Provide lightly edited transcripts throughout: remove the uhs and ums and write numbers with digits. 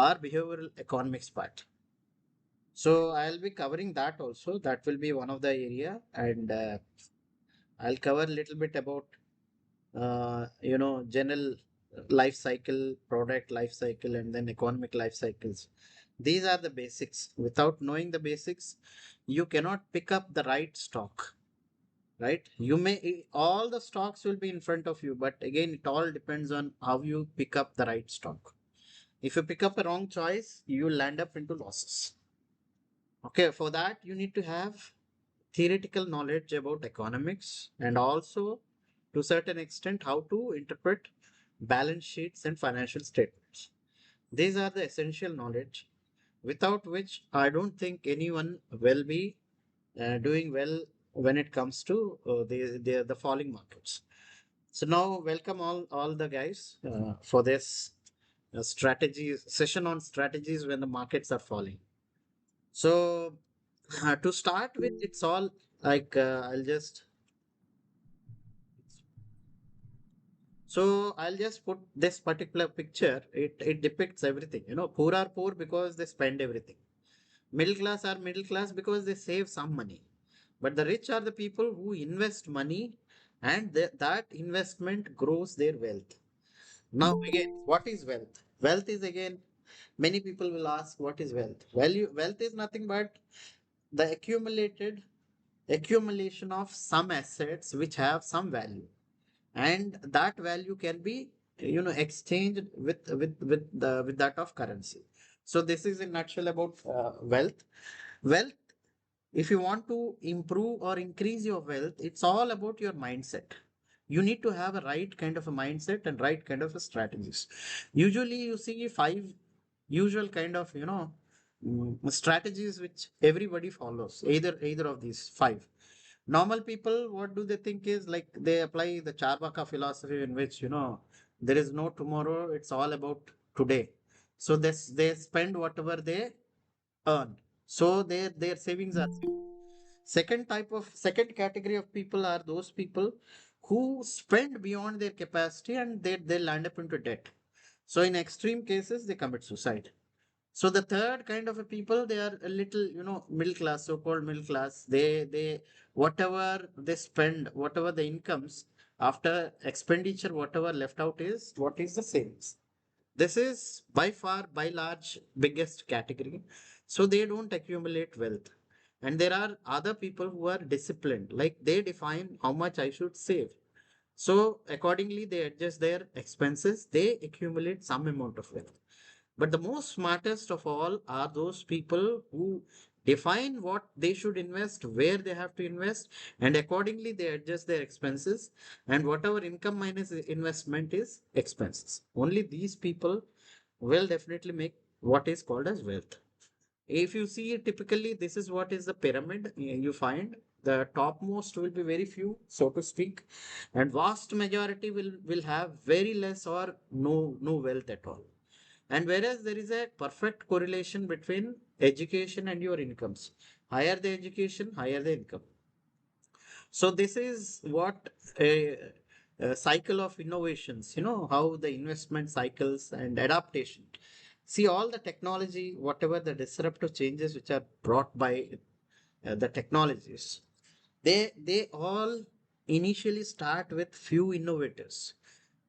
or behavioral economics part. So I'll be covering that also. That will be one of the area, and I'll cover a little bit about general life cycle, product life cycle, and then economic life cycles. These are the basics. Without knowing the basics, you cannot pick up the right stock, right? All the stocks will be in front of you, but again, it all depends on how you pick up the right stock. If you pick up a wrong choice, you will land up into losses. Okay, for that, you need to have theoretical knowledge about economics and also to certain extent how to interpret balance sheets and financial statements. These are the essential knowledge without which I don't think anyone will be doing well when it comes to the falling markets. So now welcome all the guys for this strategy session on strategies when the markets are falling. So to start with, it's all like I'll just put this particular picture. It depicts everything. Poor are poor because they spend everything. Middle class are middle class because they save some money. But the rich are the people who invest money and that investment grows their wealth. Now, again, what is wealth? Wealth is again, many people will ask, what is wealth? Wealth is nothing but the accumulation of some assets which have some value, and that value can be exchanged with that of currency. So this is in nutshell about wealth. If you want to improve or increase your wealth, it's all about your mindset. You need to have a right kind of a mindset and right kind of a strategies. Usually you see five usual kind of strategies which everybody follows, either of these five. Normal people, what do they think is like they apply the Charbaka philosophy in which there is no tomorrow, it's all about today. So they spend whatever they earn, so their savings are safe. Second category of people are those people who spend beyond their capacity and they land up into debt. So in extreme cases, they commit suicide. So the third kind of a people, they are a little, middle class, so-called middle class. They whatever they spend, whatever the incomes after expenditure, whatever left out is what is the savings. This is by far, by large, biggest category. So they don't accumulate wealth. And there are other people who are disciplined, like they define how much I should save. So accordingly, they adjust their expenses, they accumulate some amount of wealth. But the most smartest of all are those people who define what they should invest, where they have to invest, and accordingly they adjust their expenses. And whatever income minus investment is expenses. Only these people will definitely make what is called as wealth. If you see typically, this is what is the pyramid you find. The topmost will be very few, so to speak, and vast majority will have very less or no wealth at all. And whereas there is a perfect correlation between education and your incomes. Higher the education, higher the income. So this is what a cycle of innovations, how the investment cycles and adaptation. See all the technology, whatever the disruptive changes which are brought by the technologies, they all initially start with few innovators.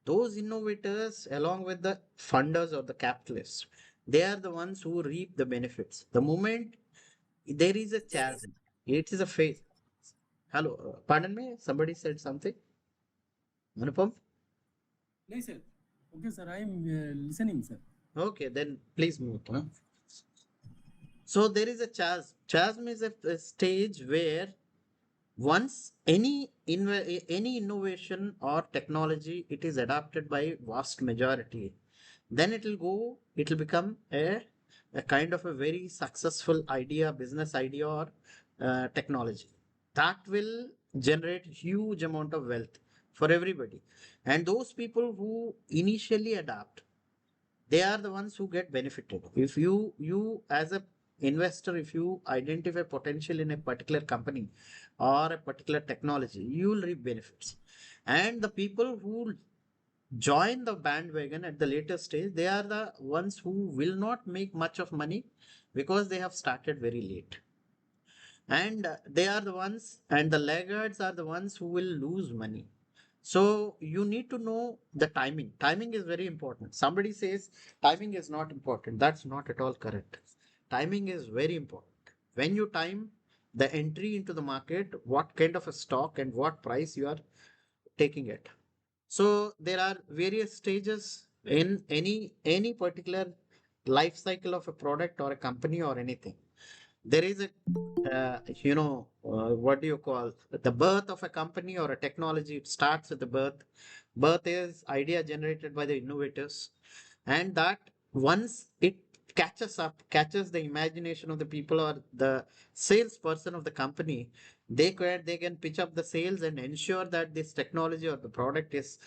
Those innovators, along with the funders or the capitalists, they are the ones who reap the benefits. The moment there is a chasm, it is a phase. Hello, pardon me, somebody said something. Anupam? No, sir. Okay, sir. I am listening, sir. Okay, then please move. Huh? So there is a chasm. Chasm is a stage where once any innovation or technology it is adopted by vast majority, then it will become a kind of a very successful idea, business idea, or technology that will generate huge amount of wealth for everybody. And those people who initially adapt, they are the ones who get benefited. If you as a investor, if you identify potential in a particular company or a particular technology, you will reap benefits. And the people who join the bandwagon at the later stage, they are the ones who will not make much of money because they have started very late. And they are the ones, and the laggards are the ones who will lose money. So you need to know the timing. Timing is very important. Somebody says timing is not important. That's not at all correct. Timing is very important. When you time the entry into the market, what kind of a stock and what price you are taking it. So there are various stages in any particular life cycle of a product or a company or anything. There is a what do you call the birth of a company or a technology? It starts with the birth. Birth is idea generated by the innovators, and that once it catches the imagination of the people or the salesperson of the company, they can pitch up the sales and ensure that this technology or the product is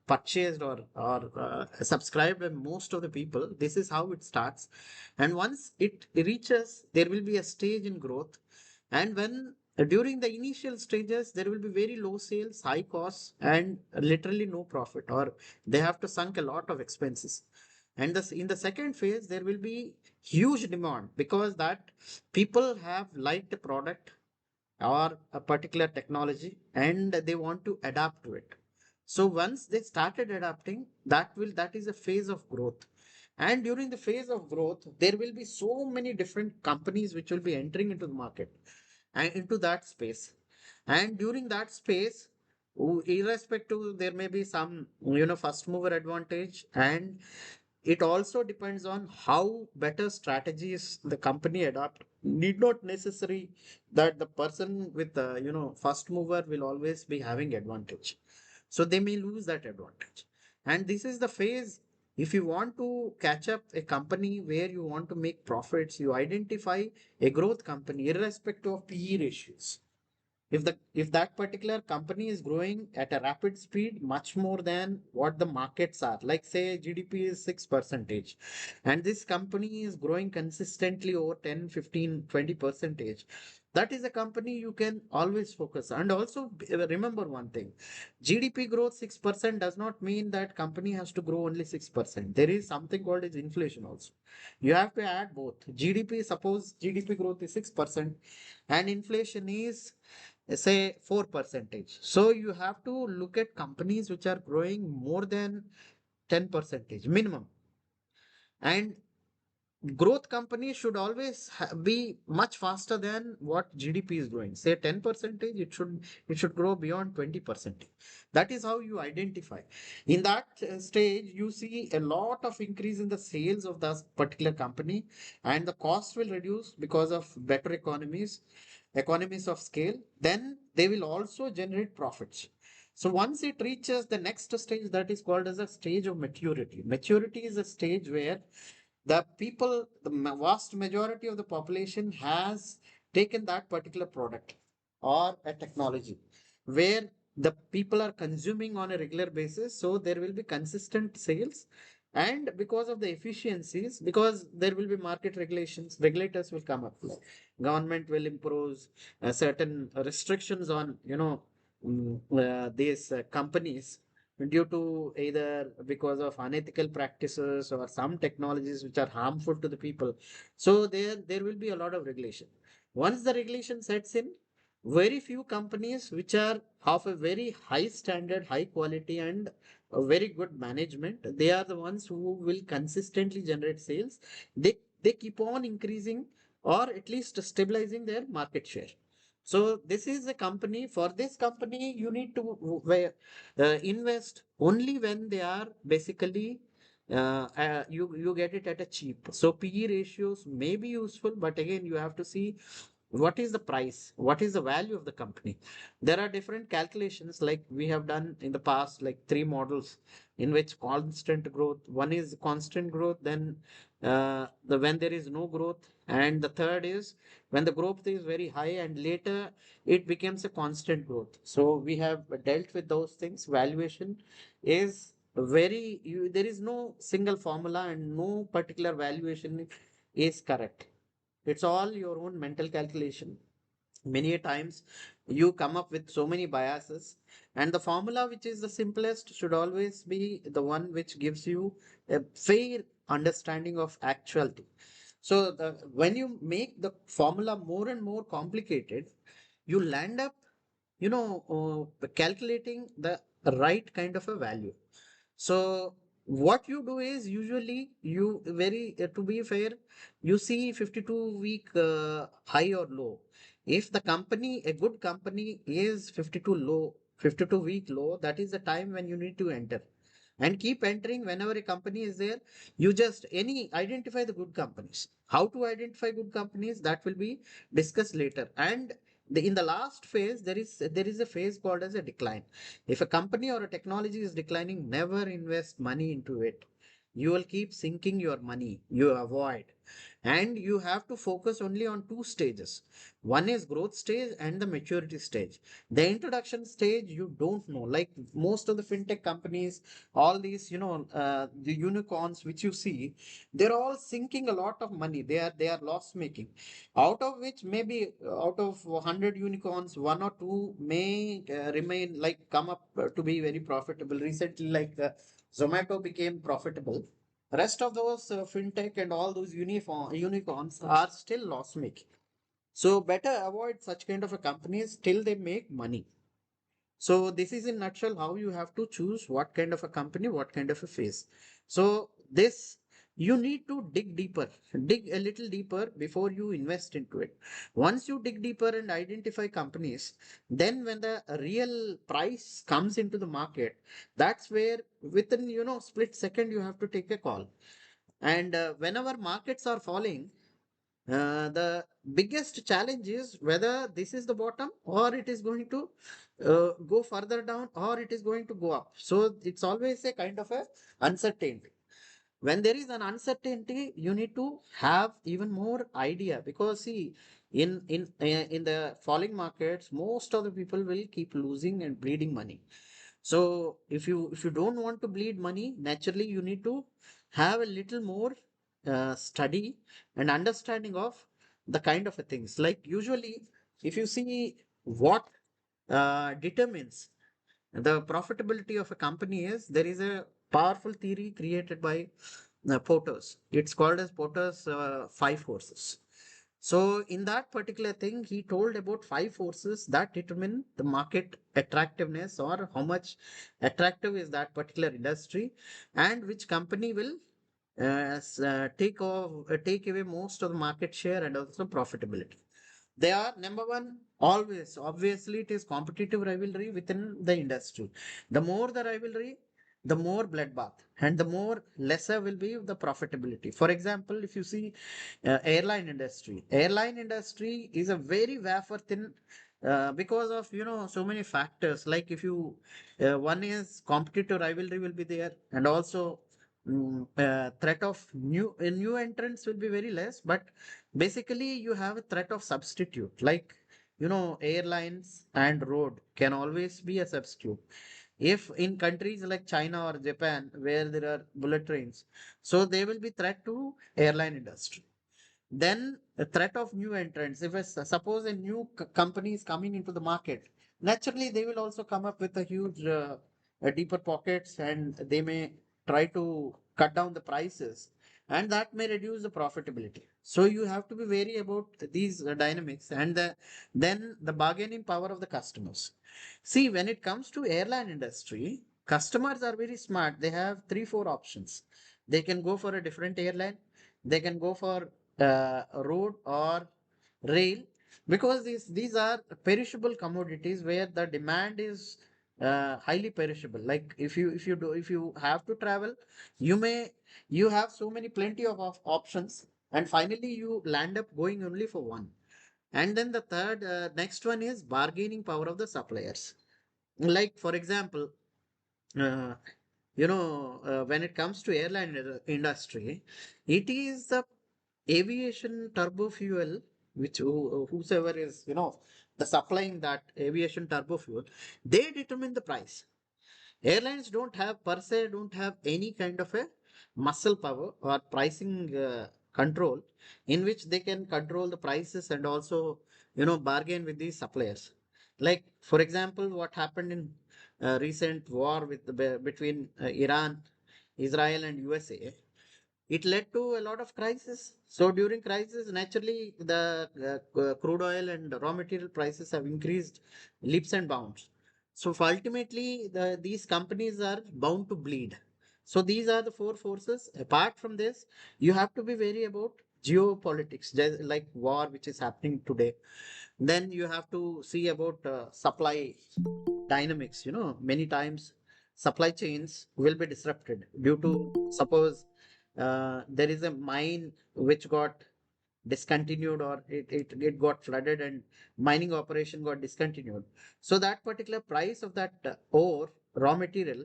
purchased or subscribed by most of the people. This is how it starts, and once it reaches, there will be a stage in growth. And when during the initial stages, there will be very low sales, high costs, and literally no profit, or they have to sunk a lot of expenses. And in the second phase, there will be huge demand because that people have liked the product or a particular technology and they want to adapt to it. So once they started adapting, that is a phase of growth. And during the phase of growth, there will be so many different companies which will be entering into the market and into that space. And during that space, irrespective, there may be some first mover advantage, and it also depends on how better strategies the company adopt. Need not necessary that the person with the first mover will always be having advantage. So they may lose that advantage. And this is the phase. If you want to catch up a company where you want to make profits, you identify a growth company irrespective of PE ratios. If that particular company is growing at a rapid speed, much more than what the markets are, like say GDP is 6 percentage, and this company is growing consistently over 10, 15, 20 percentage, that is a company you can always focus. And also remember one thing: GDP growth 6% does not mean that company has to grow only 6%. There is something called as inflation also. You have to add both. GDP, suppose GDP growth is 6% and inflation is say 4 percentage. So you have to look at companies which are growing more than 10 percentage minimum. And growth companies should always be much faster than what GDP is growing. Say 10 percentage, it should grow beyond 20%. That is how you identify. In that stage, you see a lot of increase in the sales of that particular company, and the cost will reduce because of better economies of scale. Then they will also generate profits. So once it reaches the next stage, that is called as a stage of maturity. Maturity is a stage where the people, the vast majority of the population has taken that particular product or a technology where the people are consuming on a regular basis. So there will be consistent sales. And because of the efficiencies, because there will be market regulations, regulators will come up. Government will impose certain restrictions on, these companies due to either because of unethical practices or some technologies which are harmful to the people. So there will be a lot of regulation. Once the regulation sets in, very few companies which are of a very high standard, high quality, and a very good management, they are the ones who will consistently generate sales. They keep on increasing or at least stabilizing their market share. So this is a company. For this company, you need to invest only when they are basically you get it at a cheap. So PE ratios may be useful, but again you have to see what is the price, what is the value of the company. There are different calculations, like we have done in the past, like three models in which constant growth. One is constant growth, then the when there is no growth, and the third is when the growth is very high and later it becomes a constant growth. So we have dealt with those things. Valuation is there is no single formula and no particular valuation is correct. It's all your own mental calculation. Many a times you come up with so many biases, and the formula which is the simplest should always be the one which gives you a fair understanding of actuality. So when you make the formula more and more complicated, you land up, calculating the right kind of a value. So what you do is, usually you very to be fair, you see 52-week high or low. If the company, a good company, is 52-week low, that is the time when you need to enter. And keep entering whenever a company is there. You just any identify the good companies. How to identify good companies, that will be discussed later. And in the last phase, there is a phase called as a decline. If a company or a technology is declining, never invest money into it. You will keep sinking your money. You avoid. And you have to focus only on two stages. One is growth stage and the maturity stage. The introduction stage, you don't know. Like most of the fintech companies, all these, the unicorns which you see, they're all sinking a lot of money. They are loss making, out of which maybe out of 100 unicorns, one or two may remain, like come up to be very profitable. Recently, like Zomato became profitable. Rest of those fintech and all those unicorns are still loss making. So better avoid such kind of a companies till they make money. So this is in nutshell how you have to choose what kind of a company, what kind of a phase. So this, you need to dig deeper, dig a little deeper before you invest into it. Once you dig deeper and identify companies, then when the real price comes into the market, that's where within, split second you have to take a call. And whenever markets are falling, the biggest challenge is whether this is the bottom, or it is going to go further down, or it is going to go up. So it's always a kind of a uncertainty. When there is an uncertainty, you need to have even more idea, because see, in the falling markets, most of the people will keep losing and bleeding money. So if you don't want to bleed money, naturally you need to have a little more study and understanding of the kind of a things. Like usually, if you see what determines the profitability of a company is, there is a powerful theory created by Porter's. It's called as Porter's five forces. So in that particular thing, he told about five forces that determine the market attractiveness, or how much attractive is that particular industry, and which company will take away most of the market share and also profitability. They are number one, always. Obviously, it is competitive rivalry within the industry. The more the rivalry, the more bloodbath, and the more lesser will be the profitability. For example, if you see airline industry is a very wafer thin because of so many factors. Like if you one is competitive rivalry will be there, and also threat of new entrants will be very less, but basically you have a threat of substitute. Like airlines and road can always be a substitute. If in countries like China or Japan, where there are bullet trains, so they will be threat to airline industry. Then a threat of new entrants. If suppose a new company is coming into the market, naturally they will also come up with a huge, deeper pockets, and they may try to cut down the prices, and that may reduce the profitability. So you have to be wary about these dynamics, and then the bargaining power of the customers. See, when it comes to airline industry, customers are very smart. They have three, four options. They can go for a different airline. They can go for road or rail, because these are perishable commodities where the demand is highly perishable. Like if you have to travel, you have so many plenty of options, and finally you land up going only for one. And then the third next one is bargaining power of the suppliers. Like for example, uh, when it comes to airline industry, it is the aviation turbo fuel, which whosoever is the supplying that aviation turbo fuel, they determine the price. Airlines don't have per se, don't have any kind of a muscle power or pricing control, in which they can control the prices and also, bargain with these suppliers. Like, for example, what happened in recent war between Iran, Israel, and USA, it led to a lot of crisis. So during crisis, naturally, the crude oil and raw material prices have increased leaps and bounds. So ultimately, these companies are bound to bleed. So these are the four forces. Apart from this, you have to be wary about geopolitics, like war, which is happening today. Then you have to see about supply dynamics. Many times supply chains will be disrupted due to, suppose, there is a mine which got discontinued, or it got flooded and mining operation got discontinued. So that particular price of that ore raw material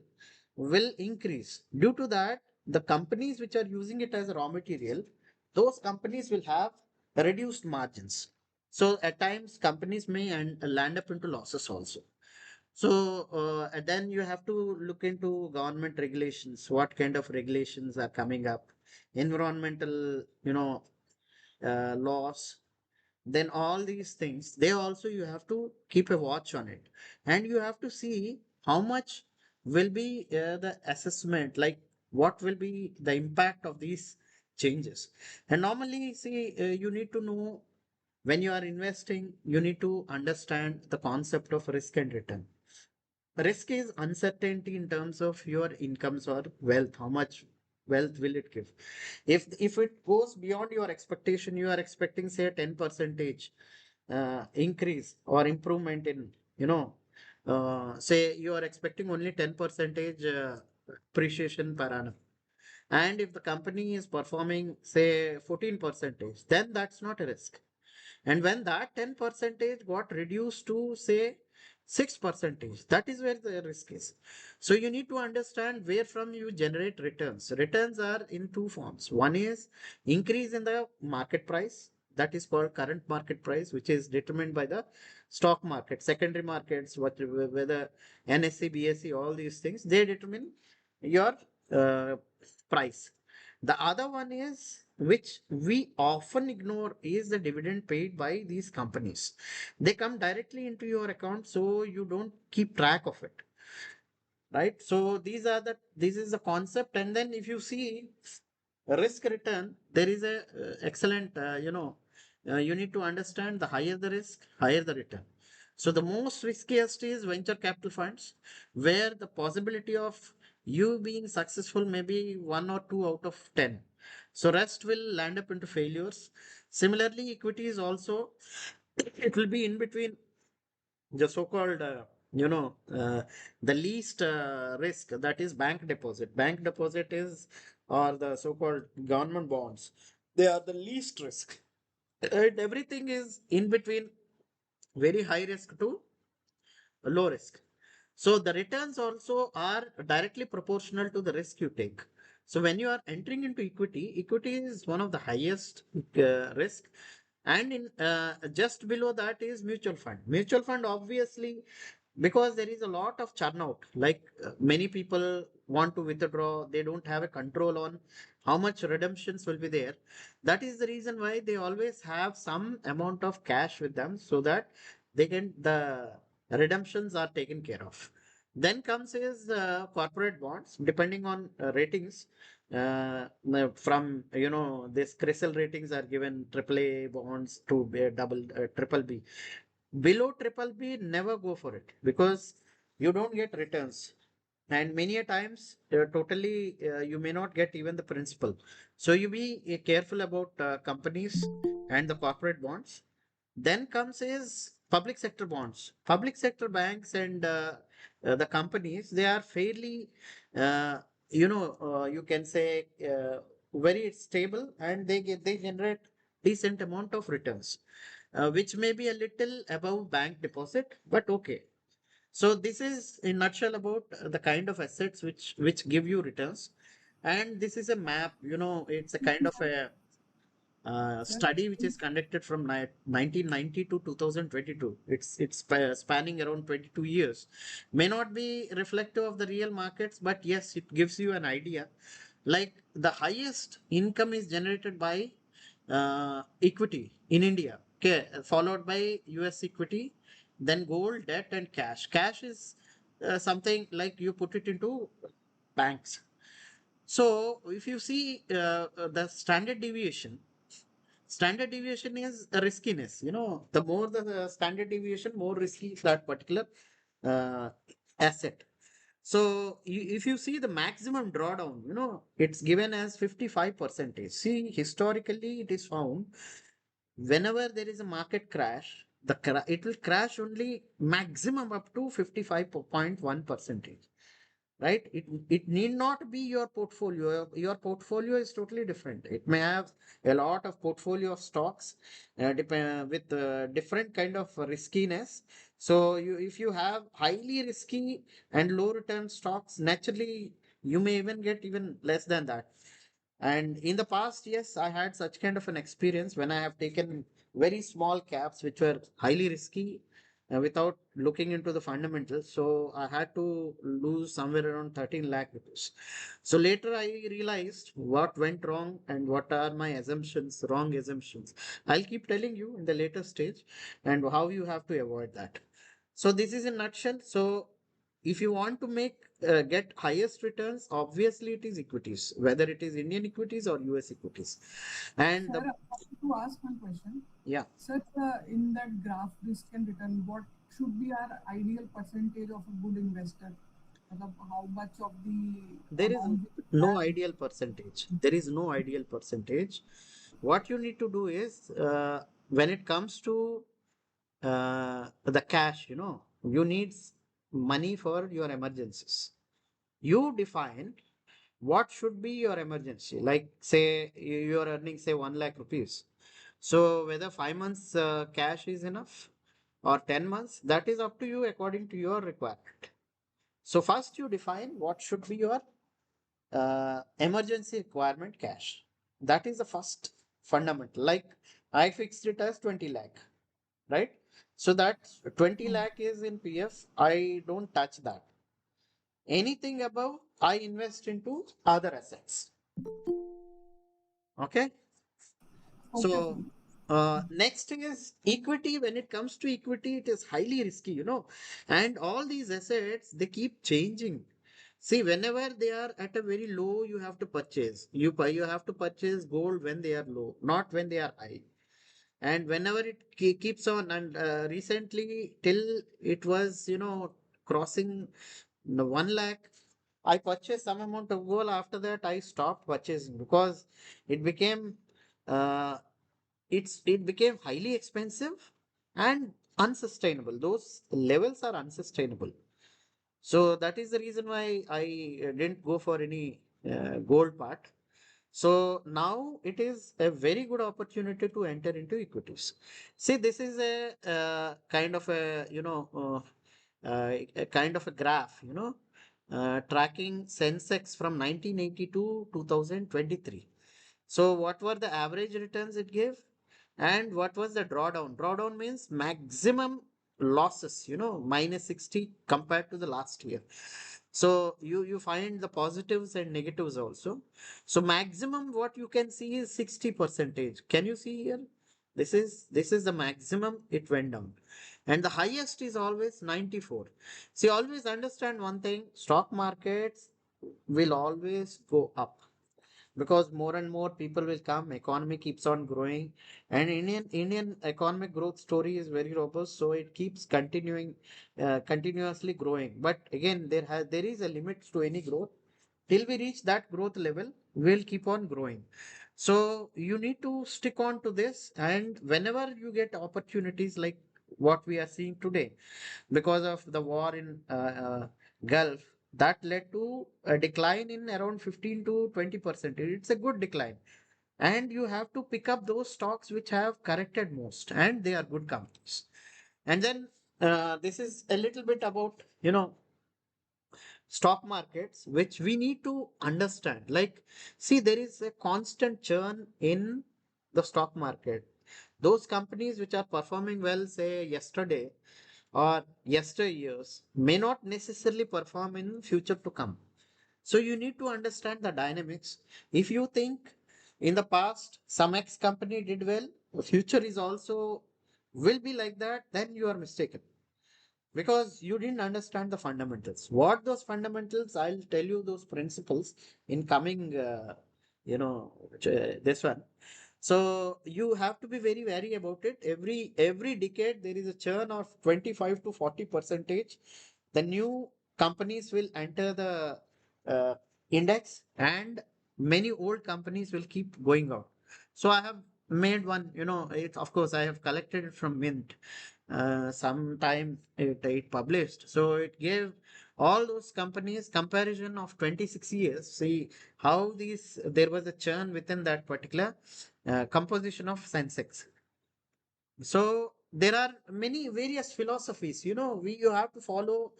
will increase. Due to that, the companies which are using it as a raw material, those companies will have reduced margins. So at times companies may land up into losses also. So and then you have to look into government regulations. What kind of regulations are coming up? Environmental, laws. Then all these things, they also you have to keep a watch on it, and you have to see how much will be the assessment, like what will be the impact of these changes. And normally, see, you need to know when you are investing, you need to understand the concept of risk and return. Risk is uncertainty in terms of your incomes or wealth. How much wealth will it give? If it goes beyond your expectation, you are expecting, say, a 10 percentage increase or improvement in, say you are expecting only 10 percentage appreciation per annum. And if the company is performing, say, 14 percentage, then that's not a risk. And when that 10 percentage got reduced to, say, 6 percentage, that is where the risk is. So you need to understand where from you generate returns. Returns are in two forms. One is increase in the market price, that is called current market price, which is determined by the stock market, secondary markets, whether NSE, BSE, all these things, they determine your uh, price. The other one is, which we often ignore, is the dividend paid by these companies. They come directly into your account, so you don't keep track of it, right? So this is the concept. And then if you see risk return, there is a excellent, you need to understand, the higher the risk, higher the return. So the most riskiest is venture capital funds, where the possibility of you being successful may be 1 or 2 out of 10. So rest will land up into failures. Similarly, equity is also, it will be in between the so-called, the least risk, that is bank deposit. Bank deposit is, or the so-called government bonds, they are the least risk. And everything is in between very high risk to low risk. So the returns also are directly proportional to the risk you take. So when you are entering into equity, equity is one of the highest risk. And in just below that is mutual fund. Mutual fund, obviously, because there is a lot of churn out, like many people want to withdraw, they don't have a control on how much redemptions will be there. That is the reason why they always have some amount of cash with them, so that the redemptions are taken care of. Then comes is corporate bonds, depending on ratings. From, this CRISIL ratings are given AAA bonds to double triple B. Below triple B, never go for it, because you don't get returns. And many a times, totally, you may not get even the principal. So you be careful about companies and the corporate bonds. Then comes is public sector bonds. Public sector banks and the companies, they are fairly, uh, you can say, very stable, and they generate decent amount of returns, which may be a little above bank deposit, but okay. So this is in nutshell about the kind of assets which give you returns. And this is a map, it's a kind of a Sir, study which is conducted from 1990 to 2022. It's spanning around 22 years. May not be reflective of the real markets, but yes, it gives you an idea. Like the highest income is generated by equity in India. Okay, followed by US equity, then gold, debt, and cash. Cash is something like you put it into banks. So if you see the standard deviation is a riskiness. The more the standard deviation, more risky that particular uh, asset. So if you see the maximum drawdown, it's given as 55 percentage. See, historically, it is found whenever there is a market crash, it will crash only maximum up to 55.1 percentage, right? It need not be your portfolio. Your portfolio is totally different. It may have a lot of portfolio of stocks with different kind of riskiness. So if you have highly risky and low return stocks, naturally you may even get even less than that. And in the past, yes, I had such kind of an experience when I have taken very small caps, which were highly risky without looking into the fundamentals. So I had to lose somewhere around 13 lakh rupees. So later I realized what went wrong and what are my assumptions, wrong assumptions. I'll keep telling you in the later stage and how you have to avoid that. So this is a nutshell. So if you want to get highest returns, obviously it is equities, whether it is Indian equities or US equities. And Sir, I wanted to ask one question. yeah, Sir, in that graph, risk and return, what should be our ideal percentage of a good investor? Matlab, how much of the there is amount we no have? ideal percentage. There is no ideal percentage. What you need to do is when it comes to the cash, you need money for your emergencies. You define what should be your emergency. Like, say, you are earning, say, 1 lakh rupees. So, whether 5 months cash is enough or 10 months, that is up to you according to your requirement. So, first you define what should be your emergency requirement cash. That is the first fundamental. Like, I fixed it as 20 lakh, right? So, that 20 Hmm. lakh is in PF. I don't touch that. Anything above, I invest into other assets. Okay. Okay, sir. So next thing is equity. When it comes to equity, it is highly risky, and all these assets, they keep changing. See, whenever they are at a very low, you have to purchase. You have to purchase gold when they are low, not when they are high. And whenever it keeps on, and recently till it was, crossing 1 lakh, I purchased some amount of gold. After that, I stopped purchasing because it became uh, it became highly expensive and unsustainable. Those levels are unsustainable. So that is the reason why I didn't go for any gold part. So now it is a very good opportunity to enter into equities. See, this is a kind of a a kind of a graph, tracking Sensex from 1980 to 2023. So what were the average returns it gave? And what was the drawdown? Drawdown means maximum losses, minus 60 compared to the last year. So you find the positives and negatives also. So maximum what you can see is 60 percentage. Can you see here? This is the maximum it went down. And the highest is always 94. See, always understand one thing, stock markets will always go up because more and more people will come, economy keeps on growing, and Indian economic growth story is very robust, so it keeps continuously growing. But again, there is a limit to any growth. Till we reach that growth level, we'll keep on growing. So you need to stick on to this, and whenever you get opportunities like what we are seeing today, because of the war in Gulf, that led to a decline in around 15 to 20%. It's a good decline. And you have to pick up those stocks which have corrected most, and they are good companies. And then this is a little bit about, stock markets, which we need to understand. Like, see, there is a constant churn in the stock market. Those companies which are performing well, say yesterday, or yesteryears, may not necessarily perform in future to come. So you need to understand the dynamics. If you think in the past some X company did well, the future is also will be like that, then you are mistaken, because you didn't understand the fundamentals. What those fundamentals, I'll tell you those principles in coming you know this one. So you have to be very wary about it. Every decade there is a churn of 25 to 40 percentage. The new companies will enter the uh, index, and many old companies will keep going out. So I have made one, it, of course I have collected it from Mint. Sometime it published. So it gave all those companies comparison of 26 years. See how these there was a churn within that particular composition of Sensex. So there are many various philosophies. We you have to follow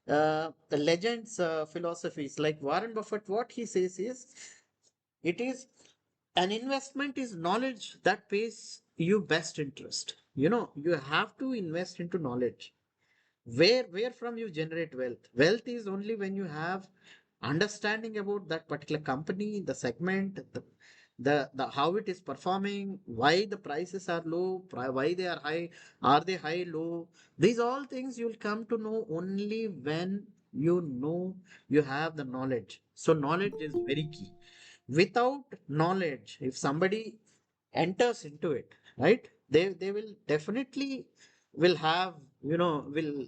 the legends philosophies. Like Warren Buffett, what he says is, it is an investment is knowledge that pays you best interest. You have to invest into knowledge. Where from you generate wealth? Wealth is only when you have understanding about that particular company, the segment, the how it is performing, why the prices are low, why they are they high, low. These all things you'll come to know only when you have the knowledge. So knowledge is very key. Without knowledge, if somebody enters into it, right, they will definitely will have, will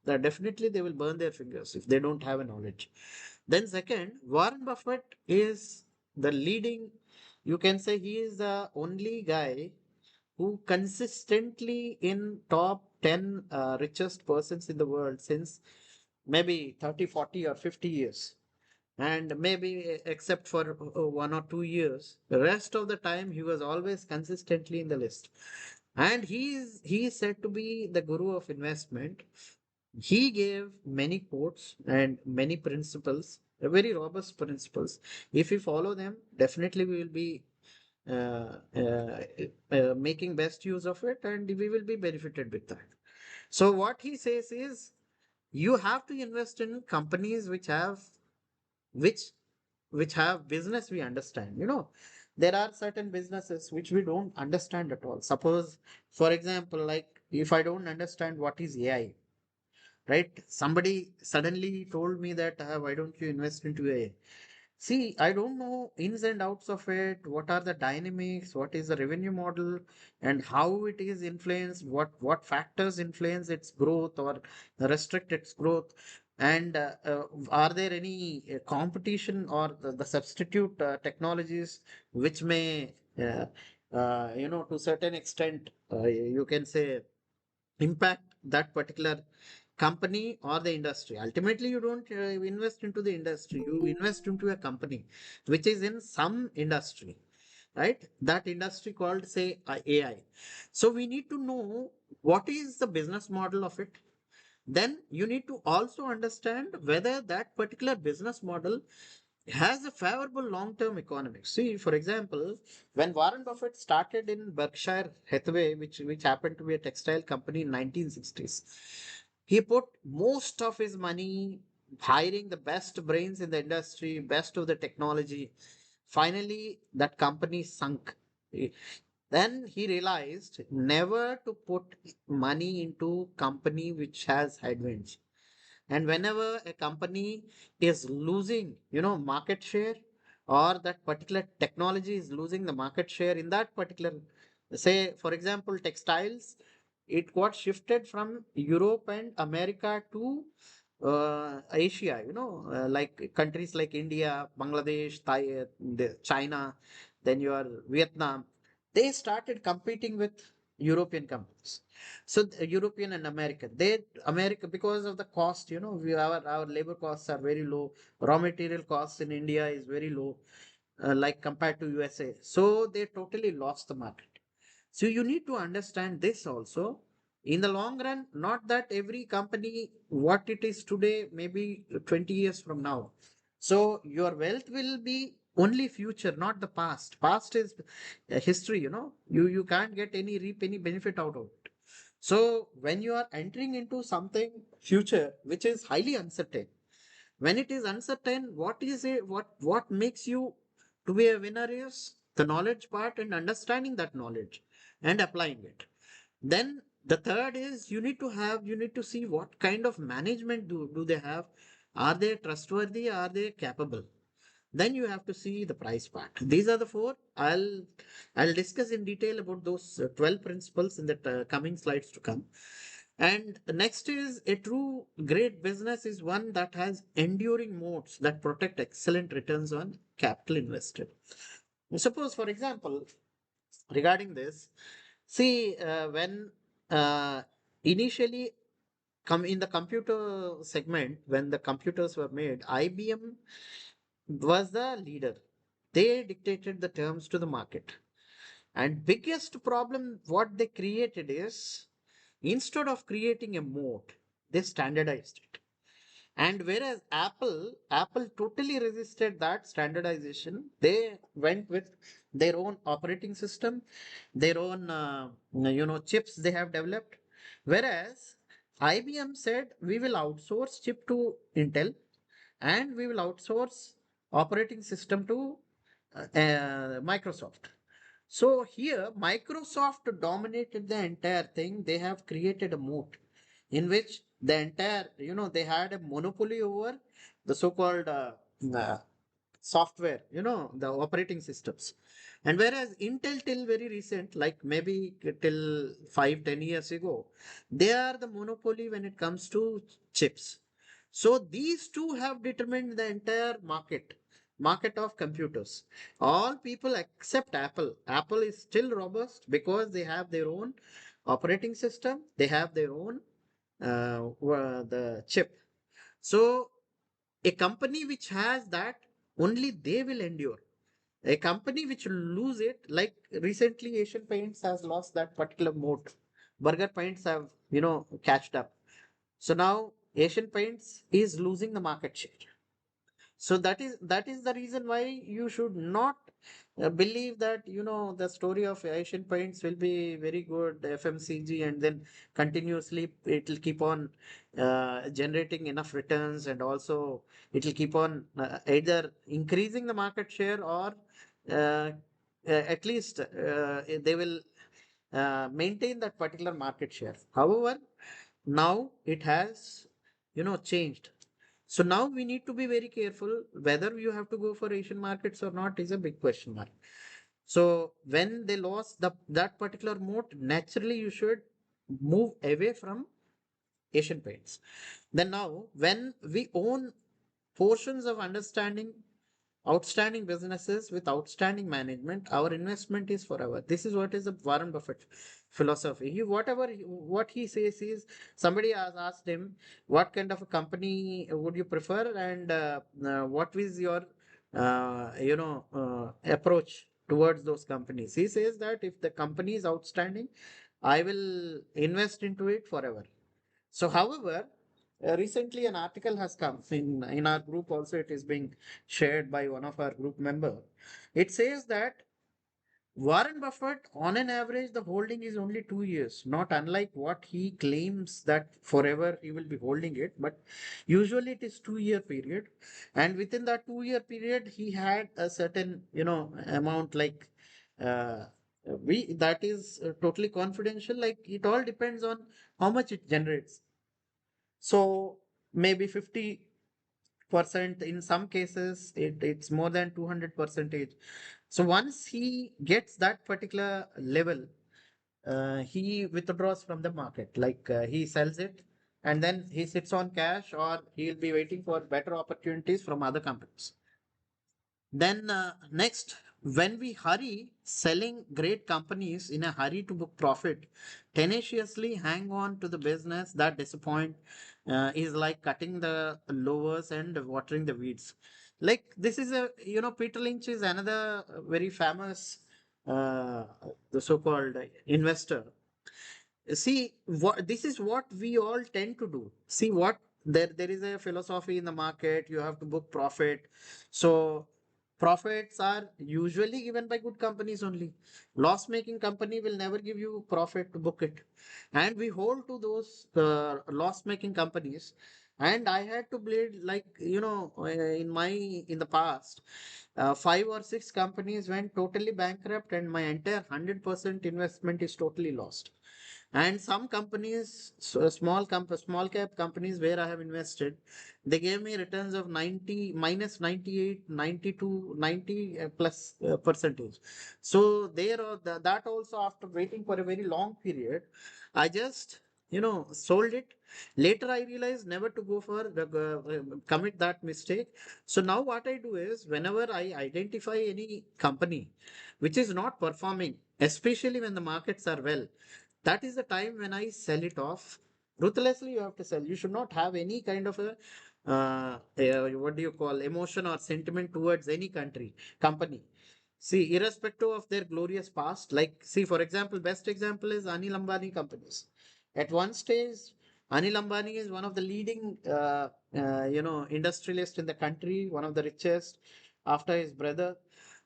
definitely they will burn their fingers if they don't have a knowledge. Then second, Warren Buffett is the leading, you can say he is the only guy who consistently in top 10 richest persons in the world since maybe 30, 40, or 50 years. And maybe except for 1 or 2 years, the rest of the time he was always consistently in the list. And he is said to be the guru of investment. He gave many quotes and many principles, very robust principles. If we follow them, definitely we will be making best use of it, and we will be benefited with that. So what he says is, you have to invest in companies which which have business we understand. There are certain businesses which we don't understand at all. Suppose, for example, like if I don't understand what is AI, right? Somebody suddenly told me that, why don't you invest into AI? See, I don't know ins and outs of it. What are the dynamics? What is the revenue model, and how it is influenced? What factors influence its growth or restrict its growth? And are there any competition or the substitute technologies which may, to certain extent, you can say, impact that particular company or the industry? Ultimately, you don't invest into the industry, you invest into a company which is in some industry, right? That industry called, say, AI. So we need to know what is the business model of it. Then you need to also understand whether that particular business model has a favorable long-term economics. See, for example, when Warren Buffett started in Berkshire Hathaway, which happened to be a textile company in 1960s, he put most of his money hiring the best brains in the industry, best of the technology. Finally, that company sunk. Then he realized never to put money into company which has headwinds. And whenever a company is losing, market share, or that particular technology is losing the market share in that particular, say, for example, textiles, it got shifted from Europe and America to Asia, like countries like India, Bangladesh, China, then your Vietnam. They started competing with European companies. So European and American, America, because of the cost, our labor costs are very low. Raw material costs in India is very low, like compared to USA. So they totally lost the market. So you need to understand this also. In the long run, not that every company what it is today, maybe 20 years from now. So your wealth will be only future, not the past. Past is history, you can't get any reap any benefit out of it. So when you are entering into something future which is highly uncertain, when it is uncertain, what is it, what makes you to be a winner is the knowledge part and understanding that knowledge and applying it. Then the third is you need to see what kind of management do they have. Are they trustworthy? Are they capable? Then you have to see the price part. These are the four. I'll discuss in detail about those 12 principles in the coming slides to come. And next is a true great business is one that has enduring moats that protect excellent returns on capital invested. Suppose, for example, regarding this, see, when initially come in the computer segment, when the computers were made, IBM was the leader. They dictated the terms to the market. And biggest problem what they created is instead of creating a moat, they standardized it. And whereas Apple totally resisted that standardization, they went with their own operating system, their own chips they have developed. Whereas IBM said we will outsource chip to Intel and we will outsource operating system to Microsoft. So here, Microsoft dominated the entire thing. They have created a moat in which the entire, they had a monopoly over the so-called uh, software, the operating systems. And whereas Intel till very recent, like maybe till 5, 10 years ago, they are the monopoly when it comes to chips. So these two have determined the entire market of computers. All people except Apple. Apple is still robust because they have their own operating system. They have their own the chip. So a company which has that, only they will endure. A company which will lose it, like recently Asian Paints has lost that particular moat. Burger Paints have, catched up. So now Asian Paints is losing the market share. So that is the reason why you should not believe that the story of Asian Paints will be very good FMCG and then continuously it will keep on generating enough returns, and also it will keep on either increasing the market share or at least they will maintain that particular market share. However, now it has changed. So now we need to be very careful whether you have to go for Asian markets or not is a big question mark. So when they lost that particular moat, naturally you should move away from Asian Paints. Then now when we own portions of understanding outstanding businesses with outstanding management, our investment is forever. This is what is the Warren Buffett philosophy. What he says is, somebody has asked him what kind of a company would you prefer, and what is your approach towards those companies. He says that if the company is outstanding, I will invest into it forever. So, however, recently an article has come in our group also. It is being shared by one of our group member. It says that Warren Buffett, on an average, the holding is only 2 years, not unlike what he claims that forever he will be holding it. But usually it is 2 year period, and within that 2 year period, he had a certain amount like uh, we that is totally confidential. Like it all depends on how much it generates. So maybe 50%, in some cases it's more than 200 percentage. So once he gets that particular level, he withdraws from the market, like he sells it, and then he sits on cash, or he'll be waiting for better opportunities from other companies. Then next, when we hurry selling great companies in a hurry to book profit, tenaciously hang on to the business that disappoint is like cutting the lowers and watering the weeds. Like this is a Peter Lynch is another very famous uh, the so-called investor. See, what this is what we all tend to do. See what there is a philosophy in the market. You have to book profit. So profits are usually given by good companies only. Loss making company will never give you profit to book it. And we hold to those loss making companies. And I had to bleed, like, in the past, five or six companies went totally bankrupt, and my entire 100% investment is totally lost. And some companies, so small cap companies where I have invested, they gave me returns of 90, minus 98, 92, 90 plus percentage. So there, that also, after waiting for a very long period, I just, sold it. Later I realized never to go for commit that mistake. So now what I do is, whenever I identify any company which is not performing, especially when the markets are well, that is the time when I sell it off. Ruthlessly, you have to sell. You should not have any kind of what do you call, emotion or sentiment towards any company. See, irrespective of their glorious past, like, see, for example, best example is Anil Ambani companies. At one stage, Anil Ambani is one of the leading, industrialist in the country, one of the richest after his brother.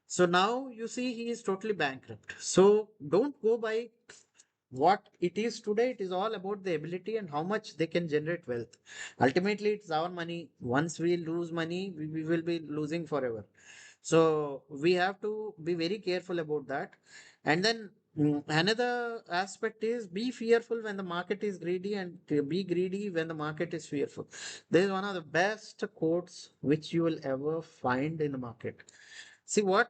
So now you see he is totally bankrupt. So don't go by what it is today. It is all about the ability and how much they can generate wealth. Ultimately, it's our money. Once we lose money, we will be losing forever. So we have to be very careful about that. And then, another aspect is, be fearful when the market is greedy, and to be greedy when the market is fearful. This is one of the best quotes which you will ever find in the market. See, what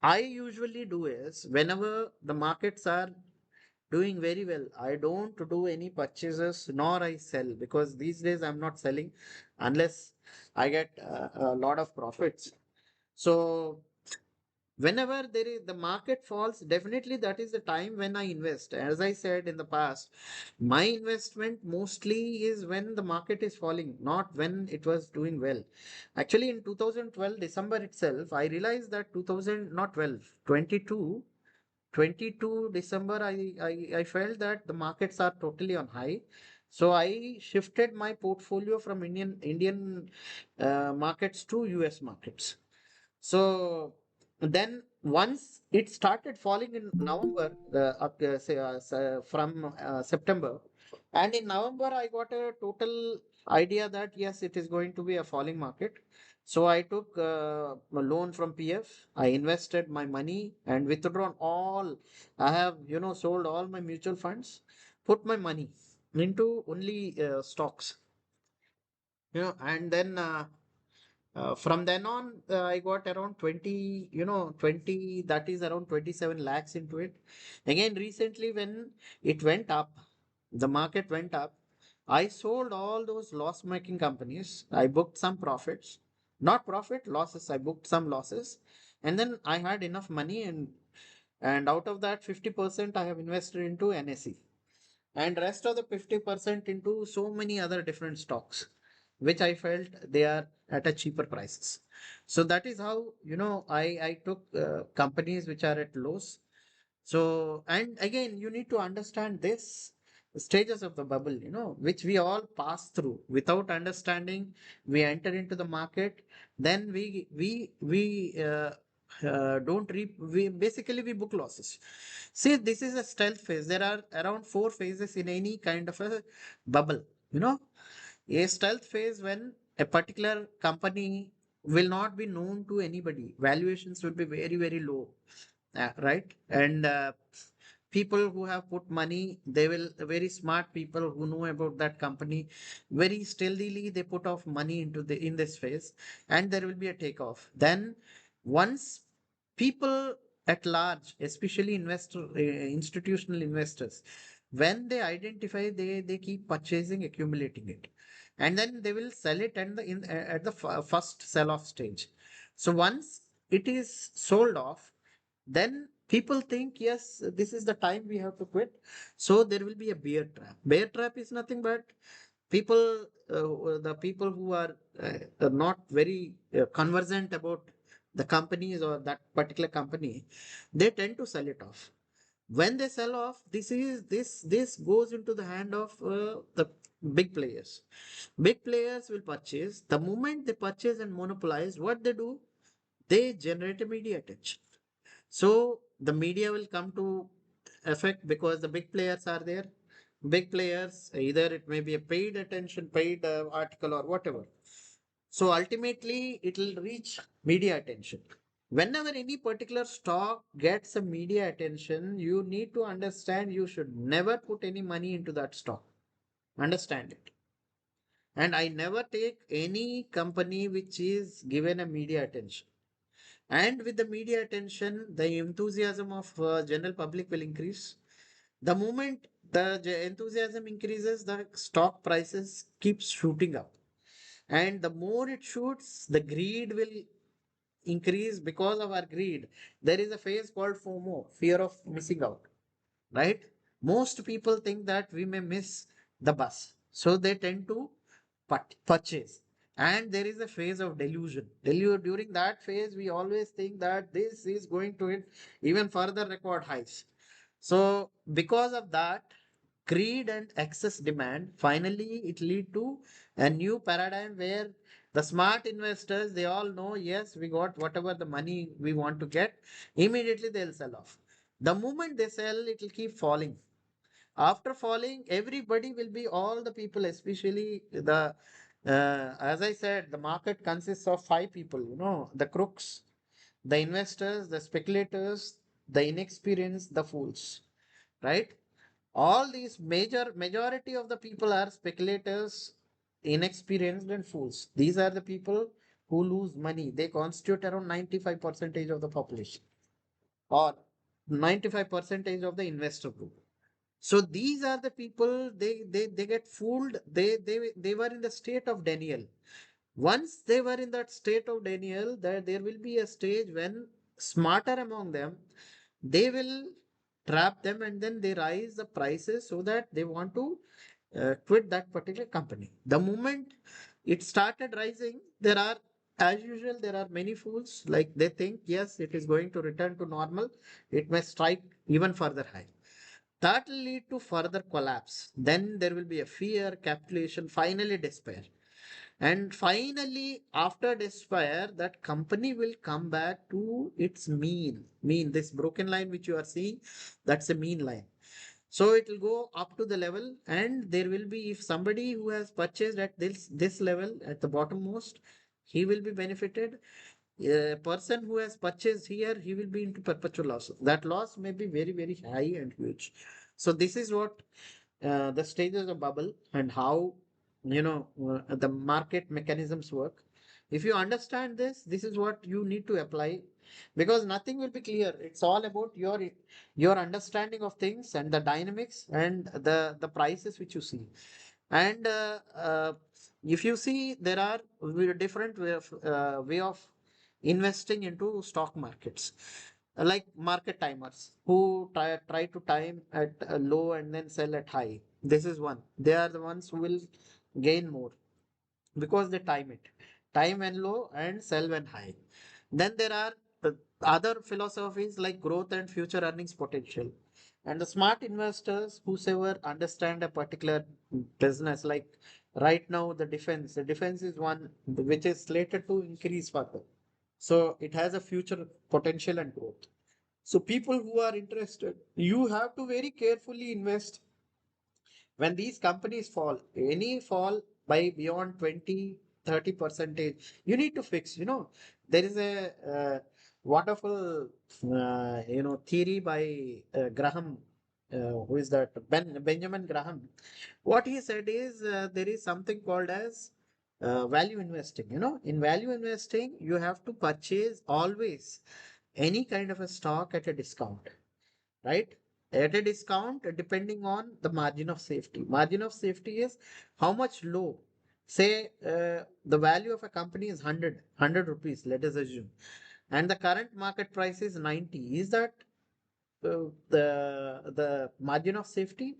I usually do is, whenever the markets are doing very well, I don't do any purchases nor I sell, because these days I'm not selling unless I get a lot of profits. So whenever there is the market falls, definitely that is the time when I invest. As I said in the past, my investment mostly is when the market is falling, not when it was doing well. Actually, in 2012 December itself, I realized that 2000, not 12, 22, 22 December, I felt that the markets are totally on high. So I shifted my portfolio from Indian markets to US markets. So then once it started falling in November, from September, and in November I got a total idea that yes, it is going to be a falling market. So I took a loan from PF. I invested my money and withdrawn all. I have, sold all my mutual funds, put my money into only stocks, and then. From then on, I got around 20, 20, that is around 27 lakhs into it. Again, recently, when it went up, the market went up, I sold all those loss making companies. I booked some profits, not profit, losses. I booked some losses. And then I had enough money, and out of that, 50% I have invested into NSE, and rest of the 50% into so many other different stocks, which I felt they are at a cheaper prices. So that is how, I took companies which are at lows. So, and again, you need to understand this stages of the bubble, which we all pass through. Without understanding, we enter into the market, then we don't reap. We basically we book losses. See, this is a stealth phase. There are around four phases in any kind of a bubble. You know, a stealth phase, when a particular company will not be known to anybody. Valuations will be very, very low, right? And people who have put money, they will, very smart people who know about that company, very stealthily they put off money into the in this phase, and there will be a takeoff. Then once people at large, especially institutional investors, when they identify, they keep purchasing, accumulating it, and then they will sell it at the first sell off stage. So once it is sold off, then people think, yes, this is the time we have to quit. So there will be a bear trap. Bear trap is nothing but people, the people who are not very conversant about the companies or that particular company, they tend to sell it off. When they sell off, this goes into the hand of the big players. Big players will purchase. The moment they purchase and monopolize, what they do, they generate a media attention. So the media will come to effect because the big players are there. big players, either it may be a paid attention, paid article or whatever. So ultimately, it will reach media attention. Whenever any particular stock gets a media attention, you need to understand you should never put any money into that stock. Understand it. And I never take any company which is given a media attention. And with the media attention, the enthusiasm of general public will increase. The moment the enthusiasm increases, the stock prices keep shooting up. And the more it shoots, the greed will increase. Because of our greed, there is a phase called FOMO, fear of missing out, right? Most people think that we may miss the bus, so they tend to purchase. And there is a phase of delusion. During that phase, we always think that this is going to hit even further record highs. So because of that greed and excess demand, finally it lead to a new paradigm where the smart investors, they all know, yes, we got whatever the money we want to get, immediately they'll sell off. The moment they sell, it will keep falling. After falling, everybody will be, all the people, especially the as I said, the market consists of five people, the crooks, the investors, the speculators, the inexperienced, the fools, right? All these majority of the people are speculators, inexperienced and fools. These are the people who lose money. They constitute around 95 percentage of the population, or 95 percentage of the investor group. So these are the people, they get fooled. They were in the state of denial. Once they were in that state of denial, there will be a stage when smarter among them, they will trap them, and then they rise the prices so that they want to quit that particular company. The moment it started rising, there are, as usual, there are many fools, like they think, yes, it is going to return to normal. It may strike even further high. That will lead to further collapse. Then there will be a fear, capitulation, finally despair. And finally, after despair, that company will come back to its mean. This broken line which you are seeing, that's a mean line. So it will go up to the level, and there will be, if somebody who has purchased at this level at the bottommost, he will be benefited. A person who has purchased here, he will be into perpetual loss. That loss may be very, very high and huge. So this is what the stages of bubble and how the market mechanisms work. If you understand this, this is what you need to apply, because nothing will be clear. It's all about your understanding of things and the dynamics and the prices which you see. And if you see, there are different way of investing into stock markets, like market timers who try to time at a low and then sell at high. This is one. They are the ones who will gain more because they time when low and sell when high. Then there are other philosophies like growth and future earnings potential. And the smart investors, whosoever understand a particular business, like right now the defense is one which is slated to increase further. So it has a future potential and growth. So people who are interested, you have to very carefully invest when these companies fall. Any fall by beyond 20, 30 percentage, you need to fix. There is a wonderful theory by Graham, who is that, Benjamin Graham. What he said is, there is something called as value investing. In value investing, you have to purchase always any kind of a stock at a discount, right? At a discount, depending on the margin of safety. Margin of safety is how much low. Say the value of a company is 100 rupees, let us assume, and the current market price is 90. Is that the margin of safety,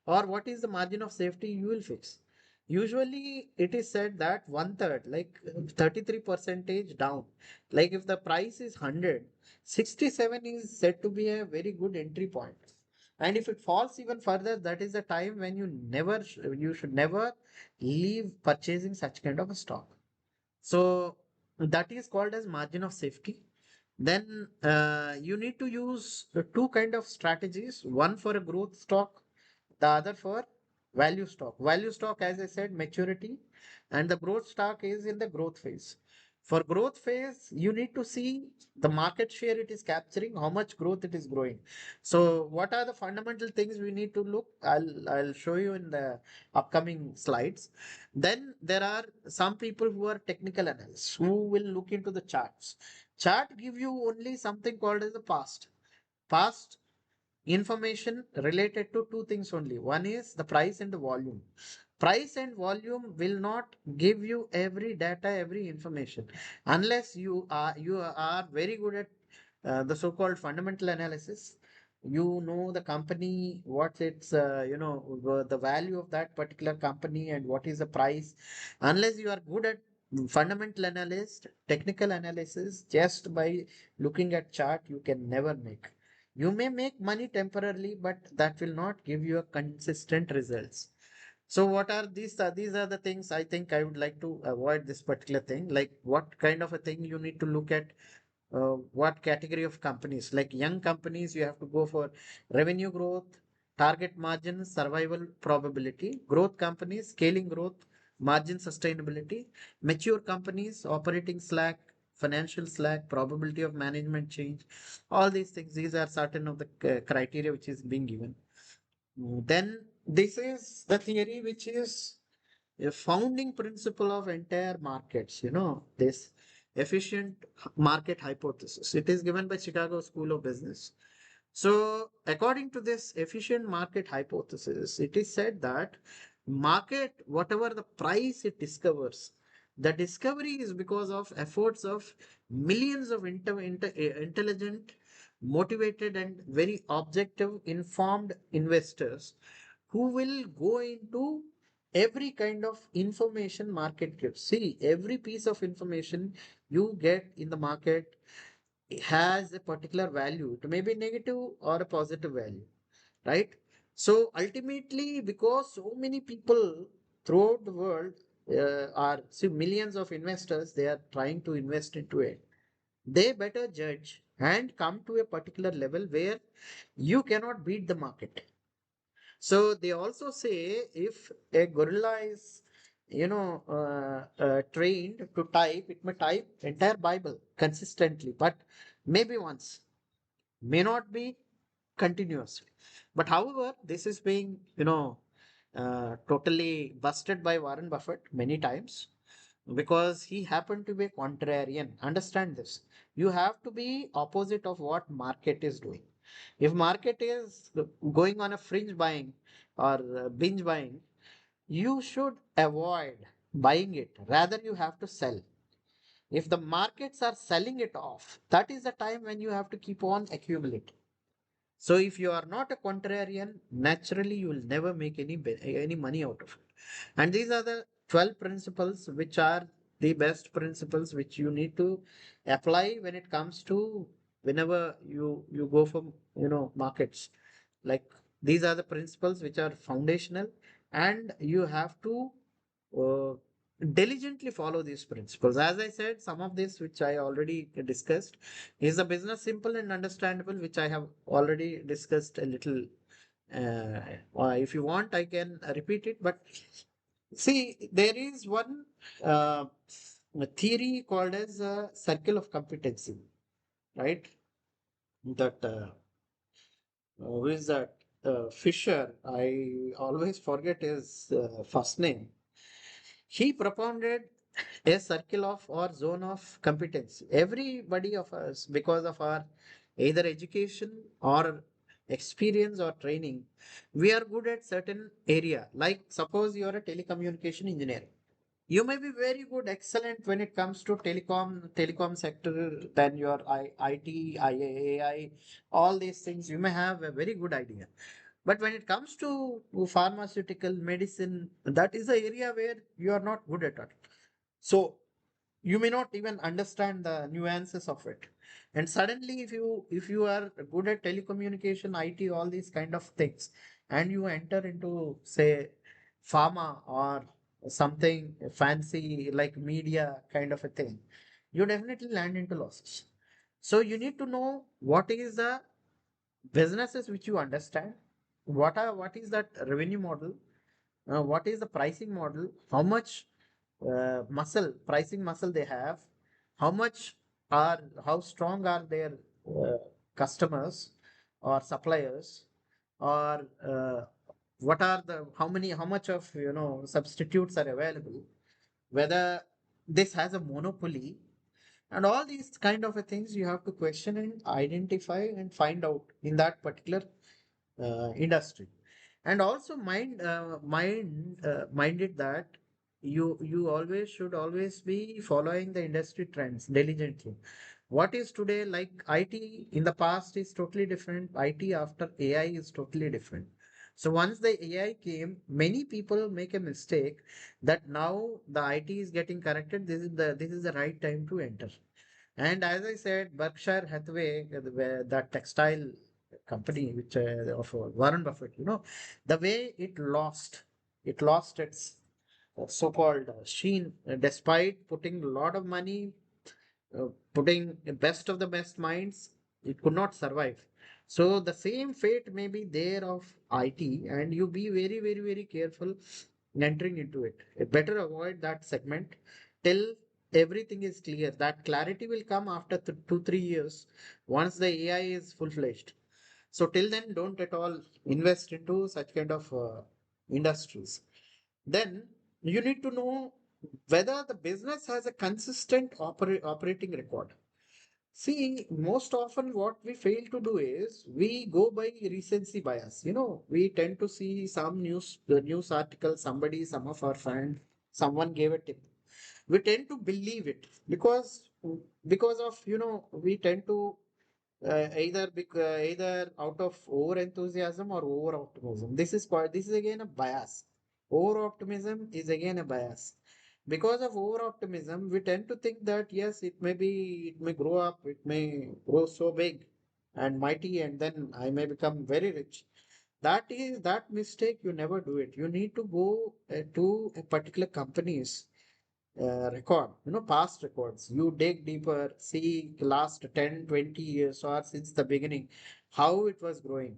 or what is the margin of safety you will fix? Usually it is said that one third, like 33 percentage down. Like if the price is 100, 67 is said to be a very good entry point. And if it falls even further, that is the time when you should never leave purchasing such kind of a stock. So that is called as margin of safety. Then you need to use two kind of strategies. One for a growth stock, the other for value stock. Value stock, as I said, maturity, and the growth stock is in the growth phase. For growth phase, you need to see the market share it is capturing, how much growth it is growing. So, what are the fundamental things we need to look? I'll show you in the upcoming slides. Then there are some people who are technical analysts who will look into the charts. Chart give you only something called as the past information related to two things only. One is the price and the volume. Price and volume will not give you every data, every information, unless you are very good at the so-called fundamental analysis. You know the company, what its the value of that particular company and what is the price. Unless you are good at fundamental analysis, technical analysis, just by looking at chart, you can never make. You may make money temporarily, but that will not give you a consistent results. So what are these? These are the things I think I would like to avoid this particular thing. Like what kind of a thing you need to look at, what category of companies. Like young companies, you have to go for revenue growth, target margin, survival probability. Growth companies, scaling growth, margin sustainability. Mature companies, operating slack, financial slack, probability of management change. All these things, these are certain of the criteria which is being given. Then this is the theory which is a founding principle of entire markets, this efficient market hypothesis. It is given by Chicago School of Business. So according to this efficient market hypothesis, it is said that market, whatever the price it discovers, the discovery is because of efforts of millions of intelligent, motivated, and very objective, informed investors who will go into every kind of information market gives. See, every piece of information you get in the market has a particular value. It may be negative or a positive value, right? So ultimately, because so many people throughout the world are, see, millions of investors, they are trying to invest into it. They better judge and come to a particular level where you cannot beat the market. So they also say if a gorilla is, trained to type, it may type entire Bible consistently, but maybe once, may not be continuously. But however, this is being, totally busted by Warren Buffett many times because he happened to be a contrarian. Understand this. You have to be opposite of what market is doing. If market is going on a fringe buying or binge buying, you should avoid buying it. Rather, you have to sell. If the markets are selling it off, that is the time when you have to keep on accumulating. So if you are not a contrarian, naturally you will never make any money out of it. And these are the 12 principles which are the best principles which you need to apply when it comes to whenever you go for markets. Like these are the principles which are foundational, and you have to uh, diligently follow these principles. As I said, some of this which I already discussed is the business simple and understandable, which I have already discussed a little. If you want, I can repeat it. But see, there is one theory called as a circle of competency, right? That who is that? Fisher. I always forget his first name. He propounded a circle of or zone of competence. Everybody of us, because of our either education or experience or training, we are good at certain area. Like suppose you are a telecommunication engineer. You may be very good, excellent when it comes to telecom sector, then your IT, AI, all these things, you may have a very good idea. But when it comes to pharmaceutical medicine, that is the area where you are not good at it. So you may not even understand the nuances of it. And suddenly, if you are good at telecommunication, IT, all these kind of things, and you enter into say pharma or something fancy like media kind of a thing, you definitely land into losses. So you need to know what is the businesses which you understand, what is that revenue model? What is the pricing model? How much pricing muscle they have? How much how strong are their uh, customers or suppliers? Or what are the how much of substitutes are available? Whether this has a monopoly, and all these kind of a things you have to question and identify and find out in that particular industry. And also mind it that you always should always be following the industry trends diligently. What is today, like IT in the past is totally different, IT after AI is totally different. So once the AI came, many people make a mistake that now the IT is getting corrected, this is the right time to enter. And as I said, Berkshire Hathaway, the textile company, which of Warren Buffett, the way it lost its so-called sheen, despite putting a lot of money, putting the best of the best minds, it could not survive. So the same fate may be there of IT, and you be very, very, very careful entering into it. Better avoid that segment till everything is clear. That clarity will come after 2, 3 years once the AI is full-fledged. So till then, don't at all invest into such kind of industries. Then you need to know whether the business has a consistent operating record. See, most often what we fail to do is we go by recency bias. We tend to see some news article, some of our friend, someone gave a tip. We tend to believe it because of we tend to either out of over enthusiasm or over optimism. This is again a bias. Over optimism is again a bias. Because of over optimism, we tend to think that yes, it may grow up, it may grow so big and mighty, and then I may become very rich. That mistake. You never do it. You need to go to a particular companies record, past records. You dig deeper, see last 10, 20 years or since the beginning, how it was growing.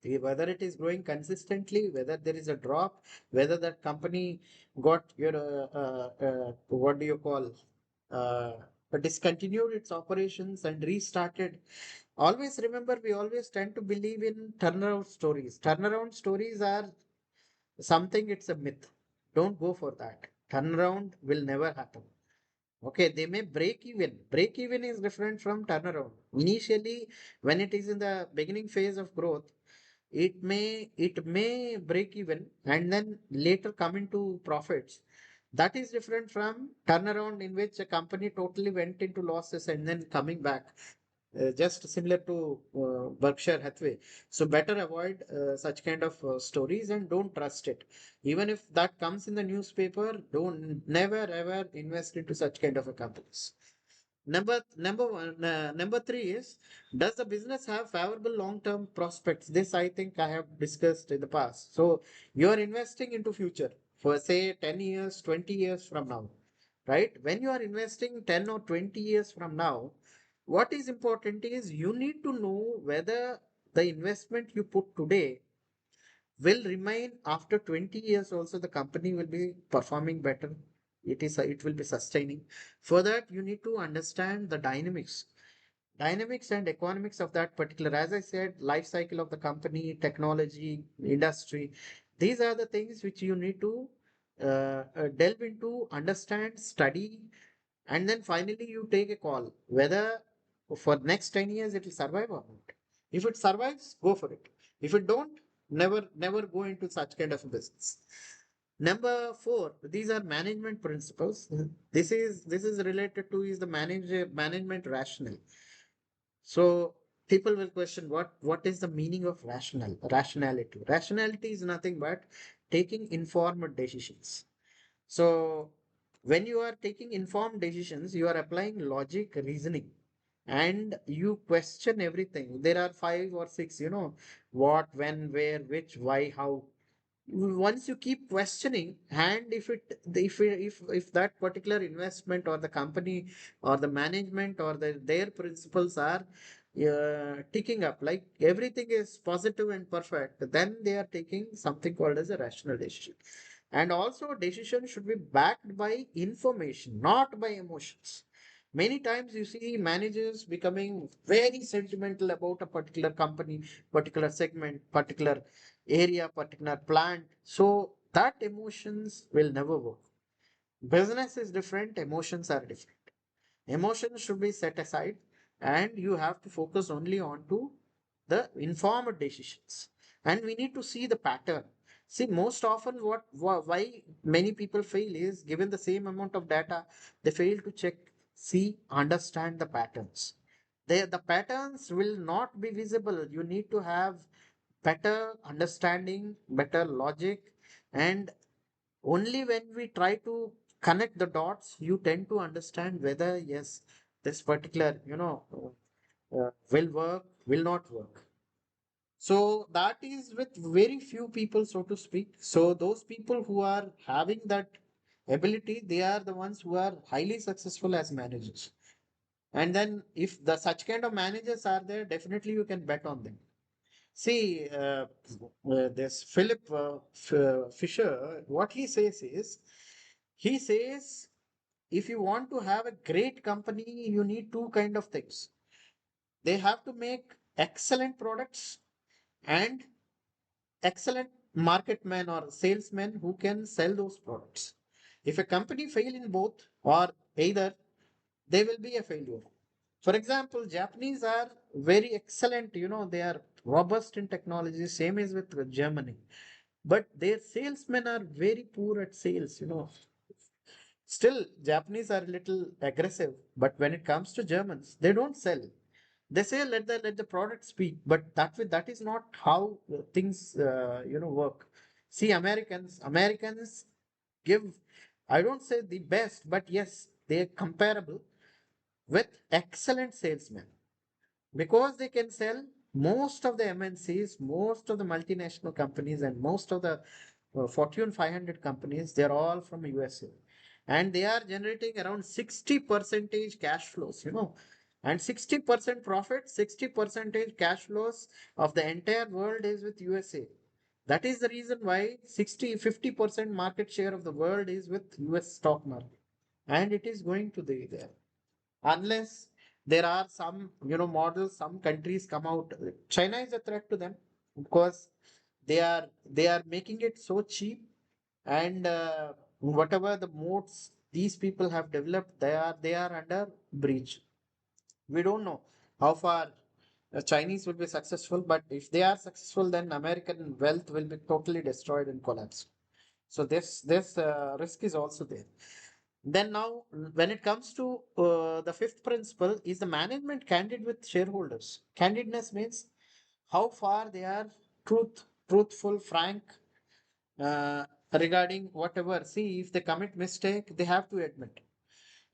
Whether it is growing consistently, whether there is a drop, whether that company got what do you call, uh, discontinued its operations and restarted. Always remember, we always tend to believe in turnaround stories. Turnaround stories are something, it's a myth. Don't go for that. Turnaround will never happen. Okay, they may break even. Break even is different from turnaround. Initially, when it is in the beginning phase of growth, it may break even and then later come into profits. That is different from turnaround, in which a company totally went into losses and then coming back, just similar to Berkshire Hathaway. So better avoid such kind of stories and don't trust it. Even if that comes in the newspaper, don't never ever invest into such kind of a companies. Number three is, does the business have favorable long-term prospects? This I think I have discussed in the past. So you are investing into future for say 10 years, 20 years from now, right? When you are investing 10 or 20 years from now, what is important is you need to know whether the investment you put today will remain after 20 years also. The company will be performing better. It will be sustaining. For that, you need to understand the dynamics and economics of that particular, as I said, life cycle of the company, technology, industry. These are the things which you need to delve into, understand, study, and then finally you take a call whether for next 10 years it will survive or not. If it survives, go for it. If it don't, never go into such kind of a business. Number four, these are management principles. This is related to is the management rationale. So people will question what is the meaning of rationality. Rationality is nothing but taking informed decisions. So when you are taking informed decisions, you are applying logic, reasoning, and you question everything. There are five or six, what, when, where, which, why, how. Once you keep questioning, and if that particular investment or the company or the management or their principles are ticking up, like everything is positive and perfect, then they are taking something called as a rational decision. And also, decision should be backed by information, not by emotions. Many times you see managers becoming very sentimental about a particular company, particular segment, particular area, particular plant. So that emotions will never work. Business is different, emotions are different. Emotions should be set aside, and you have to focus only on to the informed decisions. And we need to see the pattern. See, most often why many people fail is, given the same amount of data, they fail to check, see, understand the patterns. The patterns will not be visible. You need to have better understanding, better logic, and only when we try to connect the dots, you tend to understand whether, yes, this particular, will work, will not work. So that is with very few people, so to speak. So those people who are having that ability, they are the ones who are highly successful as managers. And then if the such kind of managers are there, definitely you can bet on them. See, this Philip Fisher, what he says is, he says, if you want to have a great company, you need two kind of things. They have to make excellent products and excellent marketmen or salesmen who can sell those products. If a company fail in both or either, they will be a failure. For example, Japanese are very excellent, they are robust in technology, same as with Germany. But their salesmen are very poor at sales. Still, Japanese are a little aggressive, but when it comes to Germans, they don't sell. They say let the product speak, but that is not how things work. See, Americans give, I don't say the best, but yes, they are comparable with excellent salesmen, because they can sell most of the MNCs, most of the multinational companies, and most of the Fortune 500 companies. They're all from USA, and they are generating around 60 percentage cash flows. And 60% profit, 60 percentage cash flows of the entire world is with USA. That is the reason why 50% market share of the world is with US stock market, and it is going to be there unless there are some models, some countries come out. China is a threat to them, because they are making it so cheap, and whatever the modes these people have developed, they are under breach. We don't know how far Chinese will be successful, but if they are successful, then American wealth will be totally destroyed and collapsed. So this risk is also there. Then now, when it comes to the fifth principle, is the management candid with shareholders. Candidness means how far they are truthful, frank, uh, regarding whatever. See, if they commit mistake, they have to admit,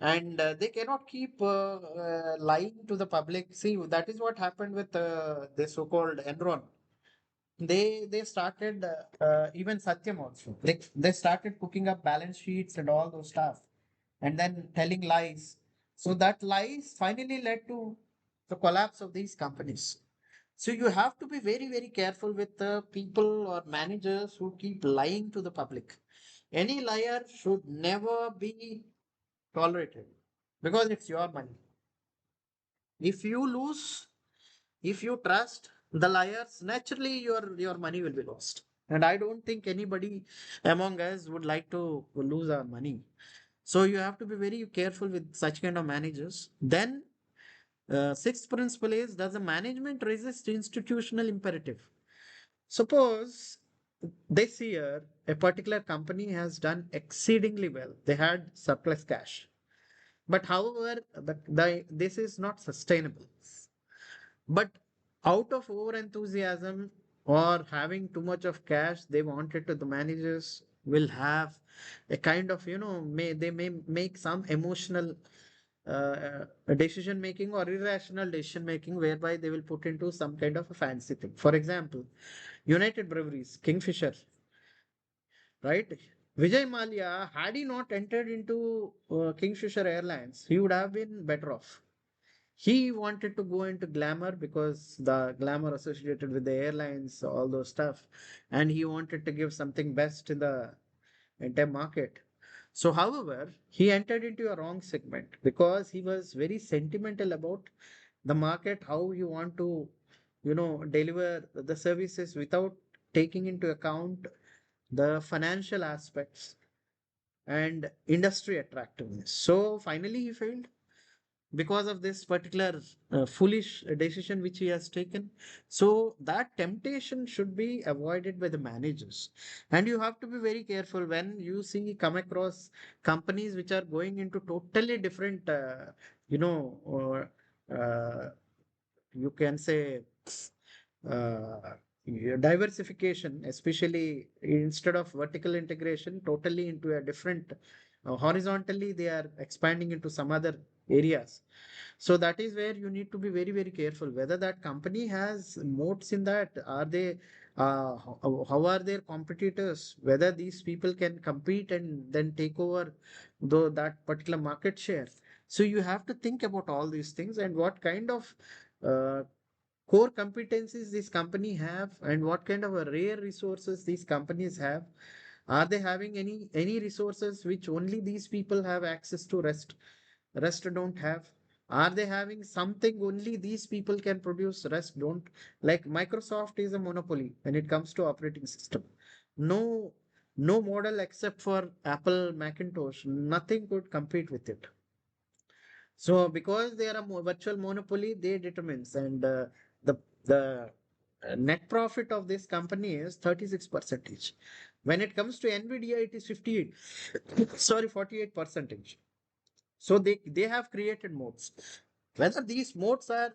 and they cannot keep lying to the public. See, that is what happened with the so-called Enron. They started even Satyam also. They started cooking up balance sheets and all those stuff, and then telling lies. So that lies finally led to the collapse of these companies. So you have to be very, very careful with the people or managers who keep lying to the public. Any liar should never be tolerated, because it's your money. If you lose, if you trust the liars, naturally your money will be lost. And I don't think anybody among us would like to lose our money. So you have to be very careful with such kind of managers. Then, sixth principle is, does the management resist institutional imperative? Suppose this year a particular company has done exceedingly well. They had surplus cash. But however, this is not sustainable. But out of over enthusiasm or having too much of cash, they wanted to, the managers will have a kind of, they may make some emotional decision making or irrational decision making, whereby they will put into some kind of a fancy thing. For example, United Breweries, Kingfisher, right? Vijay Malia, had he not entered into Kingfisher Airlines, he would have been better off. He wanted to go into glamour because the glamour associated with the airlines, all those stuff, and he wanted to give something best in the entire market. So, however, he entered into a wrong segment because he was very sentimental about the market, how you want to, deliver the services without taking into account the financial aspects and industry attractiveness. So finally, he failed because of this particular foolish decision which he has taken. So that temptation should be avoided by the managers, and you have to be very careful when you see come across companies which are going into totally different, you know, you can say diversification, especially instead of vertical integration, totally into a different horizontally, they are expanding into some other areas. So that is where you need to be very, very careful whether that company has moats in that. Are they, how are their competitors? Whether these people can compete and then take over that particular market share. So you have to think about all these things and what kind of uh, core competencies this company have and what kind of a rare resources these companies have. Are they having any resources which only these people have access to, rest don't have? Are they having something only these people can produce, rest don't? Like Microsoft is a monopoly when it comes to operating system. No no model except for Apple Macintosh, nothing could compete with it. So because they are a virtual monopoly, they determines, and the net profit of this company is 36 percentage. When it comes to Nvidia, it is 58, sorry, 48 percentage. So they have created moats. Whether these moats are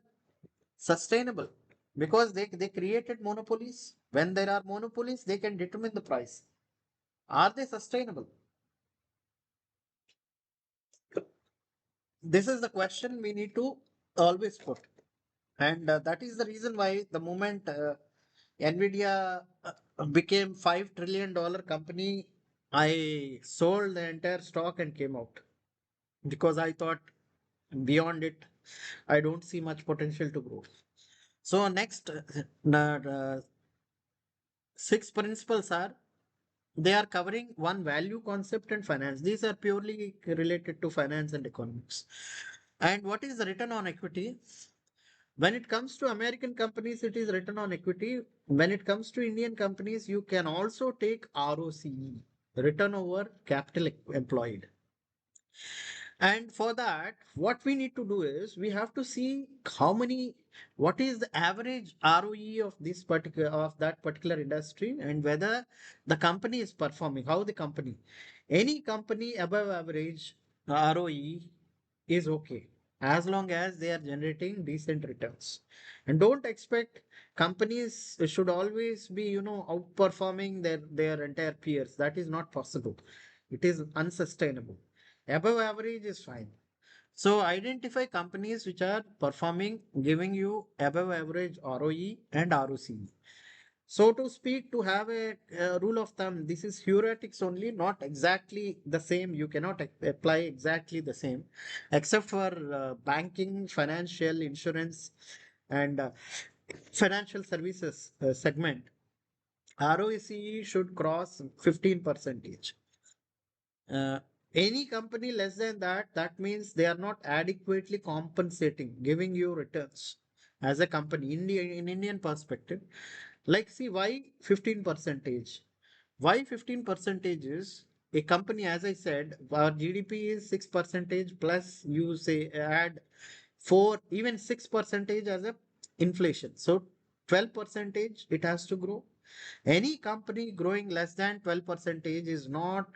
sustainable, because they created monopolies. When there are monopolies, they can determine the price. Are they sustainable? This is the question we need to always put. And that is the reason why the moment Nvidia became $5 trillion company, I sold the entire stock and came out because I thought beyond it, I don't see much potential to grow. So next, six principles are, they are covering one value concept and finance. These are purely related to finance and economics. And what is the return on equity? When it comes to American companies, it is return on equity. When it comes to Indian companies, you can also take ROCE, return over capital employed. And for that, what we need to do is we have to see what is the average ROE of this particular of that particular industry, and whether the company is performing, how the company, any company above average ROE is okay as long as they are generating decent returns. And don't expect companies should always be, outperforming their entire peers. That is not possible. It is unsustainable. Above average is fine. So identify companies which are performing, giving you above average ROE and ROCE. So to speak, to have a rule of thumb, this is heuristics only, not exactly the same. You cannot apply exactly the same, except for banking, financial, insurance, and financial services segment. ROCE should cross 15 percentage. Uh, any company less than that, that means they are not adequately compensating, giving you returns as a company in Indian perspective. Like, see, why 15 percentage? Why 15 percentage is a company, as I said, our GDP is 6 percentage plus you say add 4, even 6 percentage as a inflation. So 12 percentage it has to grow. Any company growing less than 12 percentage is not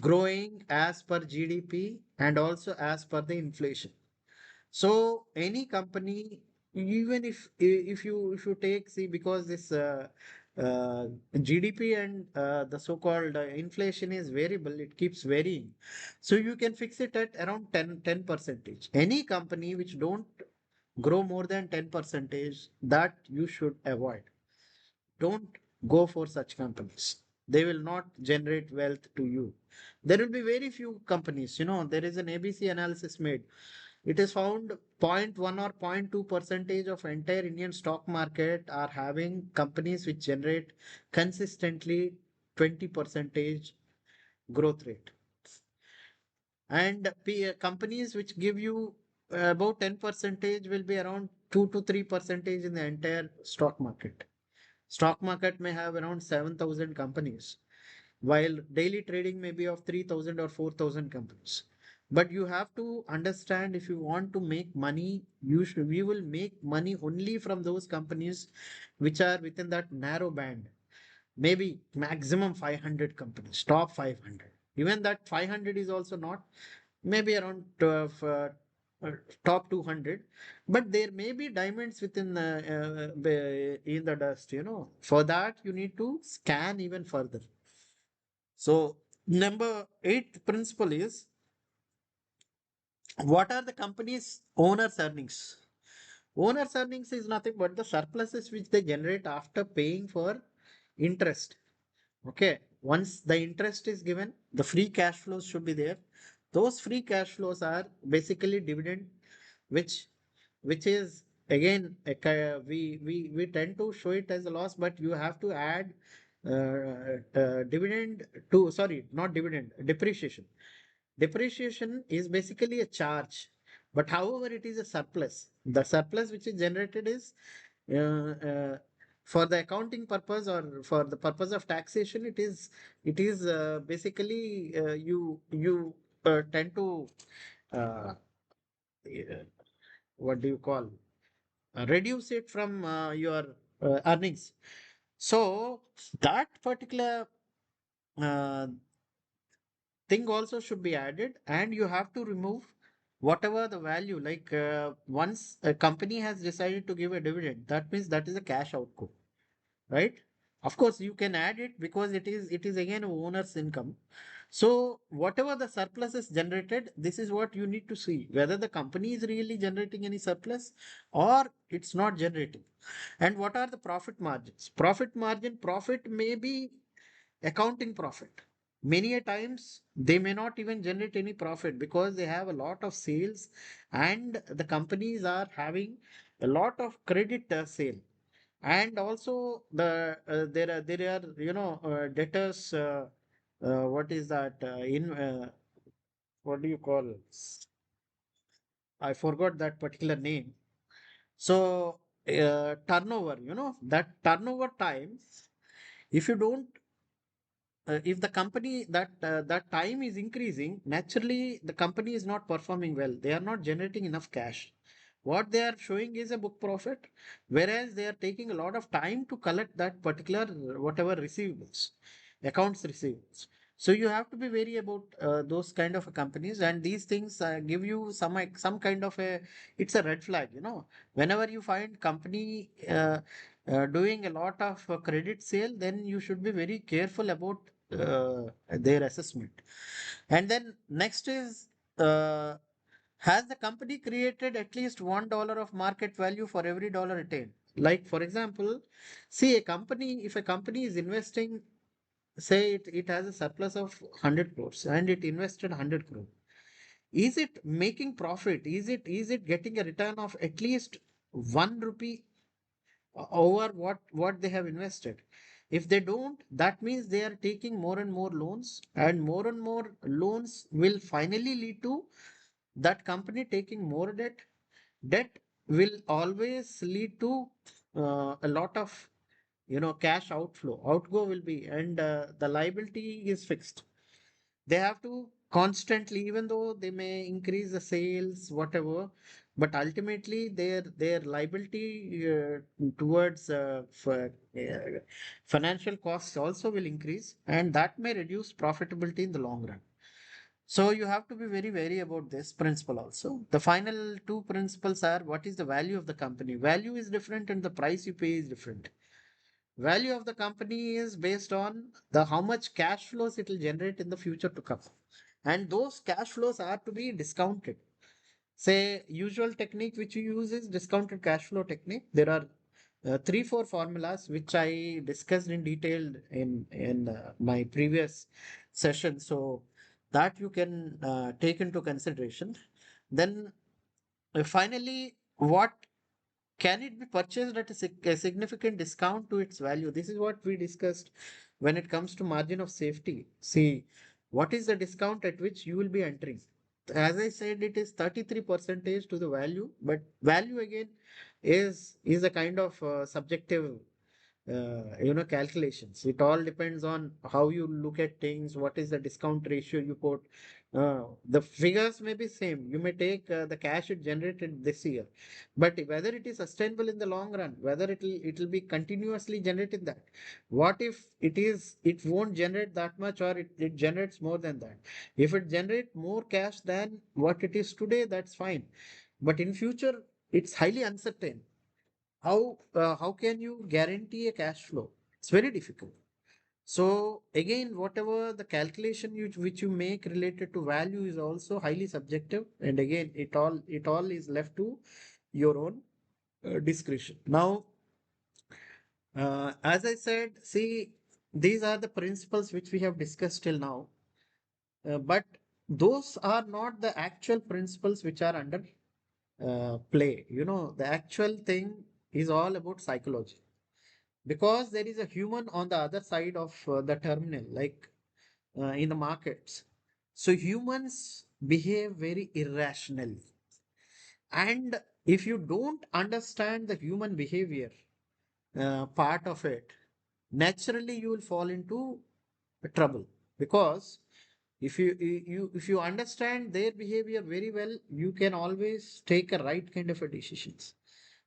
growing as per GDP and also as per the inflation. So any company, even if you take, see, because this GDP and the so-called inflation is variable, it keeps varying. So you can fix it at around 10 percentage. Any company which don't grow more than 10 percentage, that you should avoid. Don't go for such companies. They will not generate wealth to you. There will be very few companies. There is an ABC analysis made. It is found 0.1 or 0.2 percentage of entire Indian stock market are having companies which generate consistently 20 percentage growth rate, and companies which give you about 10 percentage will be around 2 to 3 percentage in the entire stock market. Stock market may have around 7,000 companies, while daily trading may be of 3,000 or 4,000 companies. But you have to understand, if you want to make money, we will make money only from those companies which are within that narrow band. Maybe maximum 500 companies, top 500. Even that 500 is also not, maybe around uh, top 200, but there may be diamonds within in the dust, for that you need to scan even further. So number 8 principle is, what are the company's owners earnings? Owners earnings is nothing but the surpluses which they generate after paying for interest. Okay, once the interest is given, the free cash flows should be there. Those free cash flows are basically dividend, which which is again we tend to show it as a loss, but you have to add dividend to, sorry, not dividend, depreciation. Depreciation is basically a charge, but however it is a surplus. The surplus which is generated is uh, uh, for the accounting purpose or for the purpose of taxation. It is basically you tend to uh, what do you call, reduce it from your earnings. So that particular uh, thing also should be added, and you have to remove whatever the value, like once a company has decided to give a dividend, that means that is a cash outgo, right? Of course you can add it because it is again owner's income. So whatever the surplus is generated, this is what you need to see whether the company is really generating any surplus or it's not generating. And what are the profit margins? Profit may be accounting profit. Many a times they may not even generate any profit because they have a lot of sales, and the companies are having a lot of credit sale. And also there are debtors, what is that, in what do you call, I forgot that particular name. So turnover, that turnover time, if you don't if the company that time is increasing, naturally the company is not performing well, they are not generating enough cash. What they are showing is a book profit, whereas they are taking a lot of time to collect that particular whatever receivables, accounts receivables. So you have to be wary about those kind of companies, and these things give you some kind of a, it's a red flag, whenever you find company doing a lot of credit sale, then you should be very careful about their assessment. And then next is, uh, has the company created at least $1 of market value for every dollar retained? Like for example, see a company, if a company is investing, say it has a surplus of 100 crores and it invested 100 crore. Is it making profit? Is it getting a return of at least 1 rupee over what they have invested? If they don't, that means they are taking more and more loans, and more loans will finally lead to that company taking more debt. Debt will always lead to a lot of cash outgo will be, and the liability is fixed. They have to constantly, even though they may increase the sales whatever, but ultimately their liability towards financial costs also will increase, and that may reduce profitability in the long run. So you have to be very wary about this principle also. The final two principles are, what is the value of the company? Value is different and the price you pay is different. Value of the company is based on the how much cash flows it will generate in the future to come. And those cash flows are to be discounted. Say usual technique which you use is discounted cash flow technique. There are three, four formulas which I discussed in detail in my previous session. So that you can take into consideration. Then Finally, what can it be purchased at a significant discount to its value? This is what we discussed when it comes to margin of safety. See, what is the discount at which you will be entering? As I said, it is 33 percentage to the value, but value again is a kind of subjective calculations. It all depends on how you look at things, what is the discount ratio you put. The figures may be same. You may take the cash it generated this year, but whether it is sustainable in the long run, whether it will be continuously generating that. What if it won't generate that much, or it generates more than that? If it generate more cash than what it is today, that's fine. But in future, it's highly uncertain. How can you guarantee a cash flow? It's very difficult. So again, whatever the calculation which you make related to value is also highly subjective, and again, it all is left to your own discretion. Now, as I said, see, these are the principles which we have discussed till now, but those are not the actual principles which are under play. The actual thing is all about psychology, because there is a human on the other side of the terminal, like in the markets. So humans behave very irrationally, and if you don't understand the human behavior part of it, naturally you will fall into trouble. Because if you understand their behavior very well, you can always take a right kind of a decisions.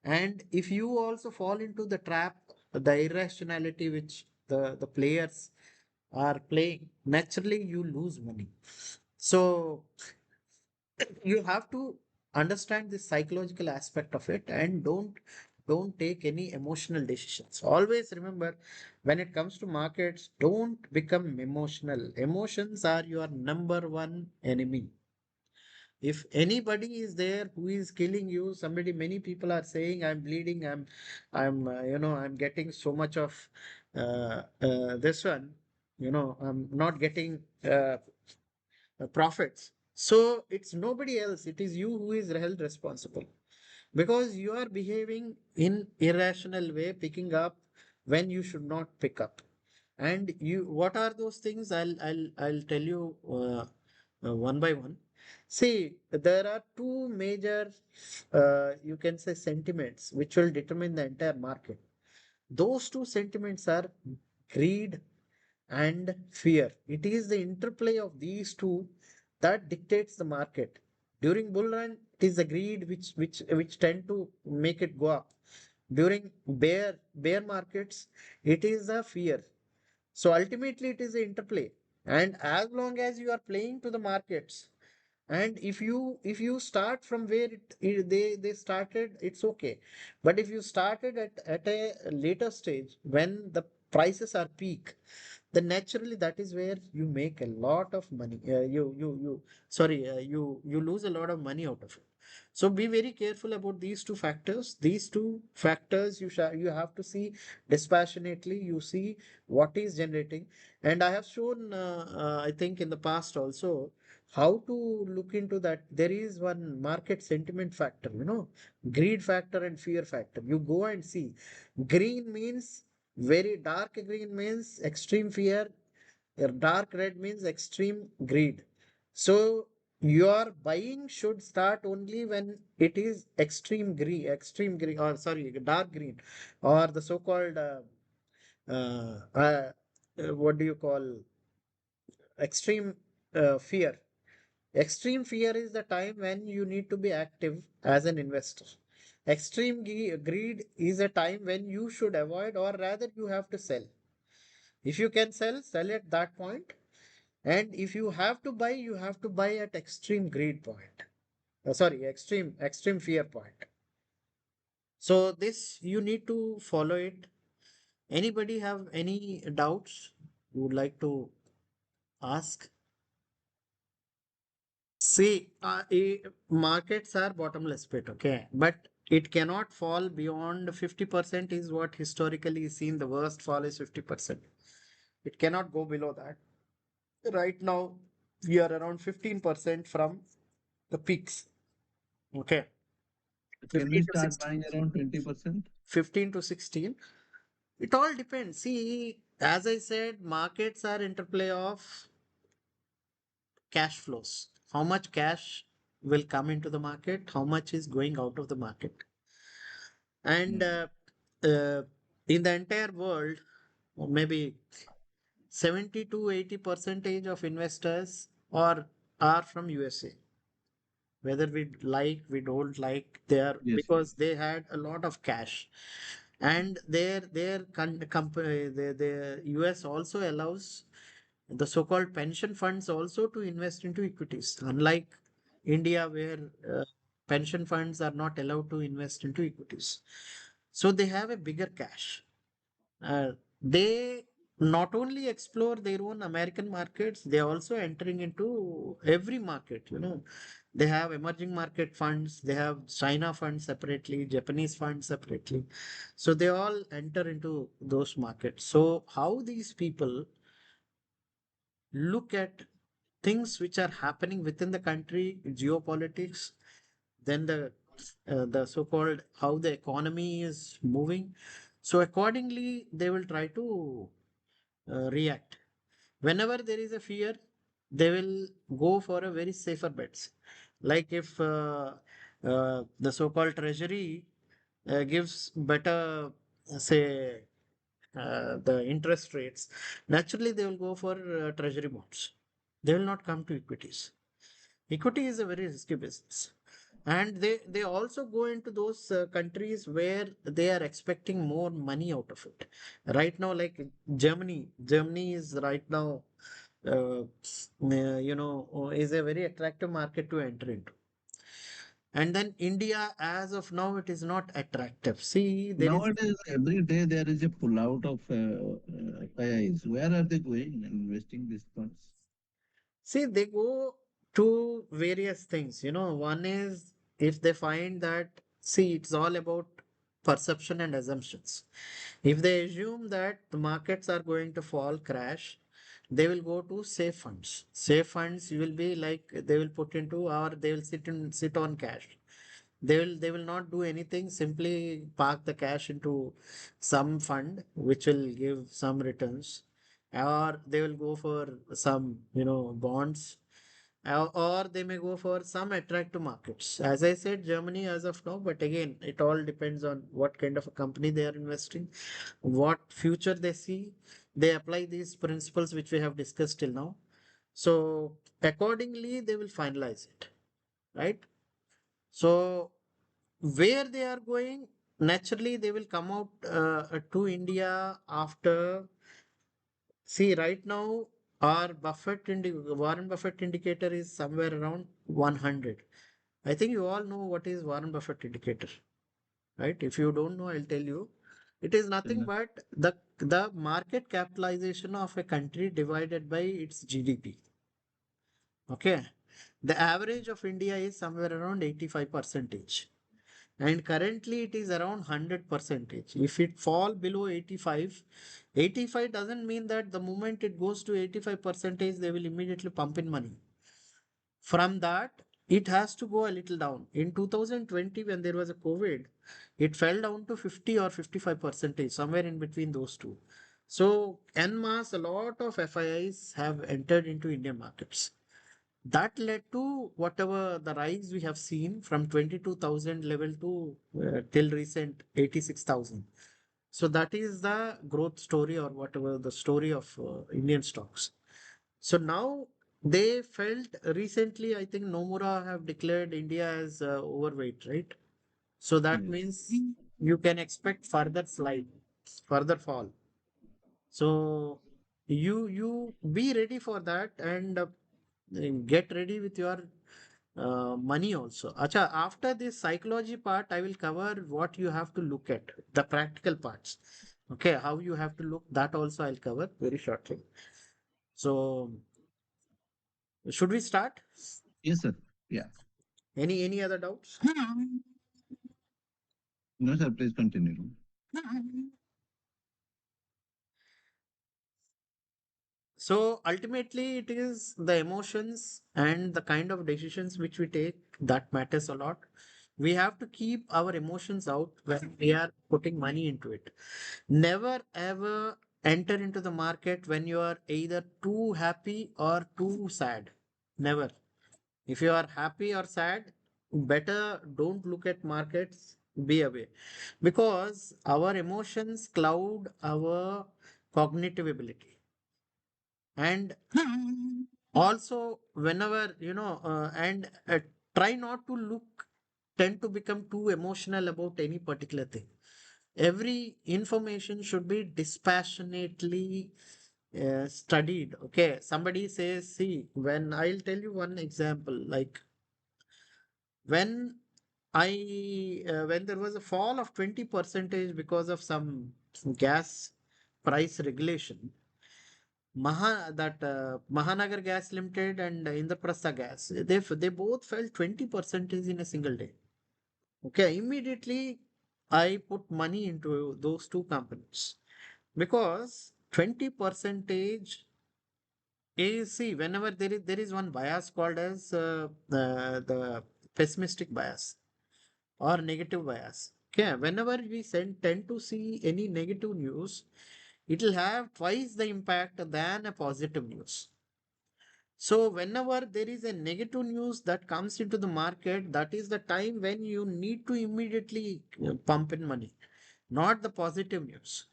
And if you also fall into the trap, the irrationality which the players are playing, naturally you lose money. So you have to understand the psychological aspect of it, and don't take any emotional decisions. Always remember, when it comes to markets, don't become emotional. Emotions are your number one enemy. If anybody is there who is killing you, many people are saying, I'm bleeding, I'm getting so much of this one, I'm not getting profits. So it's nobody else, it is you who is held responsible, because you are behaving in irrational way, picking up when you should not pick up. And you, what are those things? I'll tell you one by one. See, there are two major, you can say, sentiments which will determine the entire market. Those two sentiments are greed and fear. It is the interplay of these two that dictates the market. During bull run, it is the greed which tend to make it go up. During bear markets, it is the fear. So ultimately, it is the interplay. And as long as you are playing to the markets, and if you start from where they started, it's okay. But if you started at a later stage when the prices are peak, then naturally that is where you make a lot of money. You sorry, you lose a lot of money out of it. So be very careful about these two factors. These two factors you have to see dispassionately. You see what is generating. And I have shown, I think in the past also, how to look into that. There is one market sentiment factor, greed factor and fear factor. You go and see. Green means very dark green means extreme fear. Dark red means extreme greed. So your buying should start only when it is extreme green, or sorry, dark green, or the so-called what do you call, extreme fear. Extreme fear is the time when you need to be active as an investor. Extreme greed is a time when you should avoid, or rather you have to sell. If you can sell at that point. And if you have to buy, you have to buy at extreme greed point. Sorry, extreme fear point. So this you need to follow it. Anybody have any doubts you would like to ask? See, markets are bottomless pit, okay, but it cannot fall beyond 50% is what historically is seen. The worst fall is 50%. It cannot go below that. Right now, we are around 15% from the peaks. Okay. Can we 15 to start 16. buying around 20%? 15 to 16. It all depends. See, as I said, markets are interplay of cash flows. How much cash will come into the market? How much is going out of the market? And Yes. uh, in the entire world, or maybe 70 to 80 percentage of investors are from USA. Whether we don't like, they are Yes. because they had a lot of cash, and company, the US also allows the so-called pension funds also to invest into equities, unlike India, where pension funds are not allowed to invest into equities. So they have a bigger cash. They not only explore their own American markets, they are also entering into every market. They have emerging market funds, they have China funds separately, Japanese funds separately. So they all enter into those markets. So how these people look at things which are happening within the country, geopolitics, then the so-called how the economy is moving. So accordingly, they will try to react. Whenever there is a fear, they will go for a very safer bets. Like if the so-called treasury gives better, say, the interest rates, naturally they will go for treasury bonds. They will not come to equities. Equity is a very risky business. And they also go into those countries where they are expecting more money out of it. Right now, like Germany is right now, is a very attractive market to enter into. And then India, as of now, it is not attractive. See, there is. Nowadays, every day there is a pullout of FIIs. Where are they going and investing these funds? See, they go to various things. One is if they find that, see, it's all about perception and assumptions. If they assume that the markets are going to fall, crash, they will go to safe funds. Safe funds will be like they will put into, or they will sit on cash. They will not do anything, simply park the cash into some fund which will give some returns, or they will go for some bonds, or they may go for some attractive markets. As I said, Germany as of now, but again, it all depends on what kind of a company they are investing, what future they see. They apply these principles which we have discussed till now. So accordingly, they will finalize it, right? So where they are going, naturally they will come out to India after. See, right now our Warren Buffett indicator is somewhere around 100. I think you all know what is Warren Buffett indicator, right? If you don't know, I'll tell you. It is nothing but the market capitalization of a country divided by its GDP. Okay. The average of India is somewhere around 85 percentage. And currently it is around 100 percentage. If it fall below 85, 85 doesn't mean that the moment it goes to 85 percentage, they will immediately pump in money. From that, it has to go a little down. In 2020, when there was a COVID, it fell down to 50 or 55 percentage, somewhere in between those two. So en masse, a lot of FIIs have entered into Indian markets. That led to whatever the rise we have seen from 22,000 level to till recent 86,000. So that is the growth story, or whatever the story of Indian stocks. So now they felt recently, I think Nomura have declared India as overweight, right? So that Yes. means you can expect further slide, further fall. So you be ready for that, and get ready with your money also. Acha, after this psychology part, I will cover what you have to look at, the practical parts. Okay, how you have to look, that also I'll cover very shortly. So should we start? Yes, sir. Yeah. Any other doubts? No, sir. Please continue. So ultimately, it is the emotions and the kind of decisions which we take that matters a lot. We have to keep our emotions out when we are putting money into it. Never ever enter into the market when you are either too happy or too sad. Never. If you are happy or sad, better don't look at markets, be away. Because our emotions cloud our cognitive ability. And also, whenever, try not to tend to become too emotional about any particular thing. Every information should be dispassionately studied. Okay, somebody says, see, when I'll tell you one example, like when when there was a fall of 20 percentage because of some gas price regulation, Mahanagar Gas Limited and Indraprastha Gas, they both fell 20 percentage in a single day. Okay, immediately I put money into those two companies because 20 percentage is, see, whenever there is one bias called as the pessimistic bias or negative bias. Okay, whenever we tend to see any negative news, it will have twice the impact than a positive news. So whenever there is a negative news that comes into the market, that is the time when you need to immediately pump in money, not the positive news.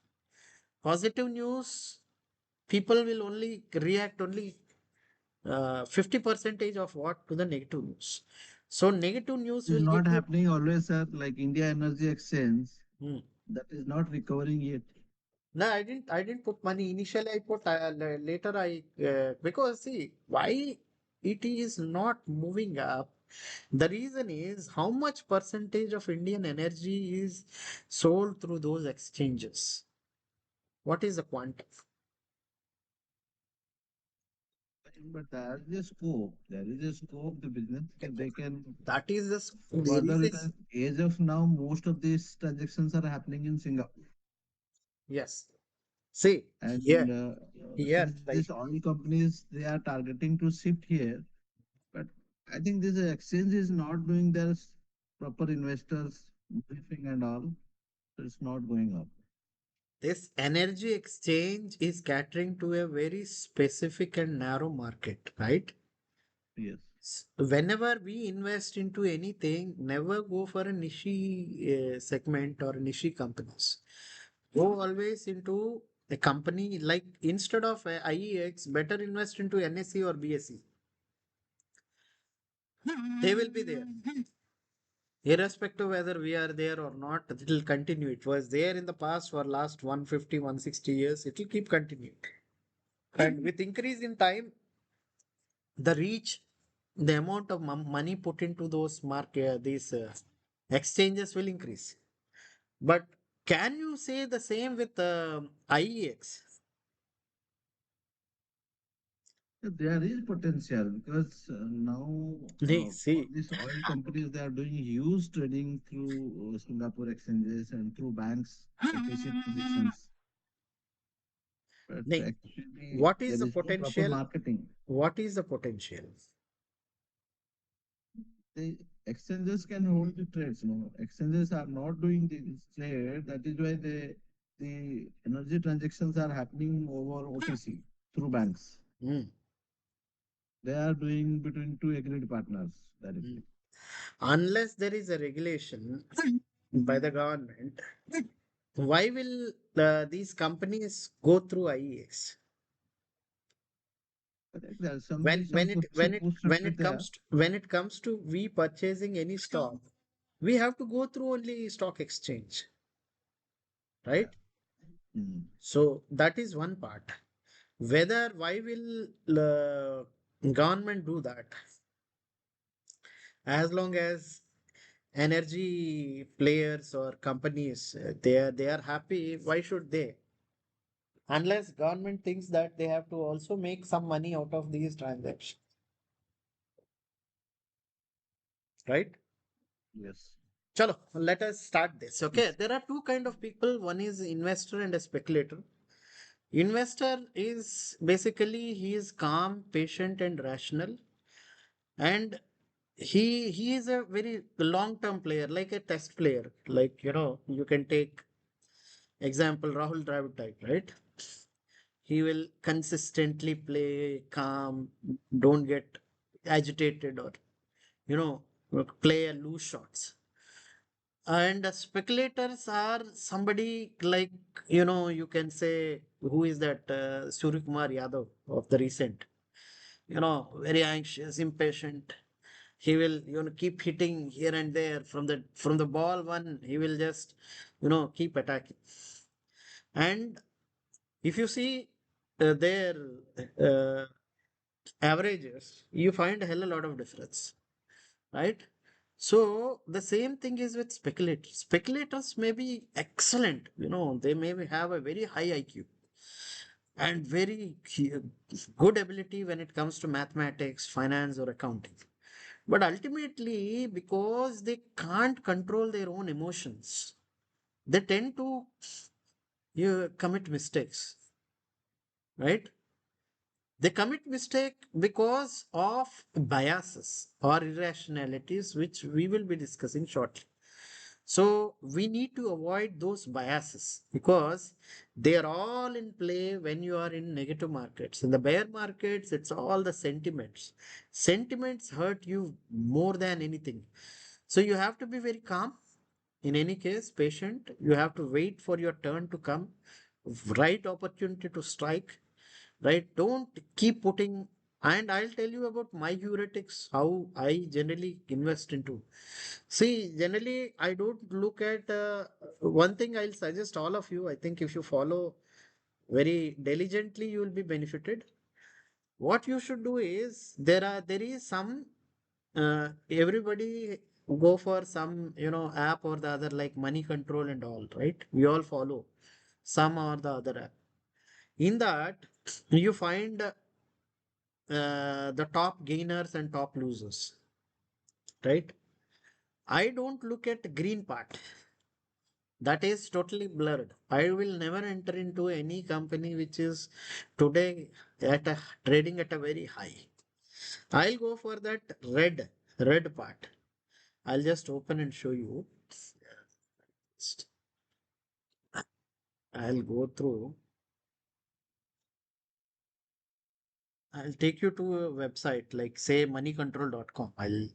Positive news, people will only react only 50 percentage of what to the negative news. So negative news It is will give not you. happening always, sir. Like India Energy Exchange, Hmm. that is not recovering yet. No, I didn't. I didn't put money initially. I put later. Because see why it is not moving up. The reason is how much percentage of Indian energy is sold through those exchanges. What is the quantum? But there is a scope. There is a scope. The business they can That is the there further is because as of now, most of these transactions are happening in Singapore. yes. See And here here since right. these oil companies they are targeting to shift here, but I think this exchange is not doing their proper investors briefing and all, so it's not going up. This energy exchange is catering to a very specific and narrow market, right? Yes. Whenever we invest into anything, never go for a niche segment or niche companies. Go always into a company like instead of IEX, better invest into NSE or BSE. They will be there. Irrespective whether we are there or not, it will continue. It was there in the past for last 150, 160 years. It will keep continuing. And with increase in time, the reach, the amount of money put into those these exchanges will increase. But can you say the same with IEX? There is potential because now all See, these oil companies they are doing huge trading through Singapore exchanges and through banks, OTC transactions. But nee, actually, what is there the is no proper potential? marketing. What is the potential? The exchanges can hold the trades. No, exchanges are not doing this trade. That is why the energy transactions are happening over OTC through banks. Hmm, They are doing between two agreed partners hmm. directly. Unless there is a regulation by the government, why will these companies go through IEX? Correct. There some when be some when it when it push when factor it there. comes to, when it comes to we purchasing any stock, we have to go through only stock exchange, Yeah. right? Mm. So that is one part. Whether why will government do that? As long as energy players or companies they are happy, why should they? Unless government thinks that they have to also make some money out of these transactions, right? Yes. Chalo, let us start this. Okay, Yes. there are two kind of people. One is investor and a speculator. Investor is basically he is calm, patient, and rational, and he is a very long term player, like a test player. Like, you can take example Rahul Dravid type, right? He will consistently play calm, don't get agitated, or you know play a loose shots. And speculators are somebody like, you can say, who is that, Surya Kumar Yadav of the recent, very anxious, impatient. He will, keep hitting here and there from the ball one. He will just, keep attacking. And if you see their uh, averages, you find a hell a lot of difference, right? So the same thing is with speculators. Speculators may be excellent, they may have a very high IQ and very good ability when it comes to mathematics, finance, or accounting. But ultimately, because they can't control their own emotions, they tend to commit mistakes, right? They commit mistake because of biases or irrationalities, which we will be discussing shortly. So we need to avoid those biases because they are all in play when you are in negative markets. In the bear markets, it's all the sentiments. Sentiments hurt you more than anything. So you have to be very calm. In any case, patient. You have to wait for your turn to come, right opportunity to strike, right? Don't keep putting. And I'll tell you about my heuristics, how I generally invest into. See, generally, I don't look at one thing I'll suggest all of you. I think if you follow very diligently, you will be benefited. What you should do is there is some everybody go for some app or the other, like money control and all, right? We all follow some or the other app. In that, you find the top gainers and top losers, right? I don't look at green part. That is totally blurred. I will never enter into any company which is today trading at a very high. I'll go for that red part. I'll just open and show you. I'll go through. I'll take you to a website like say moneycontrol.com. I'll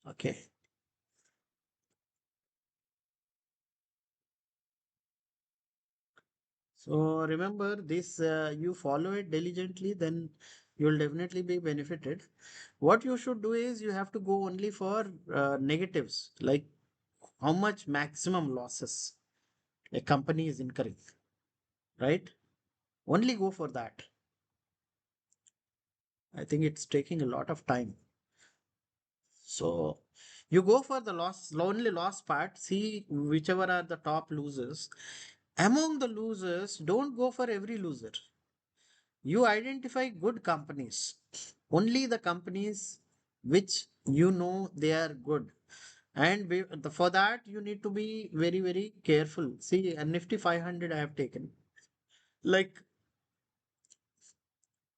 okay. So remember this, you follow it diligently, then you'll definitely be benefited. What you should do is you have to go only for negatives, like how much maximum losses a company is incurring, right? Only go for that. I think it's taking a lot of time. So you go for the only loss part, see whichever are the top losers. Among the losers, don't go for every loser. You identify good companies, only the companies which they are good. And for that, you need to be very, very careful. See, a Nifty 500 I have taken. Like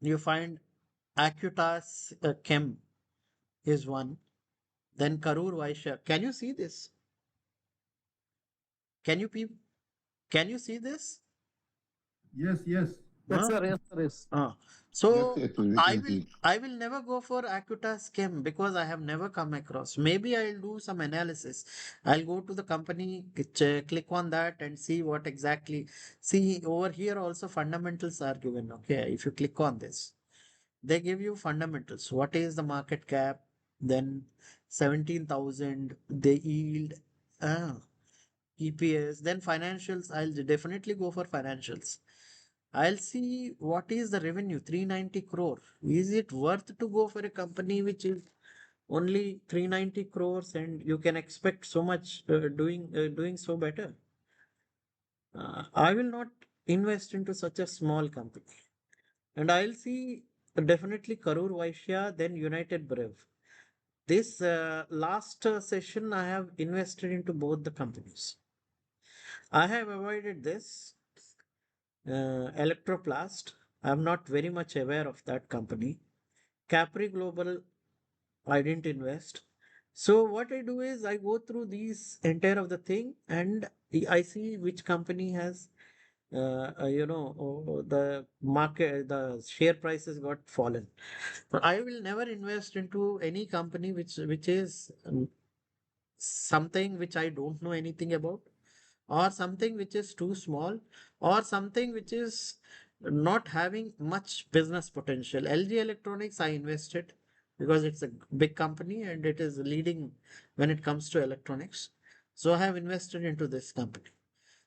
you find Acuitas Chem is one. Then Karur Vaishya. Can you see this? Can you peep? Can you see this? Yes, yes. Yes, Huh? sir. Yes, sir. Yes. Uh, Yes, so yes, we I can will see. I will never go for Acuitas Chem because I have never come across. Maybe I'll do some analysis. I'll go to the company, click on that and see what exactly. See over here also fundamentals are given. Okay, if you click on this, they give you fundamentals. What is the market cap? Then 17,000. The yield. Ah, EPS. Then financials. I'll definitely go for financials. I'll see what is the revenue, 390 crore. Is it worth to go for a company which is only 390 crores and you can expect so much doing so better? I will not invest into such a small company. And I'll see definitely Karur Vaishya, then United Brev. this last session, I have invested into both the companies. I have avoided this Electroplast. I'm not very much aware of that company. Capri Global, I didn't invest. So what I do is I go through these entire of the thing and I see which company has the market, the share prices got fallen. But I will never invest into any company which is something which I don't know anything about, or something which is too small, or something which is not having much business potential. LG Electronics, I invested because it's a big company and it is leading when it comes to electronics. So I have invested into this company.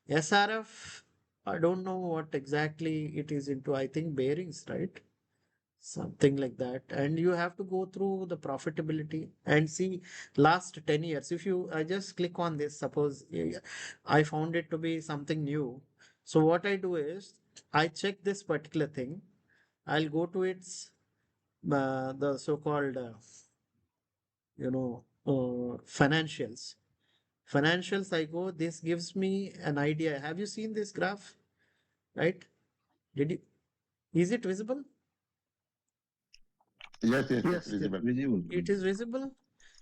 SRF, I don't know what exactly it is into. I think bearings, right? Something like that. And you have to go through the profitability and see last 10 years. If you I just click on this, suppose I found it to be something new. So what I do is I check this particular thing. I'll go to its the so-called financials. Financials, I go, this gives me an idea. Have you seen this graph? Right? Did you, is it visible? Yes, yes, it's Yes, yes, visible. visible. It is visible.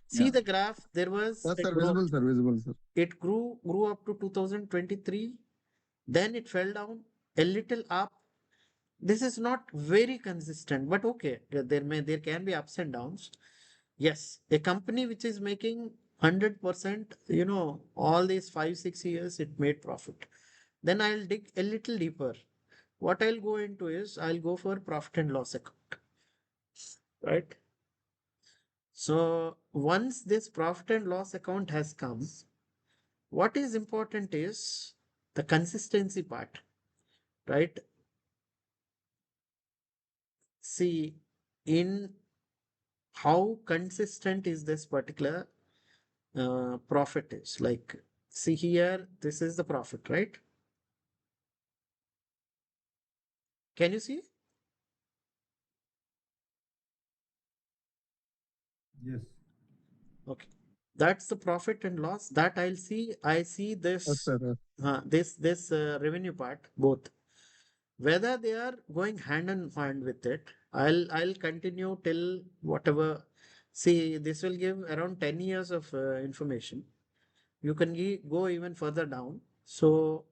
See Yeah. the graph, there was Yes, a sir. growth. Visible, sir. Visible, sir. It grew up to 2023, then it fell down a little up. This is not very consistent, but okay, there can be ups and downs. Yes, a company which is making 100%, all these 5 6 years it made profit. Then I'll dig a little deeper. What I'll go into is I'll go for profit and loss account, right? So once this profit and loss account has come, what is important is the consistency part, right? See, in how consistent is this particular profit is. Like, see here, this is the profit, right? Can you see? Yes. Okay. That's the profit and loss that I'll see. I see Yes, this, sir. Yes. this revenue part, both. Whether they are going hand in hand with it, I'll continue till whatever. See, this will give around 10 years of information. You can go even further down. So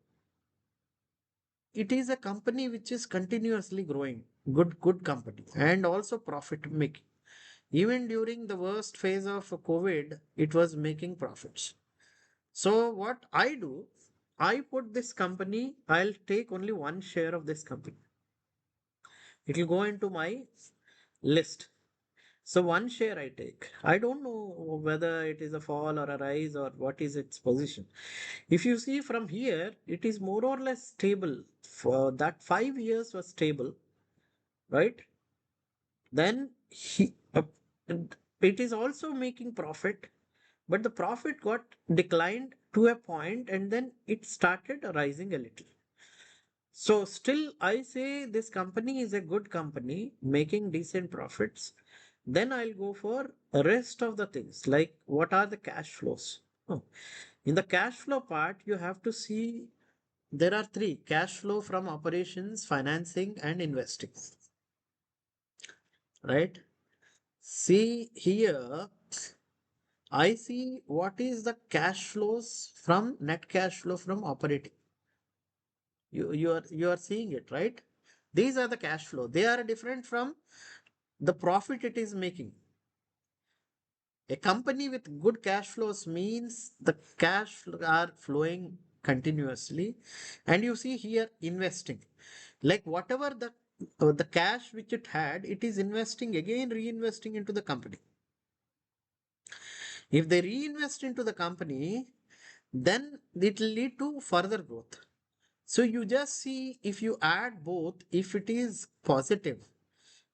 it is a company which is continuously growing, good company, and also profit making. Even during the worst phase of COVID, it was making profits. So what I do, I put this company, I'll take only one share of this company. It will go into my list. So one share I take. I don't know whether it is a fall or a rise or what is its position. If you see from here, it is more or less stable. For that 5 years was stable, right? Then it is also making profit, but the profit got declined to a point and then it started rising a little. So still I say this company is a good company making decent profits. Then I'll go for rest of the things like what are the cash flows. Oh, in the cash flow part, you have to see there are three: cash flow from operations, financing, and investing. Right? See here, I see what is the cash flows from net cash flow from operating. You are seeing it, right? These are the cash flow. They are different from the profit it is making. A company with good cash flows means the are flowing continuously. And you see here investing. Like whatever the cash which it had, it is investing again, reinvesting into the company. If they reinvest into the company, then it will lead to further growth. So you just see if you add both, if it is positive,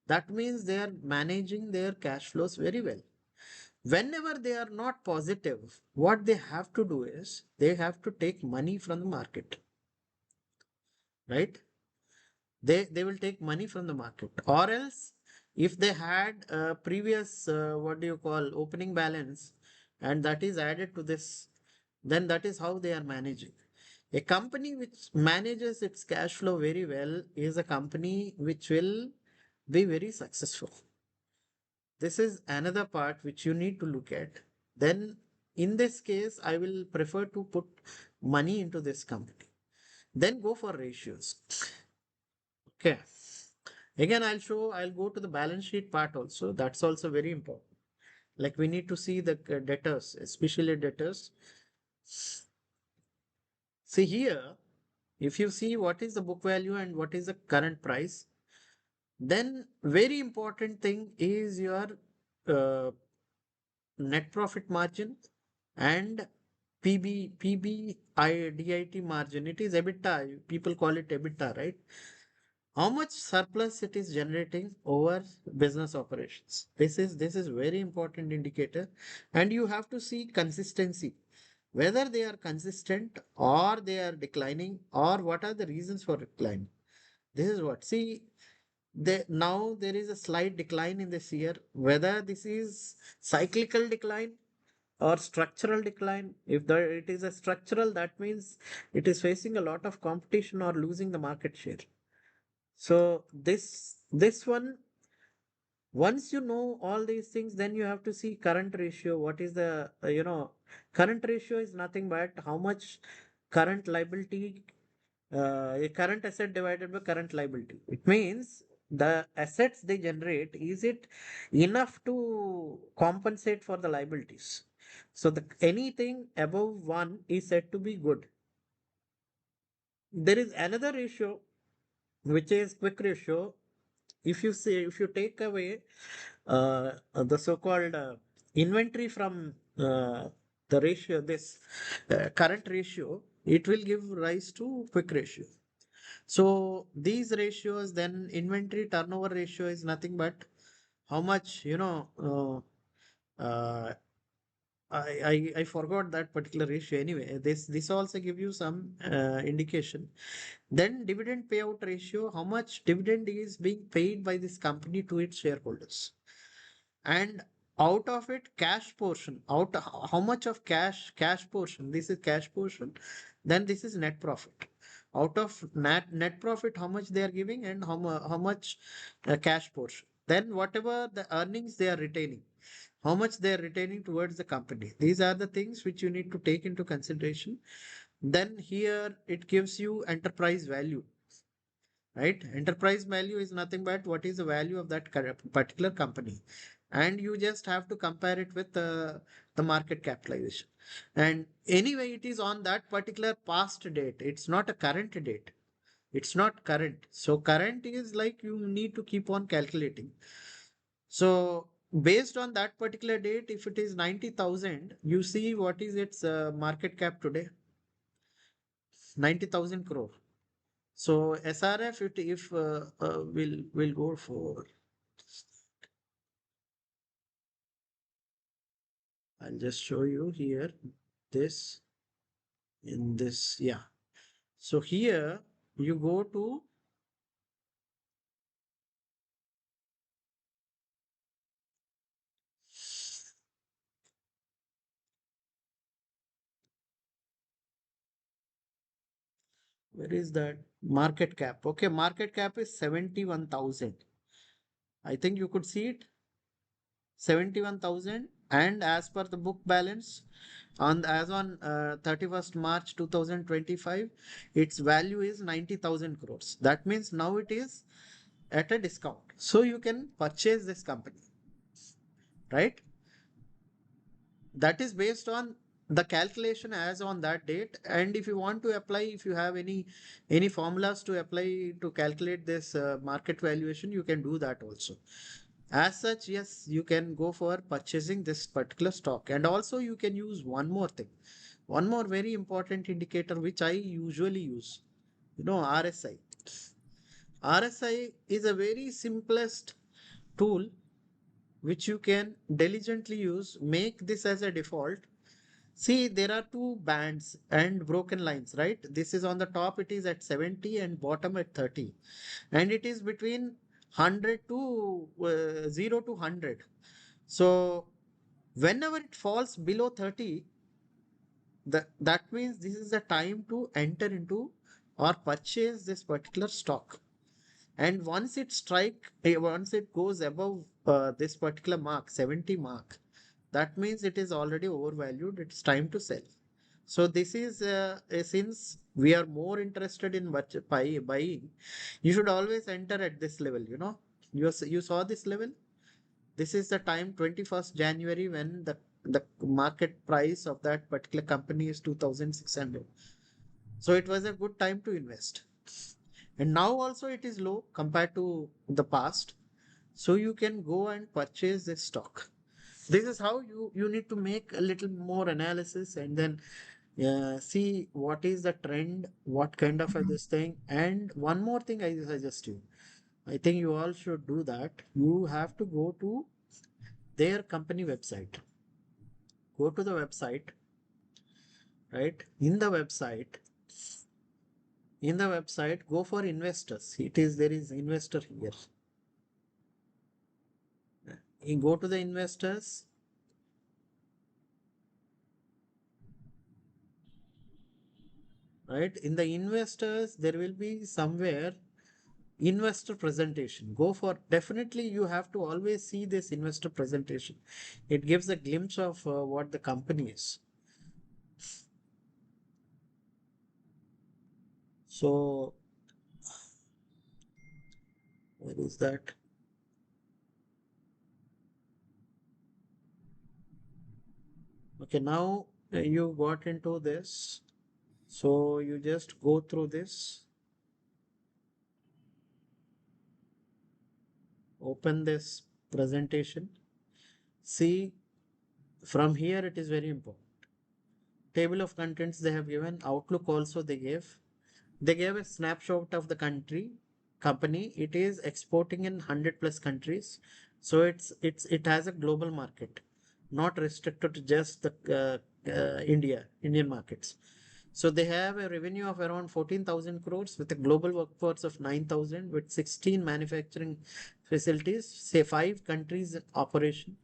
that means they are managing their cash flows very well. Whenever they are not positive, what they have to do is they have to take money from the market, right? They will take money from the market, or else if they had a previous what do you call opening balance, and that is added to this, then that is how they are managing. A company which manages its cash flow very well is a company which will be very successful. This is another part which you need to look at. Then in this case, I will prefer to put money into this company. Then go for ratios. Okay. Again, I'll go to the balance sheet part also. That's also very important. Like we need to see the debtors, especially debtors. See here, if you see what is the book value and what is the current price, then very important thing is your uh, net profit margin and PBIDIT margin. It is EBITDA. People call it EBITDA, right? How much surplus it is generating over business operations. This is very important indicator, and you have to see consistency, whether they are consistent or they are declining, or what are the reasons for decline. This is what, see, now there is a slight decline in this year, whether this is cyclical decline or structural decline. If it is a structural, that means it is facing a lot of competition or losing the market share. So this one, once you know all these things, then you have to see current ratio. What is the current ratio is nothing but how much current liability, a current asset divided by current liability. It means the assets they generate, is it enough to compensate for the liabilities? So the anything above one is said to be good. There is another ratio which is quick ratio. If you take away the so-called inventory from the ratio, this current ratio, it will give rise to quick ratio. So these ratios, then inventory turnover ratio is nothing but how much, uh, I forgot that particular ratio anyway. This also give you some indication. Then dividend payout ratio, how much dividend is being paid by this company to its shareholders. And out of it, cash portion, how much of cash portion, this is cash portion, then this is net profit. Out of net profit, how much they are giving, and how much cash portion. Then whatever the earnings they are retaining, how much they are retaining towards the company. These are the things which you need to take into consideration. Then here it gives you enterprise value, right? Enterprise value is nothing but what is the value of that particular company, and you just have to compare it with the market capitalization. And anyway, it is on that particular past date. It's not a current date. It's not current. So current is like you need to keep on calculating. So based on that particular date, if it is 90,000, you see what is its market cap today? 90,000 crore. So SRF, if will go for, I'll just show you here this in this, yeah. So here you go to, where is that market cap? Okay, market cap is 71,000. I think you could see it, 71,000. And as per the book balance, as on 31st March 2025, its value is 90,000 crores. That means now it is at a discount. So you can purchase this company, right? That is based on the calculation as on that date. And if you want to apply, if you have any formulas to apply to calculate this market valuation, you can do that also. As such, yes, you can go for purchasing this particular stock. And also you can use one more thing, one more very important indicator which I usually use, RSI. RSI is a very simplest tool which you can diligently use. Make this as a default. See, there are two bands and broken lines, right? This is on the top, it is at 70 and bottom at 30. And it is between 100 to 0 to 100. So whenever it falls below 30, that means this is the time to enter into or purchase this particular stock. And once it goes above this particular mark, 70 mark, that means it is already overvalued. It's time to sell. So this is since we are more interested in buying, you should always enter at this level. You saw this level. This is the time 21st January when the market price of that particular company is 2,600. So it was a good time to invest. And now also it is low compared to the past. So you can go and purchase this stock. This is how you need to make a little more analysis and then see what is the trend, what kind of this thing. And one more thing I suggest you. I think you all should do that. You have to go to their company website. Go to the website, right? In the website, go for investors. There is investor here. You go to the investors. Right? In the investors, there will be somewhere investor presentation. Definitely you have to always see this investor presentation. It gives a glimpse of what the company is. So where is that? Okay, now you got into this. So you just go through this, open this presentation. See, from here it is very important. Table of contents they have given, outlook also they gave. They gave a snapshot of the company. It is exporting in 100 plus countries. So it has a global market, not restricted to just the Indian markets. So they have a revenue of around 14,000 crores with a global workforce of 9,000 with 16 manufacturing facilities, say 5 countries in operation.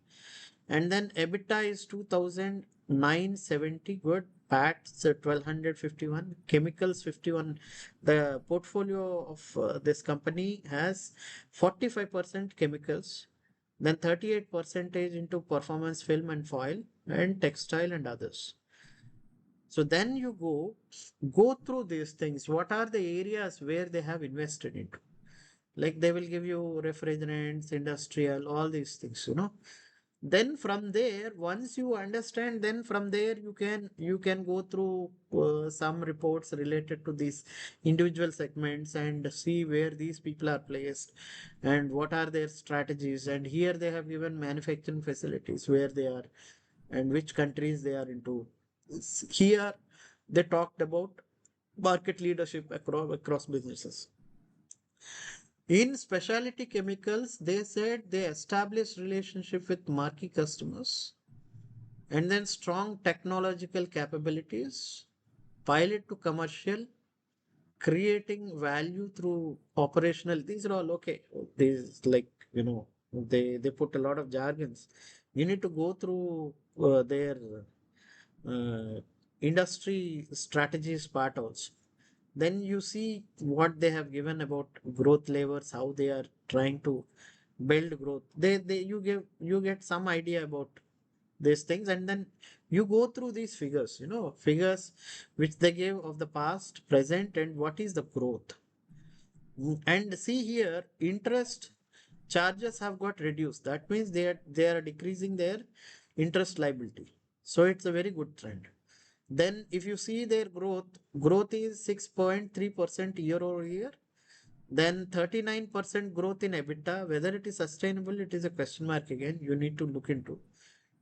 And then EBITDA is 2,970 good, PAT 1,251, chemicals 51. The portfolio of this company has 45% chemicals, then 38% into performance film and foil and textile and others. So then you go through these things. What are the areas where they have invested into? Like they will give you refrigerants, industrial, all these things. Then from there, once you understand, then from there you can go through some reports related to these individual segments and see where these people are placed and what are their strategies. And here they have given manufacturing facilities where they are and which countries they are into. Here they talked about market leadership across businesses. In specialty chemicals, they said they established relationship with marquee customers and then strong technological capabilities, pilot to commercial, creating value through operational. These are all okay. These they put a lot of jargons. You need to go through their uh, industry strategies part also. Then you see what they have given about growth levers, how they are trying to build growth. You get some idea about these things, and then you go through these figures which they gave of the past, present, and what is the growth. And see here, interest charges have got reduced. That means they are decreasing their interest liability. So it's a very good trend. Then if you see their growth is 6.3% year over year. Then 39% growth in EBITDA. Whether it is sustainable, it is a question mark again. You need to look into.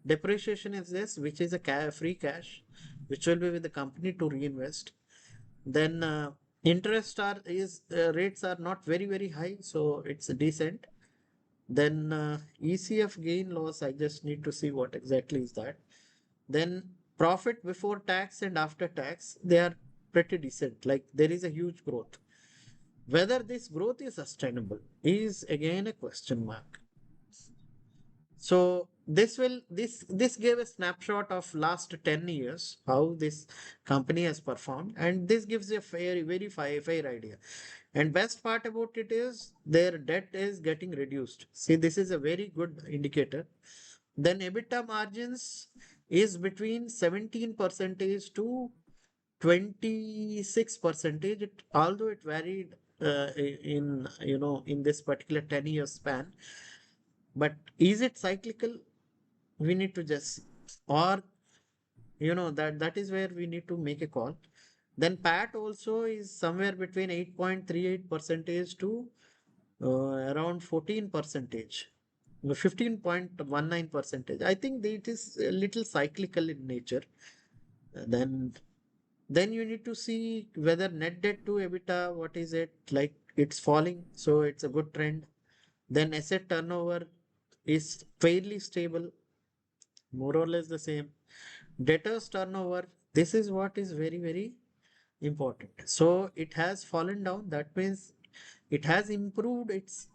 Depreciation is this, which is a free cash, which will be with the company to reinvest. Then interest rates are not very high, so it's decent. Then ECF gain loss, I just need to see what exactly is that. Then profit before tax and after tax, they are pretty decent. Like there is a huge growth. Whether this growth is sustainable is again a question mark. So this gave a snapshot of last 10 years how this company has performed, and this gives a fair idea. And best part about it is their debt is getting reduced. See, this is a very good indicator. Then EBITDA margins is between 17 percentage to 26 percentage. Although it varied in in this particular 10-year span, but is it cyclical? We need to just, or that is where we need to make a call. Then PAT also is somewhere between 8.38 percentage to around 14 percentage, 15.19 percentage. I think that it is a little cyclical in nature. Then you need to see whether net debt to EBITDA, what is it like? It's falling, so it's a good trend. Then asset turnover is fairly stable, more or less the same. Debtors turnover, this is what is very, very important. So it has fallen down. That means it has improved its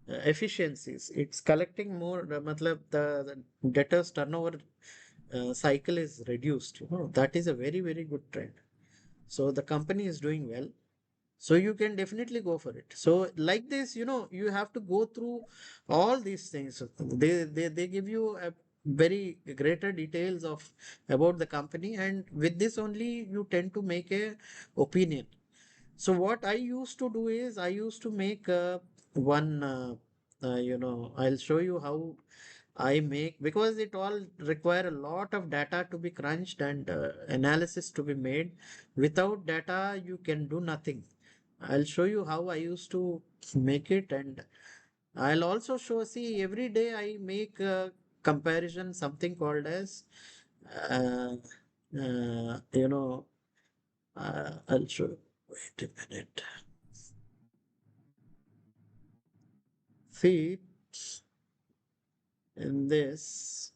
efficiencies. It's collecting more. Matlab the debtors turnover cycle is reduced. That is a very, very good trend. So the company is doing well. So you can definitely go for it. So like this, you have to go through all these things. They give you a very greater details of about the company, and with this only you tend to make a opinion. So what I used to do is I used to make one I'll show you how I make, because it all require a lot of data to be crunched and analysis to be made. Without data, you can do nothing. I'll show you how I used to make it, and I'll also show, see, every day I make a comparison, something called as, uh, uh, you know, I'll show, wait a minute. See, in this,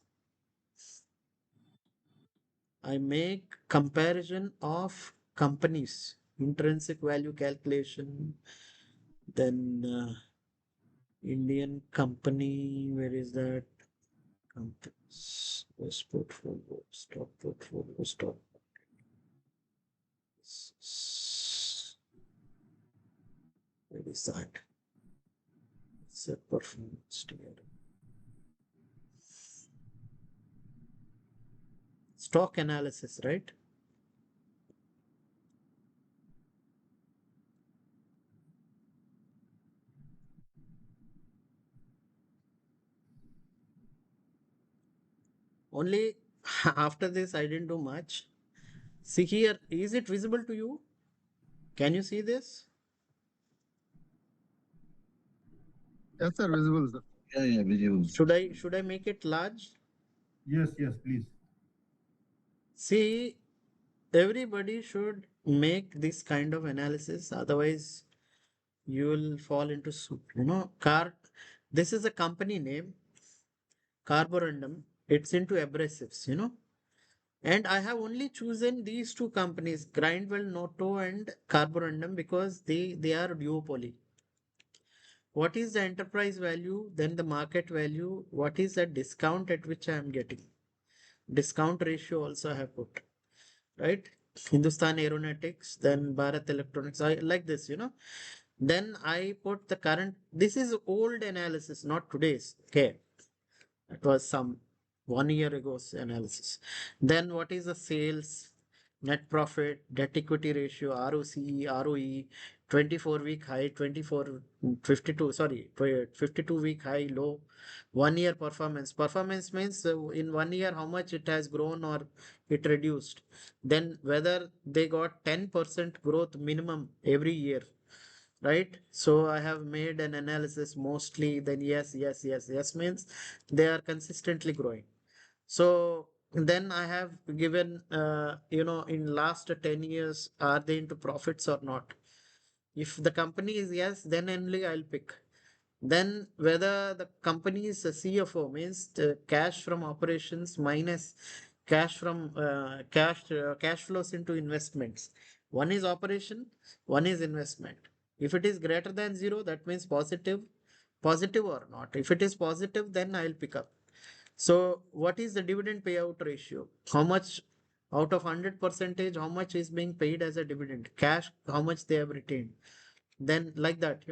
I make comparison of companies, intrinsic value calculation, then Indian company, where is that? Companies, this portfolio, stock, where is that? Set performance together. Stock analysis, right? Only after this, I didn't do much. See here, is it visible to you? Can you see this? Yes, sir. Visible, sir. Yeah, visible. Should I make it large? Yes, yes, please. See, everybody should make this kind of analysis, otherwise you will fall into soup. This is a company name, carborundum. It's into abrasives. And I have only chosen these two companies, Grindwell Noto and Carborundum, because they are duopoly. What is the enterprise value? Then the market value. What is the discount at which I am getting? Discount ratio also I have put, right? Hindustan Aeronautics, then Bharat Electronics. I like this. Then I put the current. This is old analysis, not today's. Okay. It was some 1 year ago's analysis. Then what is the sales, net profit, debt equity ratio, ROCE, ROE, 24-week high, 52, sorry, 52-week high, low, 1 year performance. Performance means in 1 year how much it has grown or it reduced. Then whether they got 10% growth minimum every year, right? So I have made an analysis mostly. Then yes means they are consistently growing. So then I have given in last 10 years, are they into profits or not? If the company is yes, then only I'll pick. Then whether the company's CFO, means the cash from operations minus cash flows into investments. One is operation, one is investment. If it is greater than 0, that means positive or not. If it is positive, then I'll pick up. So what is the dividend payout ratio? How much out of 100 percentage, how much is being paid as a dividend? Cash, how much they have retained? Then like that,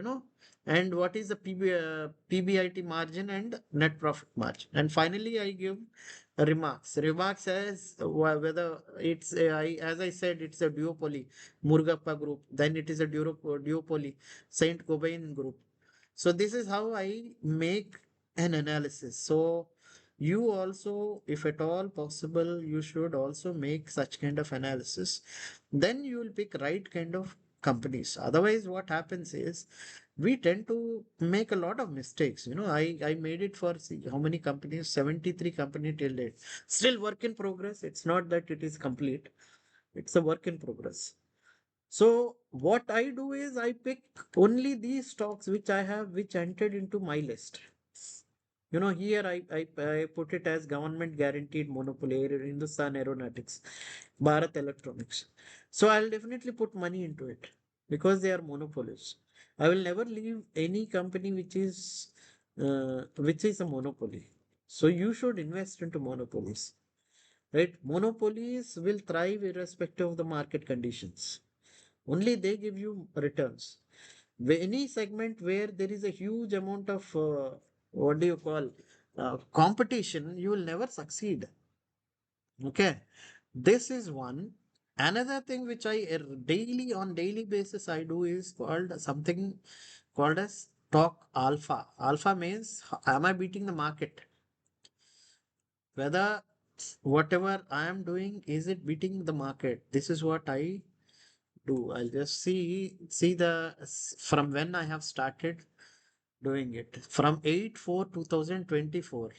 and what is the PBIT margin and net profit margin? And finally, I give remarks as whether it's as I said, it's a duopoly, Murgappa group, then it is a duopoly, Saint Gobain group. So this is how I make an analysis. So you also, if at all possible, you should also make such kind of analysis. Then you will pick right kind of companies. Otherwise, what happens is we tend to make a lot of mistakes. I made it for, see, how many companies? 73 company till date. Still work in progress. It's not that it is complete. It's a work in progress. So what I do is I pick only these stocks which I have, which entered into my list. Here I put it as government guaranteed monopoly, Hindustan Aeronautics, Bharat Electronics. So I'll definitely put money into it because they are monopolies. I will never leave any company which is a monopoly. So you should invest into monopolies, right? Monopolies will thrive irrespective of the market conditions. Only they give you returns. Any segment where there is a huge amount of what do you call competition, you will never succeed. Okay, this is one. Another thing which I daily basis I do is called something called as stock alpha. Alpha means am I beating the market? Whether whatever I am doing, is it beating the market? This is what I do. I'll just see from when I have started doing it. From 8/4/2024.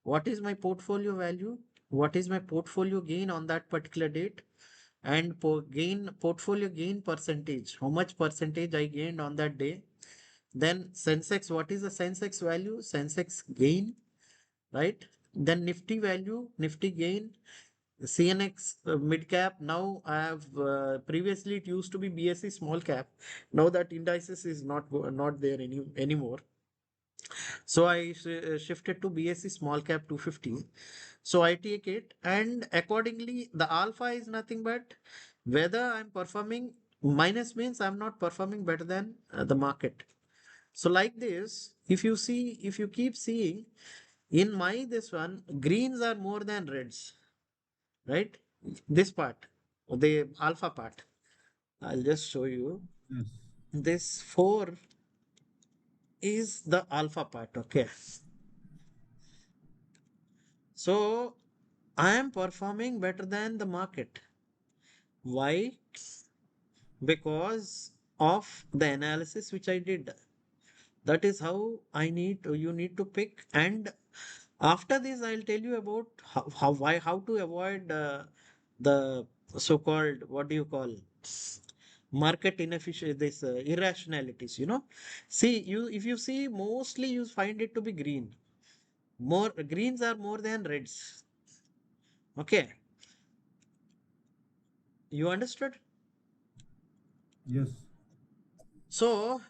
What is my portfolio value? What is my portfolio gain on that particular date? And portfolio gain percentage. How much percentage I gained on that day? Then Sensex, what is the Sensex value? Sensex gain, right? Then Nifty value, Nifty gain, CNX mid cap. Now I have previously it used to be BSE small cap. Now that indices is not there anymore. So I shifted to BSE small cap 250. So I take it, and accordingly the alpha is nothing but whether I'm performing, minus means I'm not performing better than the market. So like this, if you keep seeing in my this one, greens are more than reds, right? This part, the alpha part. I'll just show you. Yes. This 4 is the alpha part. Okay. So I am performing better than the market. Why? Because of the analysis which I did. That is how you need to pick. And after this, I'll tell you about how to avoid the so-called, what do you call, market inefficient, this irrationalities. See, if you see, mostly you find it to be green. More greens are more than reds. Okay, you understood? Yes. So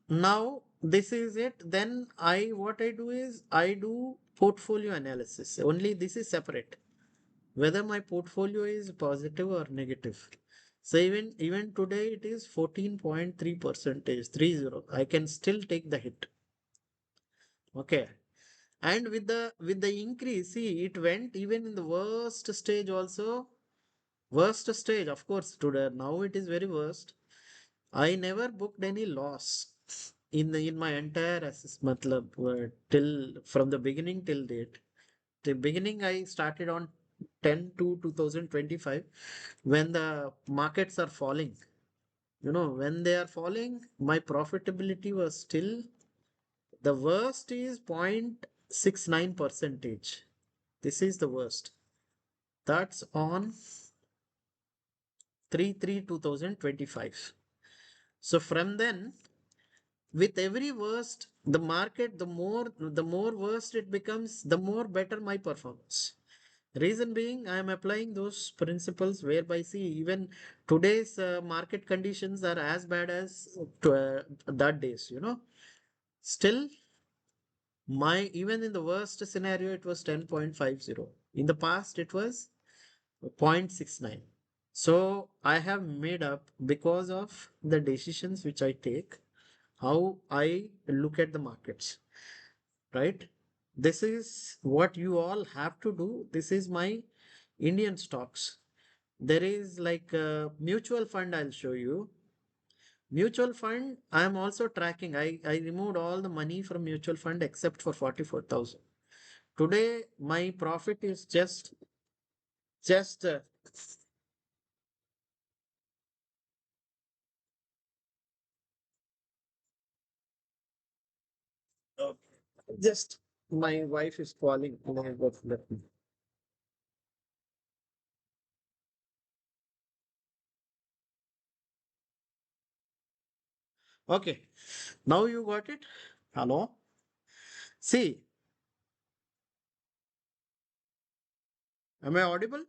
now this is it. Then what I do is I do portfolio analysis. Only this is separate. Whether my portfolio is positive or negative. So even today it is 14.3 percentage, 30. I can still take the hit. Okay. And with the increase, see, it went even in the worst stage also. Worst stage, of course, today now it is very worst. I never booked any loss in my entire matlab, till from the beginning till date. The beginning I started on 10/2/2025 when the markets are falling. When they are falling, my profitability was still the worst is 0.69 percentage. This is the worst. That's on 3/3/2025. So from then, with every worst, the market, the more worst it becomes, the more better my performance. Reason being, I am applying those principles whereby, see, even today's market conditions are as bad as that days, Still, my even in the worst scenario, it was 10.50. In the past, it was 0.69. So I have made up because of the decisions which I take, how I look at the markets, right? This is what you all have to do. This is my Indian stocks. There is like a mutual fund, I'll show you. Mutual fund, I am also tracking. I removed all the money from mutual fund except for 44,000. Today, my profit is just uh, just my wife is calling and I got let me. Okay, now you got it. Hello. See, am I audible?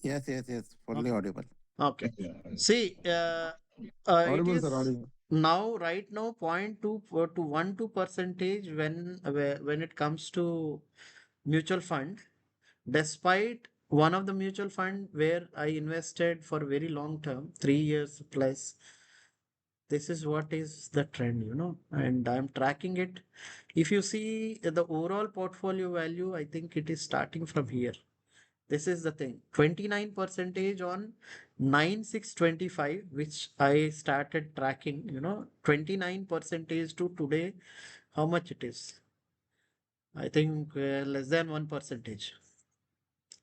Yes, yes, yes, fully Okay. audible. Okay. Yeah. See, it Audible, sir, is audible. now right now 0.2 to 1 2 percentage when it comes to mutual fund. Despite one of the mutual fund where I invested for very long term, 3 years plus, this is what is the trend, and I'm tracking it. If you see the overall portfolio value, I think it is starting from here. This is the thing, 29 percentage on 9625, which I started tracking, 29 percentage to today, how much it is? I think less than 1 percentage.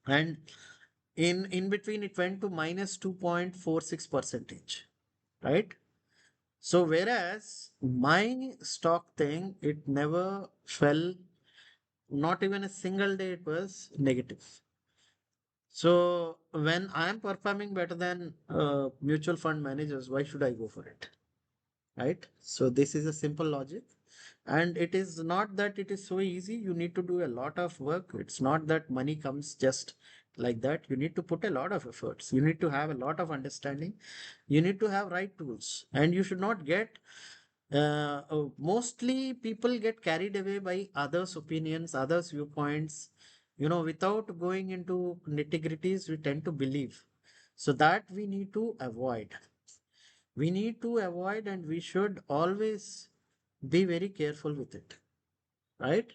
And in between, it went to minus 2.46 percentage, right? So whereas my stock thing, it never fell, not even a single day it was negative. So when I am performing better than mutual fund managers, why should I go for it? Right? So this is a simple logic. And it is not that it is so easy. You need to do a lot of work. It's not that money comes just like that. You need to put a lot of efforts. You need to have a lot of understanding. You need to have right tools. And you should not get mostly people get carried away by others' opinions, others' viewpoints. Without going into nitty-gritties, we tend to believe. So that we need to avoid. We need to avoid, and we should always be very careful with it, right?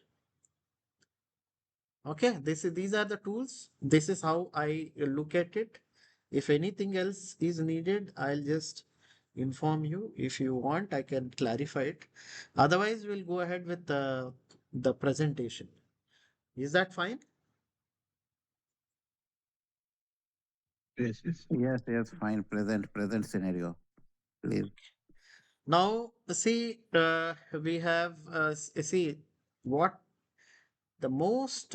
Okay, these are the tools. This is how I look at it. If anything else is needed, I'll just inform you. If you want, I can clarify it. Otherwise, we'll go ahead with the presentation. Is that fine? Yes, yes. Yes, yes, fine. Present scenario, please. Now, see, we have see what the most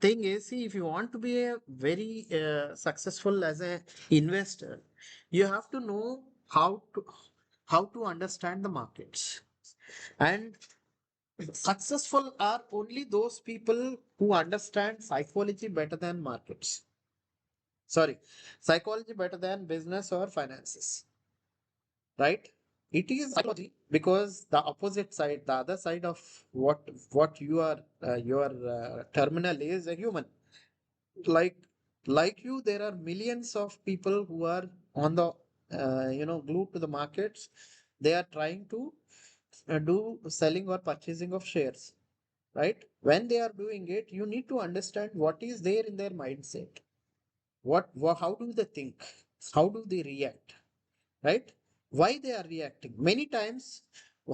thing is. See, if you want to be a very successful as a investor, you have to know how to understand the markets. And successful are only those people who understand psychology better than markets. Sorry, psychology better than business or finances, right? It is psychology because the opposite side, the other side of what you are, your terminal is a human. Like like you, there are millions of people who are on the glued to the markets. They are trying to do selling or purchasing of shares, right? When they are doing it, you need to understand what is there in their mindset. How do they think? How do they react? Right? Why they are reacting? Many times,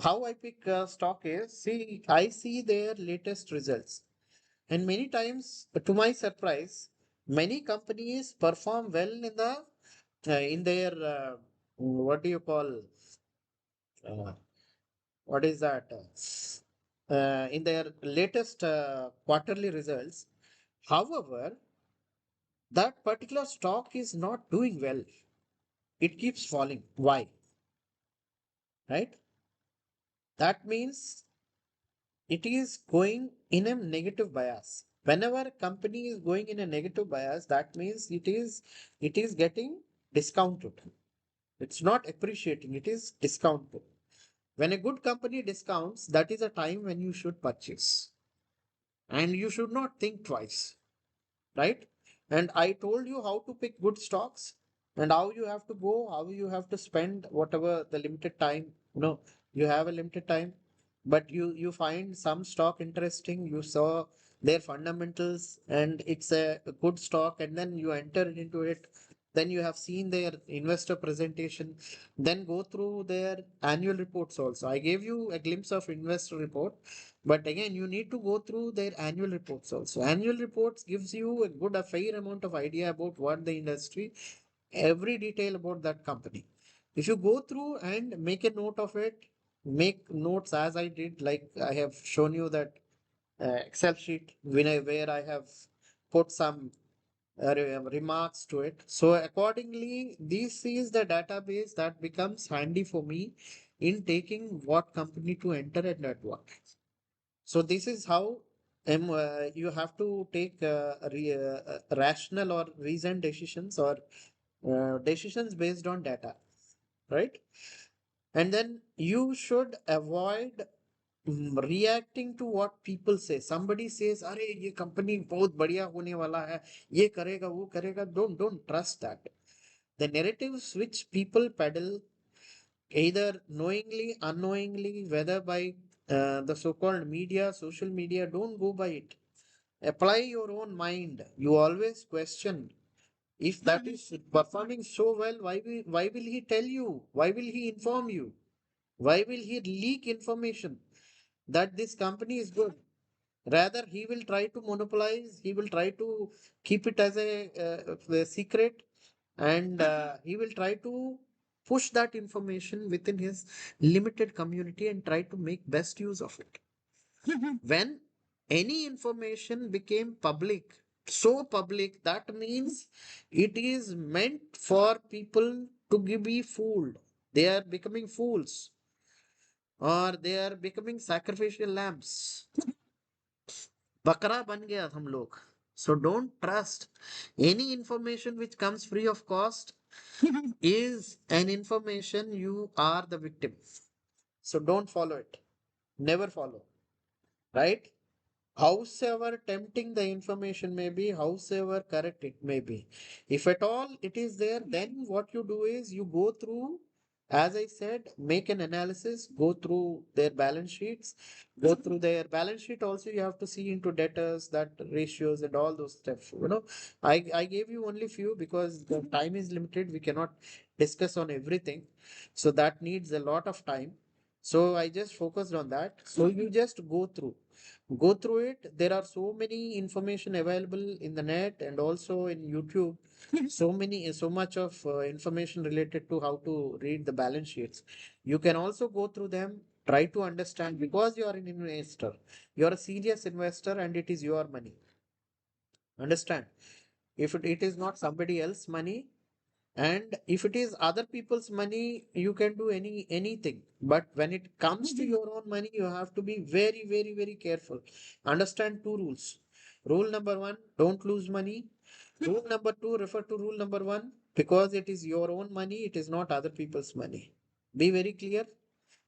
how I pick stock is, see, I see their latest results, and many times, to my surprise, many companies perform well in their what do you call, uh, what is that? In their latest quarterly results. However, that particular stock is not doing well. It keeps falling. Why? Right? That means it is going in a negative bias. Whenever a company is going in a negative bias, that means it is getting discounted. It's not appreciating, it is discounted. When a good company discounts, that is a time when you should purchase. And you should not think twice, right? And I told you how to pick good stocks and how you have to go, how you have to spend whatever the limited time. You have a limited time, but you find some stock interesting. You saw their fundamentals and it's a good stock, and then you enter into it. Then you have seen their investor presentation. Then go through their annual reports also. I gave you a glimpse of investor report, but again, you need to go through their annual reports also. Annual reports gives you a fair amount of idea about what the industry, every detail about that company. If you go through and make a note of it, make notes as I did, like I have shown you that Excel sheet where I have put some remarks to it. So accordingly, this is the database that becomes handy for me in taking what company to enter and at what. So this is how you have to take rational or reasoned decisions, or decisions based on data, right? And then you should avoid reacting to what people say. Somebody says, "अरे ये company बहुत बढ़िया होने वाला है, ये करेगा, वो करेगा." Don't trust that. The narratives which people peddle, either knowingly, unknowingly, whether by the so-called media, social media, don't go by it. Apply your own mind. You always question. If that is performing so well, why will he tell you? Why will he inform you? Why will he leak information that this company is good? Rather, he will try to monopolize, he will try to keep it as a secret, and he will try to push that information within his limited community and try to make best use of it. When any information became public, so public, that means it is meant for people to be fooled. They are becoming fools, or they are becoming sacrificial lambs. बकरा बन गया हम लोग. So don't trust any information which comes free of cost is an information. You are the victim. So don't follow it. Never follow. Right? Howsoever tempting the information may be, howsoever correct it may be. If at all it is there, then what you do is you go through, as I said, make an analysis, go through their balance sheets, go through their balance sheet. Also, you have to see into debtors, that ratios and all those stuff. I gave you only few because the time is limited. We cannot discuss on everything. So that needs a lot of time. So I just focused on that. So you just go through it. There are so many information available in the net and also in YouTube. So much of information related to how to read the balance sheets. You can also go through them, try to understand, because you are an investor, you are a serious investor and it is your money. Understand? If it is not somebody else's money, and if it is other people's money, you can do anything. But when it comes to your own money, you have to be very, very, very careful. Understand two rules. Rule number one, don't lose money. Rule number two, refer to rule number one, because it is your own money, it is not other people's money. Be very clear.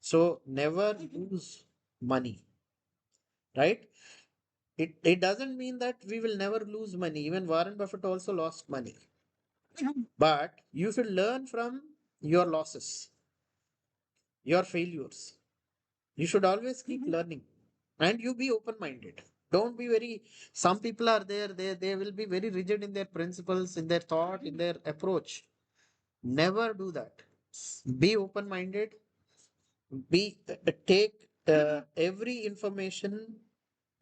So never lose money, right? It doesn't mean that we will never lose money. Even Warren Buffett also lost money. But you should learn from your losses, your failures. You should always keep learning, and you be open minded. Don't be very, some people are there, they will be very rigid in their principles, in their thought, in their approach. Never do that. Be open minded, take every information,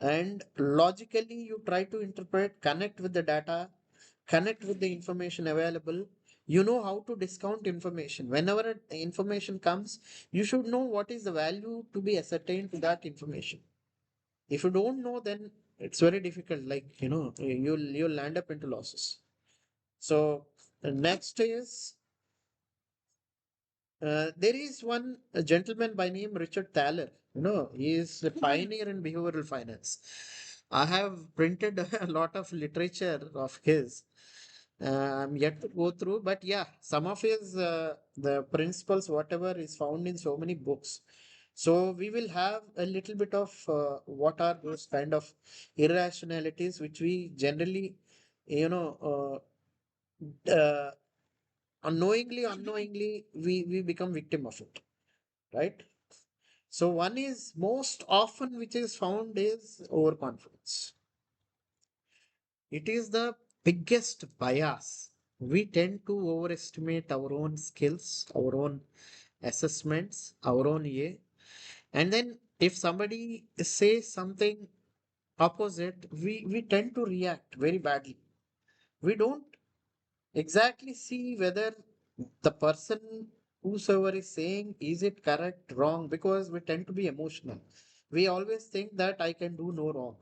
and logically you try to interpret, connect with the data, connect with the information available. You know how to discount information. Whenever information comes, you should know what is the value to be ascertained to that information. If you don't know, then it's very difficult. Like, you'll land up into losses. So the next is, there is one gentleman by name Richard Thaler. He is a pioneer in behavioral finance. I have printed a lot of literature of his. I'm yet to go through, but yeah, some of his the principles, whatever is found in so many books. So we will have a little bit of what are those kind of irrationalities which we generally, you know, unknowingly, we become victim of it, right? So one is most often which is found is overconfidence. It is the biggest bias. We tend to overestimate our own skills, our own assessments, our own EA. And then if somebody says something opposite, we tend to react very badly. We don't exactly see whether the person whosoever is saying is it correct, wrong, because we tend to be emotional. We always think that I can do no wrong,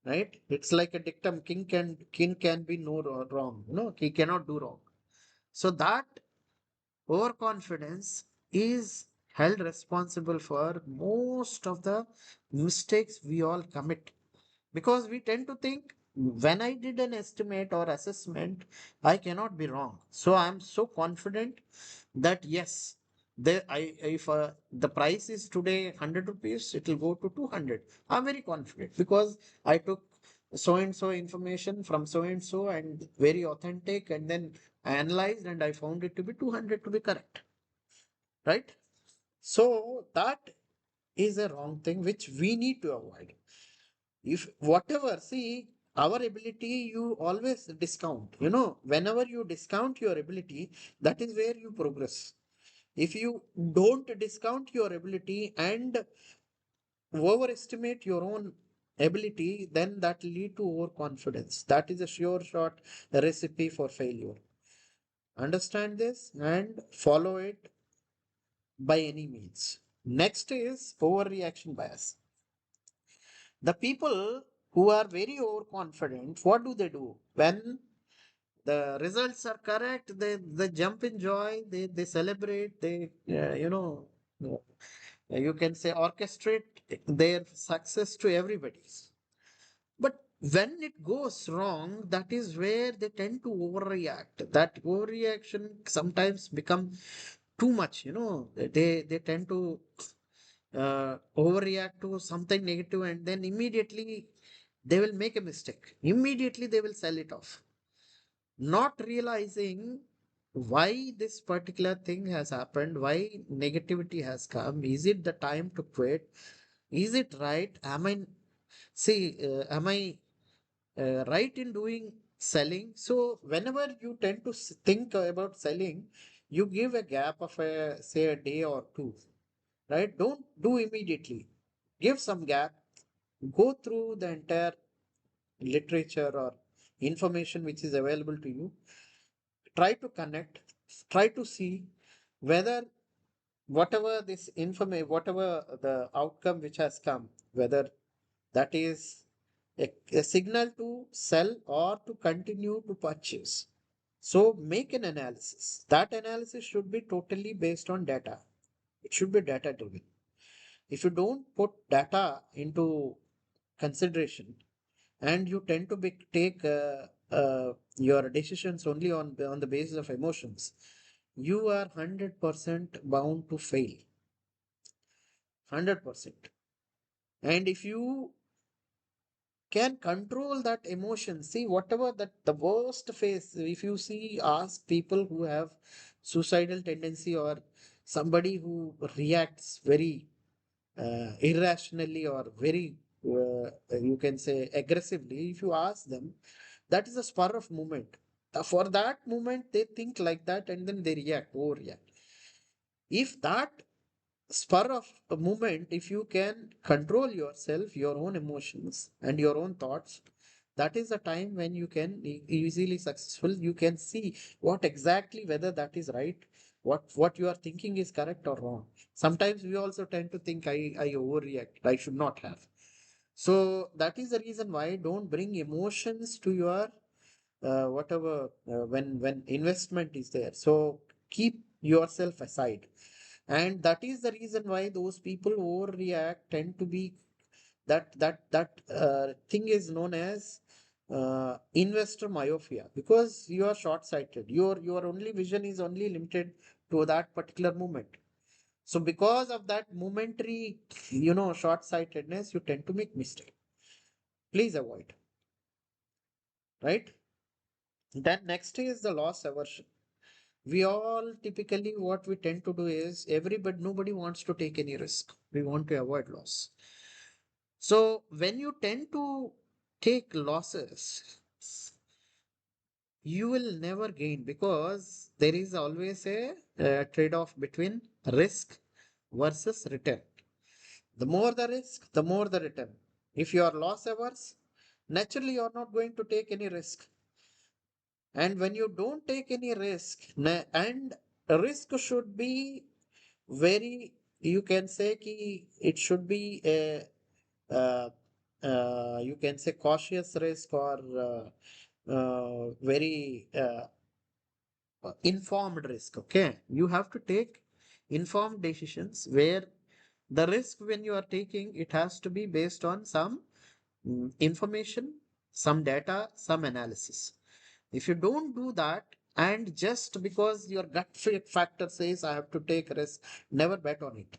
right? It's like a dictum: king can be no wrong. He cannot do wrong. So that overconfidence is held responsible for most of the mistakes we all commit, because we tend to think when I did an estimate or assessment, I cannot be wrong. So I'm so confident that yes, if the price is today 100 rupees, it will go to 200. I'm very confident because I took so and so information from so and so and very authentic, and then I analyzed and I found it to be 200 to be correct, right? So that is a wrong thing which we need to avoid. If whatever, see, our ability you always discount. Whenever you discount your ability, that is where you progress. If you don't discount your ability and overestimate your own ability, then that lead to overconfidence. That is a sure shot recipe for failure. Understand this and follow it by any means. Next is overreaction bias. The people who are very overconfident, what do? When the results are correct, they jump in joy, they celebrate, they, you can say orchestrate their success to everybody's. But when it goes wrong, that is where they tend to overreact. That overreaction sometimes become too much. They tend to overreact to something negative, and then immediately they will make a mistake. Immediately they will sell it off, not realizing why this particular thing has happened, why negativity has come. Is it the time to quit? Is it right? Am I right in doing selling? So whenever you tend to think about selling, you give a gap of say a day or two, right? Don't do immediately. Give some gap. Go through the entire literature or information which is available to you. Try to connect. Try to see whether whatever this information, whatever the outcome which has come, whether that is a signal to sell or to continue to purchase. So make an analysis. That analysis should be totally based on data. It should be data driven. If you don't put data into consideration and you tend to take your decisions only on the basis of emotions, you are 100% bound to fail. 100%. And if you can control that emotion, see whatever that the worst phase, if you see, ask people who have suicidal tendency or somebody who reacts very irrationally or very you can say aggressively, if you ask them, that is a spur of moment. For that moment they think like that and then they react, overreact. If that spur of a moment, if you can control yourself, your own emotions and your own thoughts, that is the time when you can easily successful. You can see what exactly whether that is right, what you are thinking is correct or wrong. Sometimes we also tend to think I overreact, I should not have. So that is the reason why don't bring emotions to your whatever when investment is there. So keep yourself aside. And that is the reason why those people overreact tend to be that thing is known as investor myopia, because you are short sighted, your only vision is only limited to that particular moment. So because of that momentary, short sightedness, you tend to make mistake. Please avoid, right? Then next is the loss aversion. We all typically, what we tend to do is, nobody wants to take any risk, we want to avoid loss. So when you tend to take losses, you will never gain, because there is always a trade-off between risk versus return. The more the risk, the more the return. If you are loss averse, naturally you are not going to take any risk. And when you don't take any risk, and risk should be very, you can say ki it should be a, uh, you can say cautious risk, or very informed risk. Okay, you have to take informed decisions, where the risk when you are taking, it has to be based on some information, some data, some analysis. If you don't do that, and just because your gut factor says I have to take risk, never bet on it.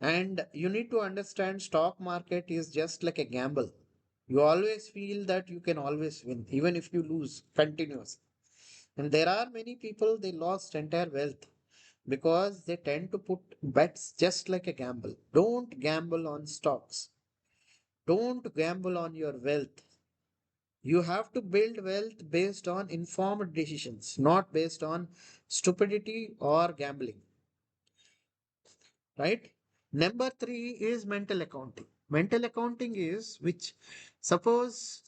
And you need to understand, stock market is just like a gamble. You always feel that you can always win, even if you lose continuously. And there are many people, they lost entire wealth because they tend to put bets just like a gamble. Don't gamble on stocks. Don't gamble on your wealth. You have to build wealth based on informed decisions, not based on stupidity or gambling. Right? Number three is mental accounting. Mental accounting is which, suppose,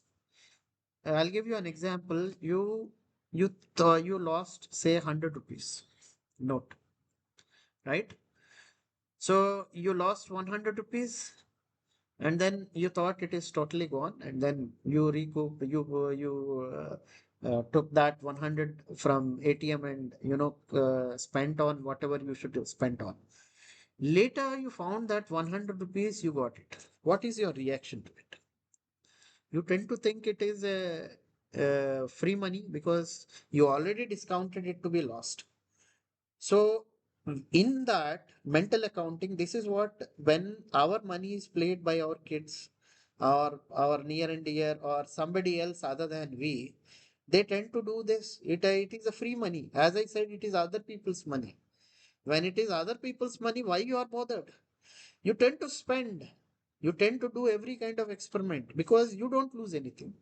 I'll give you an example. You lost say 100 rupees note, right? So you lost 100 rupees, and then you thought it is totally gone, and then you recoup, you took that 100 from ATM, and spent on whatever you should have spent on. Later you found that 100 rupees, you got it. What is your reaction to it? You tend to think it is a free money, because you already discounted it to be lost. So in that mental accounting, this is what, when our money is played by our kids, or our near and dear, or somebody else other than we, they tend to do this. It is a free money. As I said, it is other people's money. When it is other people's money, why you are bothered? You tend to spend. You tend to do every kind of experiment, because you don't lose anything.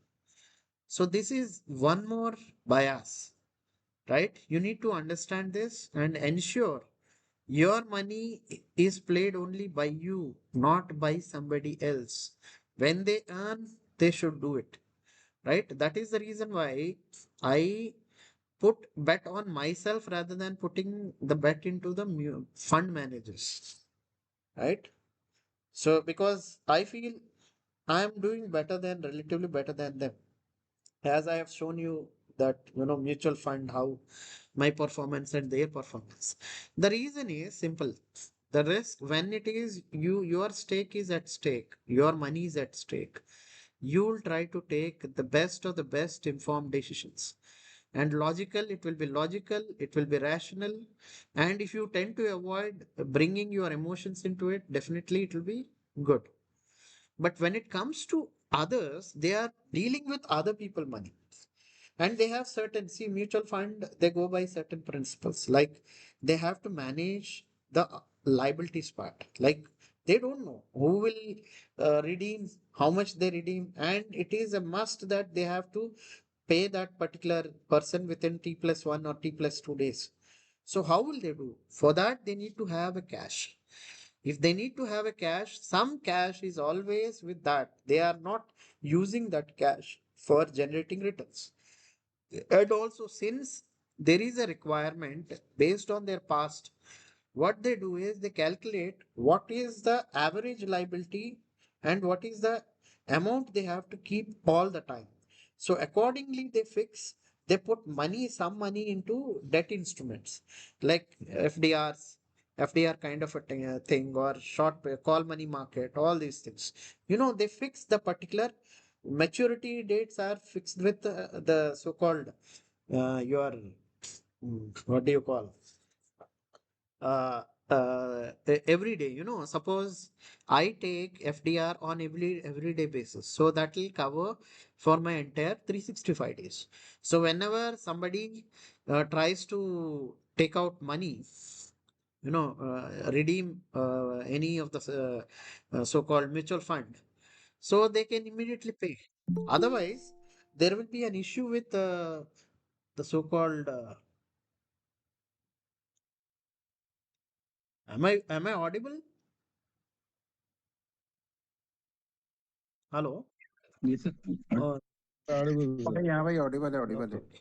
So this is one more bias, right? You need to understand this and ensure your money is played only by you, not by somebody else. When they earn, they should do it, right? That is the reason why I put bet on myself rather than putting the bet into the fund managers, right? So because I feel I am doing better than, relatively better than them, as I have shown you that, mutual fund, how my performance and their performance. The reason is simple. The risk, when it is your stake is at stake, your money is at stake, you will try to take the best of the best informed decisions. And logical, it will be logical, it will be rational. And if you tend to avoid bringing your emotions into it, definitely it will be good. But when it comes to others, they are dealing with other people money, and they have certain, see, mutual fund, they go by certain principles, like they have to manage the liabilities part. Like they don't know who will redeem, how much they redeem, and it is a must that they have to pay that particular person within T plus 1 or T plus 2 days. So how will they do? For that, they need to have a cash. If they need to have a cash, some cash is always with that. They are not using that cash for generating returns. And also, since there is a requirement based on their past, what they do is they calculate what is the average liability and what is the amount they have to keep all the time. So accordingly, they put money, some money into debt instruments like FDRs, FDR kind of a thing, or short call money market, all these things. They fix the particular maturity dates are fixed with the so-called your what do you call every day. Suppose I take FDR on everyday basis, so that will cover for my entire 365 days. So whenever somebody tries to take out money, redeem any of the so-called mutual fund, so they can immediately pay. Otherwise, there will be an issue with the so-called am I audible? Hello. Yes, sir. Oh, Audible, sir. Yeah, bhai, audible, audible. okay. Okay.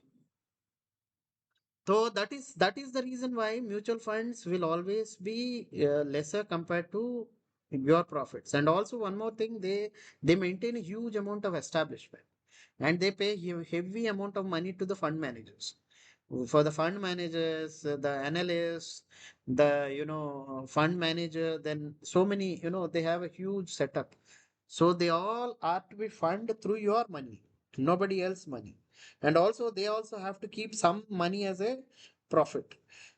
So that is the reason why mutual funds will always be lesser compared to your profits. And also one more thing, they maintain a huge amount of establishment, and they pay heavy amount of money to the fund managers. For the fund managers, the analysts, the fund manager, then so many, they have a huge setup. So they all are to be funded through your money, nobody else money. And also they also have to keep some money as a profit.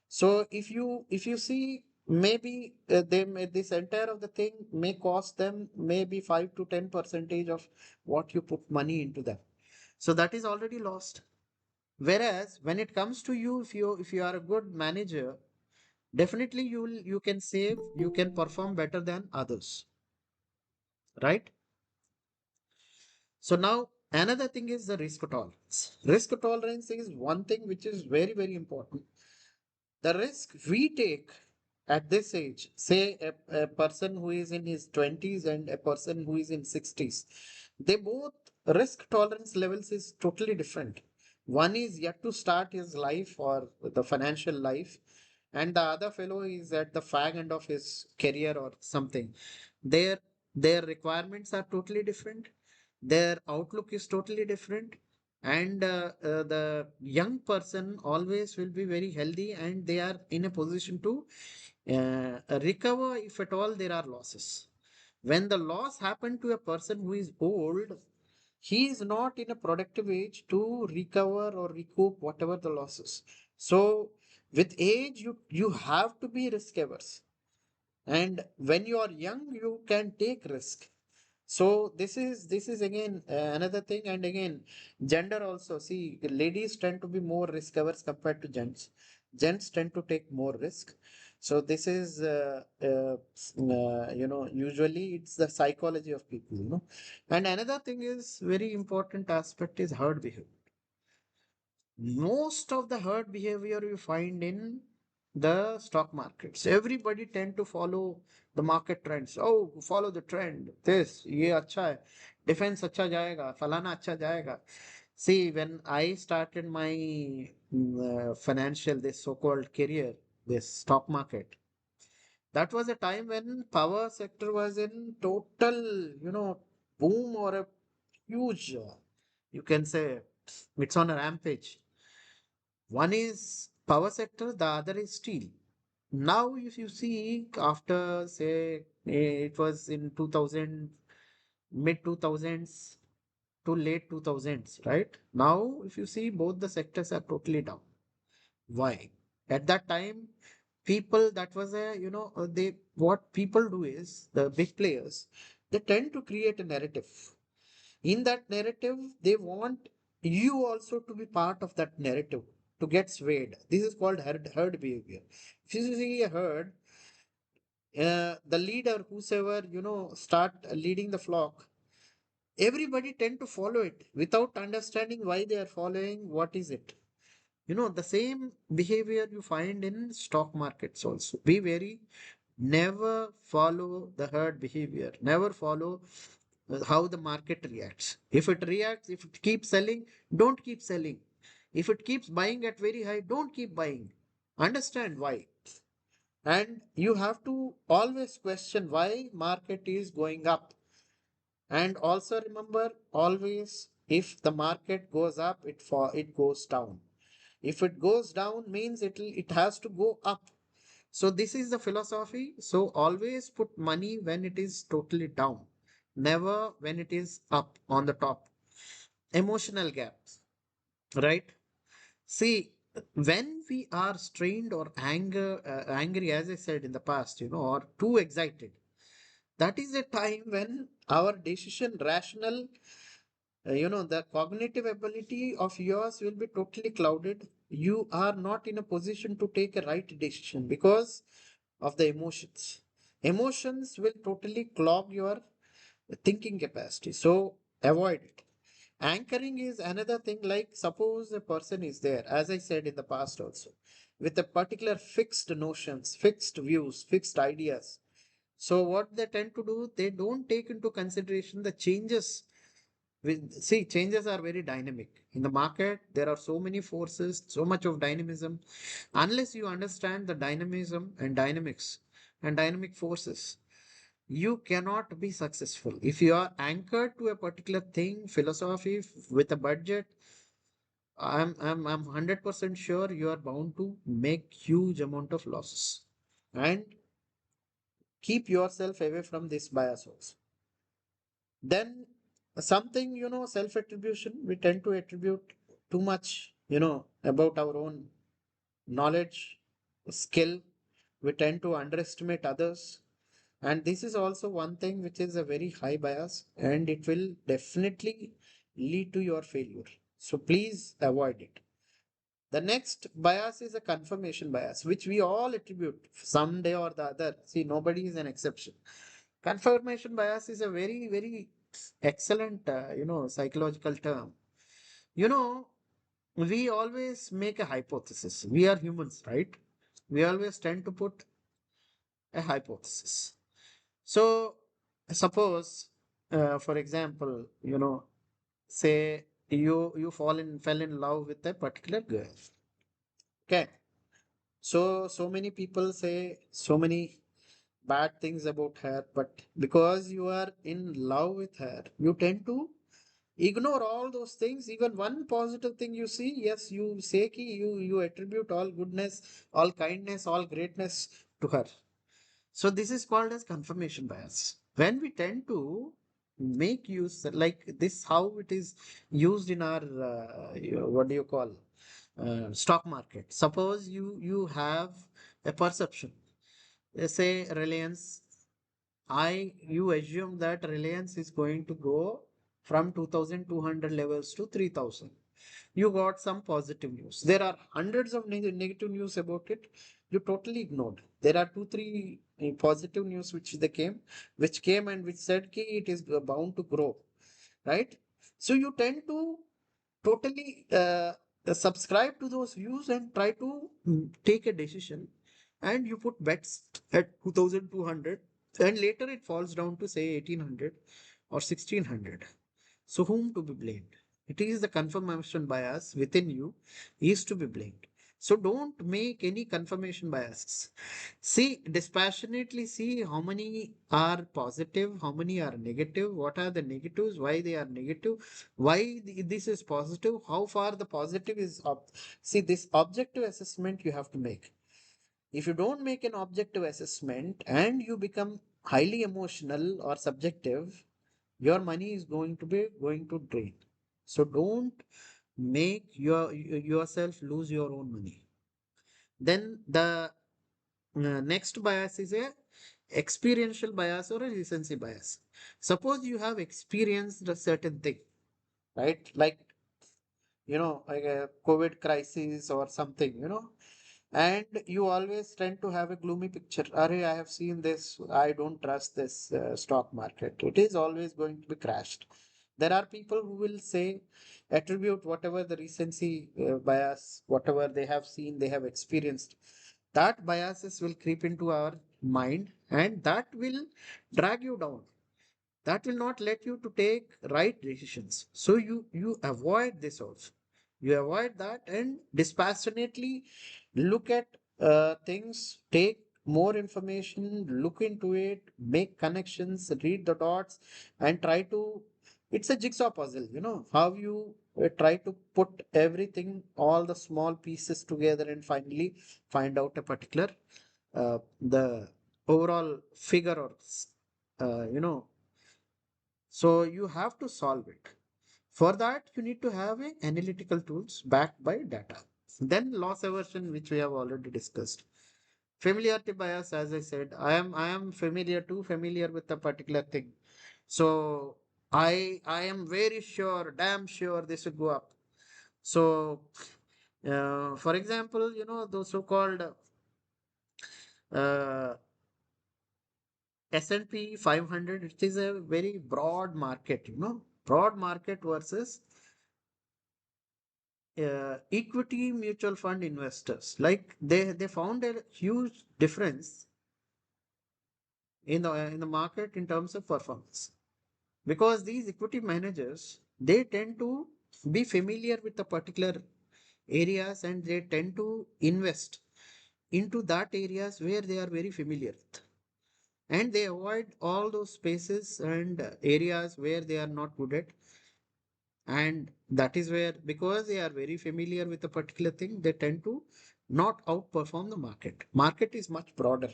So if you see, maybe this entire of the thing may cost them maybe 5 to 10 percentage of what you put money into them. So that is already lost. Whereas when it comes to you, if you are a good manager, definitely you can save, you can perform better than others, right? So now another thing is the risk tolerance. Risk tolerance is one thing which is very, very important. The risk we take at this age, say a person who is in his 20s and a person who is in 60s, they both risk tolerance levels is totally different. One is yet to start his life or the financial life, and the other fellow is at the fag end of his career or something. Their requirements are totally different, their outlook is totally different, and the young person always will be very healthy, and they are in a position to recover if at all there are losses. When the loss happened to a person who is old, he is not in a productive age to recover or recoup whatever the losses. So with age, you have to be risk averse, and when you are young you can take risk. So this is again another thing. And again, gender also, see, the ladies tend to be more risk averse compared to gents tend to take more risk. So this is usually it's the psychology of people. And another thing is very important aspect is herd behavior. Most of the herd behavior you find in the stock markets. Everybody tend to follow the market trends. Oh, follow the trend. This, ये अच्छा है. Defense अच्छा जाएगा. फलाना अच्छा जाएगा. See, when I started my financial, this so-called career, this stock market, that was a time when power sector was in total, boom, or a huge, you can say, it's on a rampage. One is power sector, the other is steel. Now, if you see, after say it was in 2000, mid 2000s to late 2000s, right? Now, if you see, both the sectors are totally down. Why? At that time, people, that was a, they, what people do is, the big players, they tend to create a narrative. In that narrative, they want you also to be part of that narrative, to get swayed. This is called herd behavior. If you see a herd, the leader, whosoever, start leading the flock, everybody tend to follow it without understanding why they are following, what is it. The same behavior you find in stock markets also. Be very, never follow the herd behavior. Never follow how the market reacts. If it reacts, if it keeps selling, don't keep selling. If it keeps buying at very high, don't keep buying. Understand why. And you have to always question why market is going up. And also remember, always, if the market goes up, it goes down. If it goes down, means it has to go up. So this is the philosophy. So always put money when it is totally down, never when it is up on the top. Emotional gaps, right? See, when we are strained or angry, as I said in the past, or too excited, that is a time when our decision rational, the cognitive ability of yours will be totally clouded. You are not in a position to take a right decision because of the emotions. Emotions will totally clog your thinking capacity. So avoid it. Anchoring is another thing, like suppose a person is there, as I said in the past also, with a particular fixed notions, fixed views, fixed ideas. So what they tend to do, they don't take into consideration the changes. See, changes are very dynamic. In the market, there are so many forces, so much of dynamism. Unless you understand the dynamism and dynamics and dynamic forces, you cannot be successful. If you are anchored to a particular thing, philosophy with a budget, I'm 100% sure you are bound to make huge amount of losses. And keep yourself away from this bias also. Then something, self attribution, we tend to attribute too much, about our own knowledge, skill. We tend to underestimate others. And this is also one thing which is a very high bias and it will definitely lead to your failure. So please avoid it. The next bias is a confirmation bias, which we all attribute someday or the other. See, nobody is an exception. Confirmation bias is a very, very excellent, psychological term. You know, we always make a hypothesis. We are humans, right? We always tend to put a hypothesis. So, suppose, for example, say you fell in love with a particular girl. Okay. So many people say so many bad things about her, but because you are in love with her, you tend to ignore all those things. Even one positive thing you see, yes, you say ki you attribute all goodness, all kindness, all greatness to her. So this is called as confirmation bias. When we tend to make use like this, how it is used in our what do you call stock market. Suppose you have a perception. Say Reliance, you assume that Reliance is going to go from 2200 levels to 3000. You got some positive news. There are hundreds of negative news about it. You totally ignored. There are two, three positive news which came and which said ki it is bound to grow, right? So you tend to totally subscribe to those views and try to take a decision, and you put bets at 2200 and later it falls down to say 1800 or 1600. So whom to be blamed? It is the confirmation bias within you is to be blamed. So don't make any confirmation biases. See, dispassionately see how many are positive, how many are negative, what are the negatives, why they are negative, why this is positive, how far the positive is up. See, this objective assessment you have to make. If you don't make an objective assessment and you become highly emotional or subjective, your money is going to drain. So don't make yourself lose your own money. Then the next bias is a experiential bias or a recency bias. Suppose you have experienced a certain thing, right? Like a COVID crisis or something, and you always tend to have a gloomy picture. Array, I have seen this. I don't trust this stock market. It is always going to be crashed. There are people who will say, attribute whatever the recency bias, whatever they have seen, they have experienced. That biases will creep into our mind and that will drag you down. That will not let you to take right decisions. So you avoid this also. You avoid that and dispassionately look at things, take more information, look into it, make connections, read the dots, and try to. It's a jigsaw puzzle, how you try to put everything, all the small pieces together, and finally find out a particular the overall figure or you know, so you have to solve it. For that, you need to have a analytical tools backed by data. Then loss aversion, which we have already discussed. Familiarity bias, as I said, I am familiar with a particular thing. So I am very sure, damn sure this will go up. So for example, you know, those so-called uh, S&P 500, it is a very broad market, you know, broad market versus equity mutual fund investors. Like they found a huge difference in the market in terms of performance, because these equity managers, they tend to be familiar with the particular areas, and they tend to invest into that areas where they are very familiar with, and they avoid all those spaces and areas where they are not good at. And that is where, because they are very familiar with a particular thing, they tend to not outperform the market is much broader,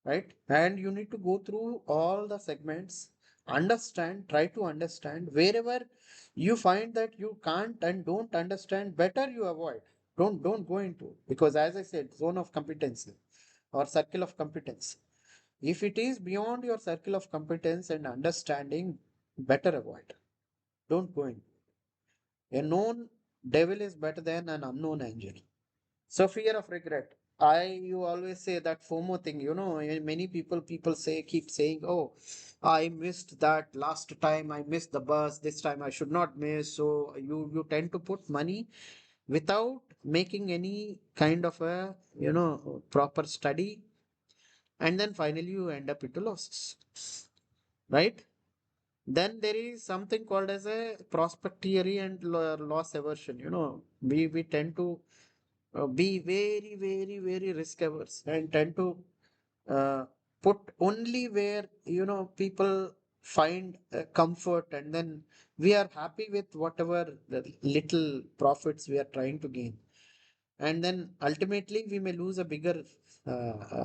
right? And you need to go through all the segments, understand, try to understand. Wherever you find that you can't and don't understand, better you avoid. Don't go into, because as I said, zone of competency or circle of competence, if it is beyond your circle of competence and understanding, better avoid. Don't go in. A known devil is better than an unknown angel. So fear of regret. You always say that FOMO thing, you know, many people say, keep saying, oh, I missed that last time, I missed the bus, this time I should not miss. So you tend to put money without making any kind of a, you know, proper study. And then finally you end up into losses, right? Then there is something called as a prospect theory and loss aversion. You know, we tend to be very risk averse and tend to uh, put only where, you know, people find comfort, and then we are happy with whatever the little profits we are trying to gain, and then ultimately we may lose a bigger uh,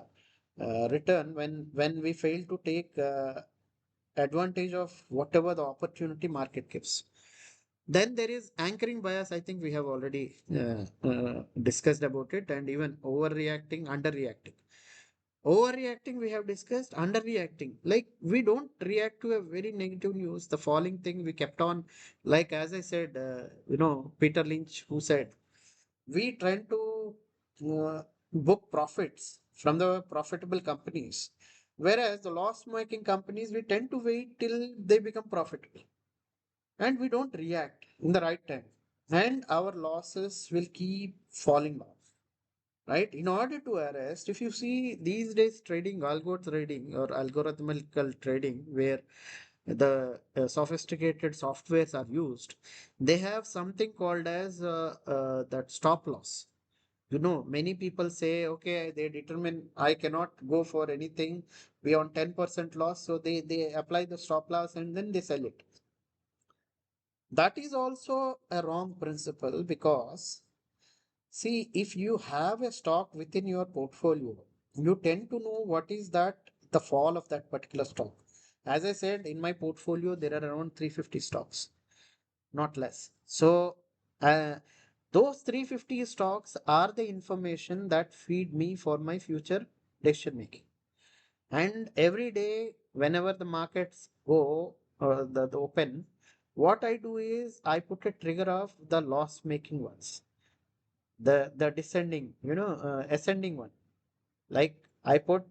return when we fail to take advantage of whatever the opportunity market gives. Then there is anchoring bias. I think we have already discussed about it, and even overreacting, underreacting. Overreacting we have discussed, underreacting. Like we don't react to a very negative news, the falling thing we kept on, like as I said, you know, Peter Lynch, who said, we tend to book profits from the profitable companies, whereas the loss making companies, we tend to wait till they become profitable, and we don't react in the right time, and our losses will keep falling off, right? In order to arrest, if you see these days trading, algo trading or algorithmical trading, where the sophisticated softwares are used, they have something called as that stop loss. You know, many people say, okay, they determine I cannot go for anything beyond 10% loss, so they apply the stop loss and then they sell it. That is also a wrong principle, because see, if you have a stock within your portfolio, you tend to know what is that the fall of that particular stock. As I said, in my portfolio, there are around 350 stocks, not less. So, those 350 stocks are the information that feed me for my future decision making. And every day, whenever the markets go the open, what I do is I put a trigger of the loss making ones, the descending, you know, ascending one. Like I put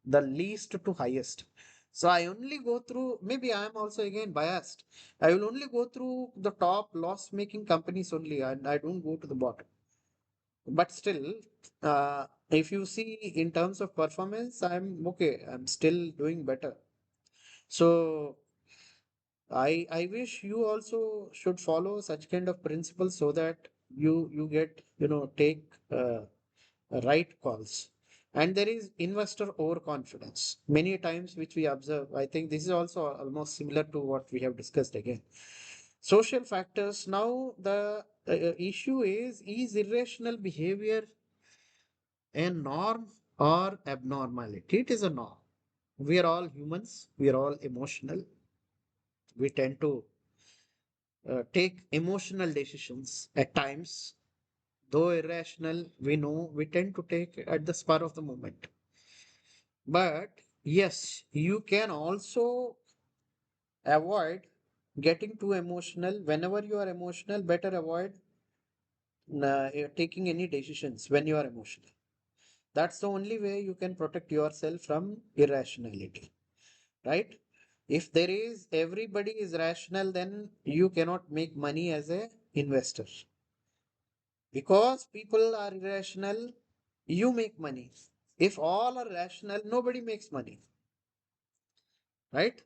the least to highest. So I only go through, maybe I am also again biased. I will only go through the top loss making companies only, and I don't go to the bottom. But still, if you see in terms of performance, I'm okay. I'm still doing better. So I wish you also should follow such kind of principles, so that you get, you know, take right calls. And there is investor overconfidence many times, which we observe. I think this is also almost similar to what we have discussed again. Social factors. Now the issue is irrational behavior a norm or abnormality. It is a norm. We are all humans. We are all emotional. We tend to take emotional decisions at times, though irrational. We know we tend to take at the spur of the moment. But yes, you can also avoid getting too emotional. Whenever you are emotional, better avoid taking any decisions when you are emotional. That's the only way you can protect yourself from irrationality, right? If there is everybody is rational, then you cannot make money as a investor. Because people are irrational, you make money. If all are rational, nobody makes money, right?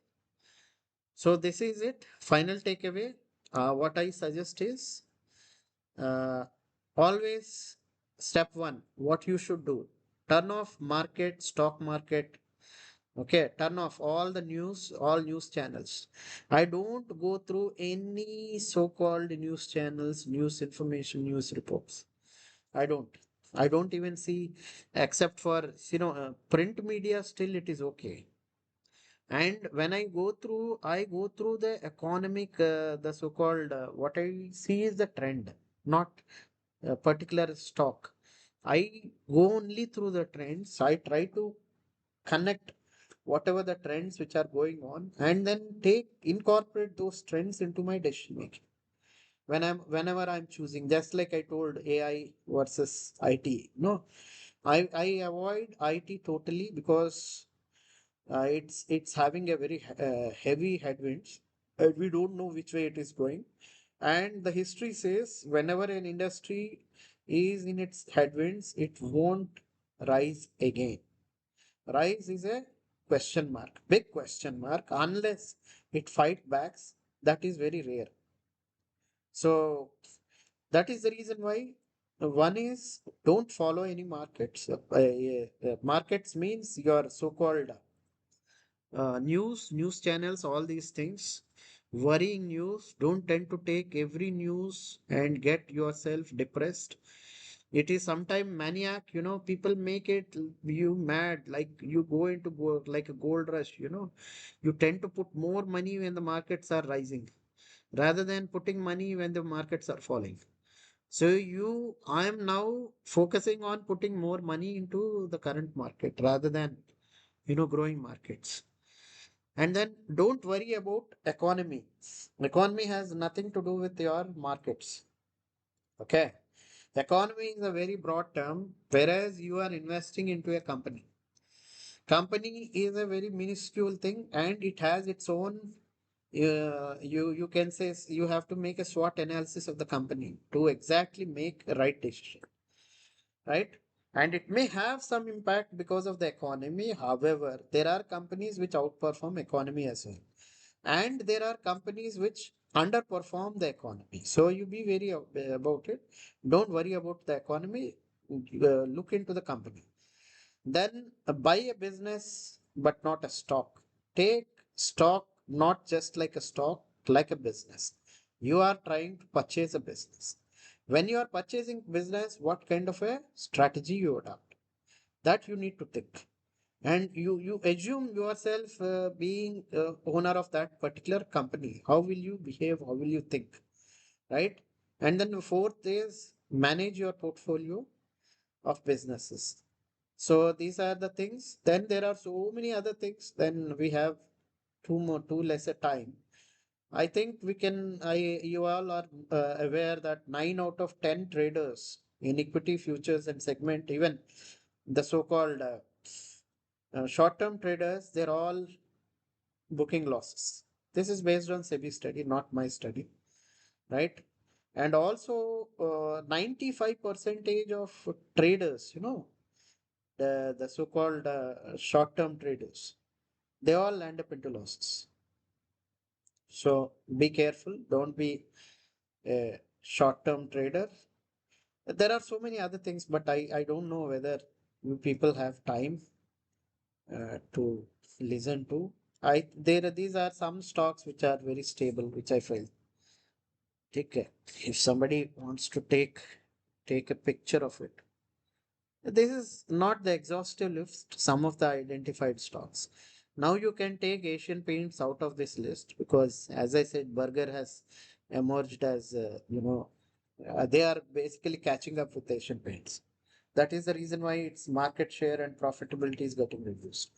So this is it. Final takeaway. What I suggest is uh, always step one, what you should do. Turn off market, stock market. Okay, turn off all the news, all news channels. I don't go through any so-called news channels, news information, news reports. I don't. I don't even see, except for, print media, still it is okay. And when I go through the economic, the so-called, what I see is the trend, not a particular stock. I go only through the trends. I try to connect whatever the trends which are going on and then incorporate those trends into my decision making whenever I'm choosing, just like I told AI versus IT. No, I avoid IT totally because it's having a very heavy headwinds. We don't know which way it is going, and the history says whenever an industry is in its headwinds, it won't rise again. Rise is a question mark, big question mark, unless it fight backs. That is very rare. So that is the reason why one is don't follow any markets. Markets means your so-called news channels, all these things. Worrying news. Don't tend to take every news and get yourself depressed. It is sometimes maniac, people make it you mad, like you go into like a gold rush, you tend to put more money when the markets are rising rather than putting money when the markets are falling. So I am now focusing on putting more money into the current market rather than, growing markets. And then don't worry about economy. Economy has nothing to do with your markets. Okay. Economy is a very broad term, whereas you are investing into a company. Company is a very minuscule thing and it has its own. You can say you have to make a SWOT analysis of the company to exactly make a right decision, right? And it may have some impact because of the economy. However, there are companies which outperform economy as well, and there are companies which underperform the economy. So you be very about it. Don't worry about the economy. Look into the company. Then buy a business, but not a stock. Take stock not just like a stock, like a business. You are trying to purchase a business. When you are purchasing business, what kind of a strategy you adopt? That you need to think. And you assume yourself being owner of that particular company. How will you behave? How will you think? Right? And then the fourth is manage your portfolio of businesses. So these are the things. Then there are so many other things. Then we have two lesser time. I think you all are aware that 9 out of 10 traders in equity futures and segment, even the so-called short-term traders, they're all booking losses. This is based on SEBI study, not my study, right? And also 95 percentage of traders, the so-called short-term traders, they all land up into losses. So be careful. Don't be a short-term trader. There are so many other things, but I don't know whether you people have time to listen to. These are some stocks which are very stable, which I feel. Take care. If somebody wants to take a picture of it, This is not the exhaustive list, some of the identified stocks. Now you can take Asian Paints out of this list because, as I said, Burger has emerged as, they are basically catching up with Asian Paints. That is the reason why its market share and profitability is getting reduced.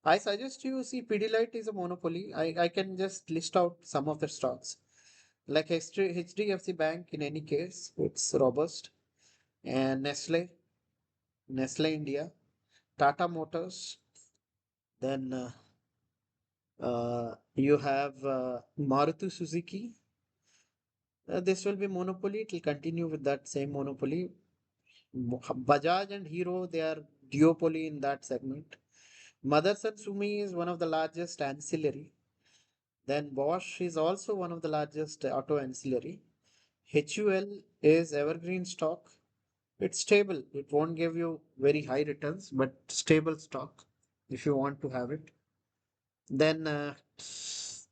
I suggest you see Pidilite is a monopoly. I can just list out some of the stocks. Like HDFC Bank, in any case, it's robust. And Nestle India, Tata Motors, then you have Maruti Suzuki. This will be monopoly. It will continue with that same monopoly. Bajaj and Hero, they are duopoly in that segment. Motherson Sumi is one of the largest ancillary. Then Bosch is also one of the largest auto ancillary. HUL is evergreen stock. It's stable. It won't give you very high returns, but stable stock if you want to have it. Then there's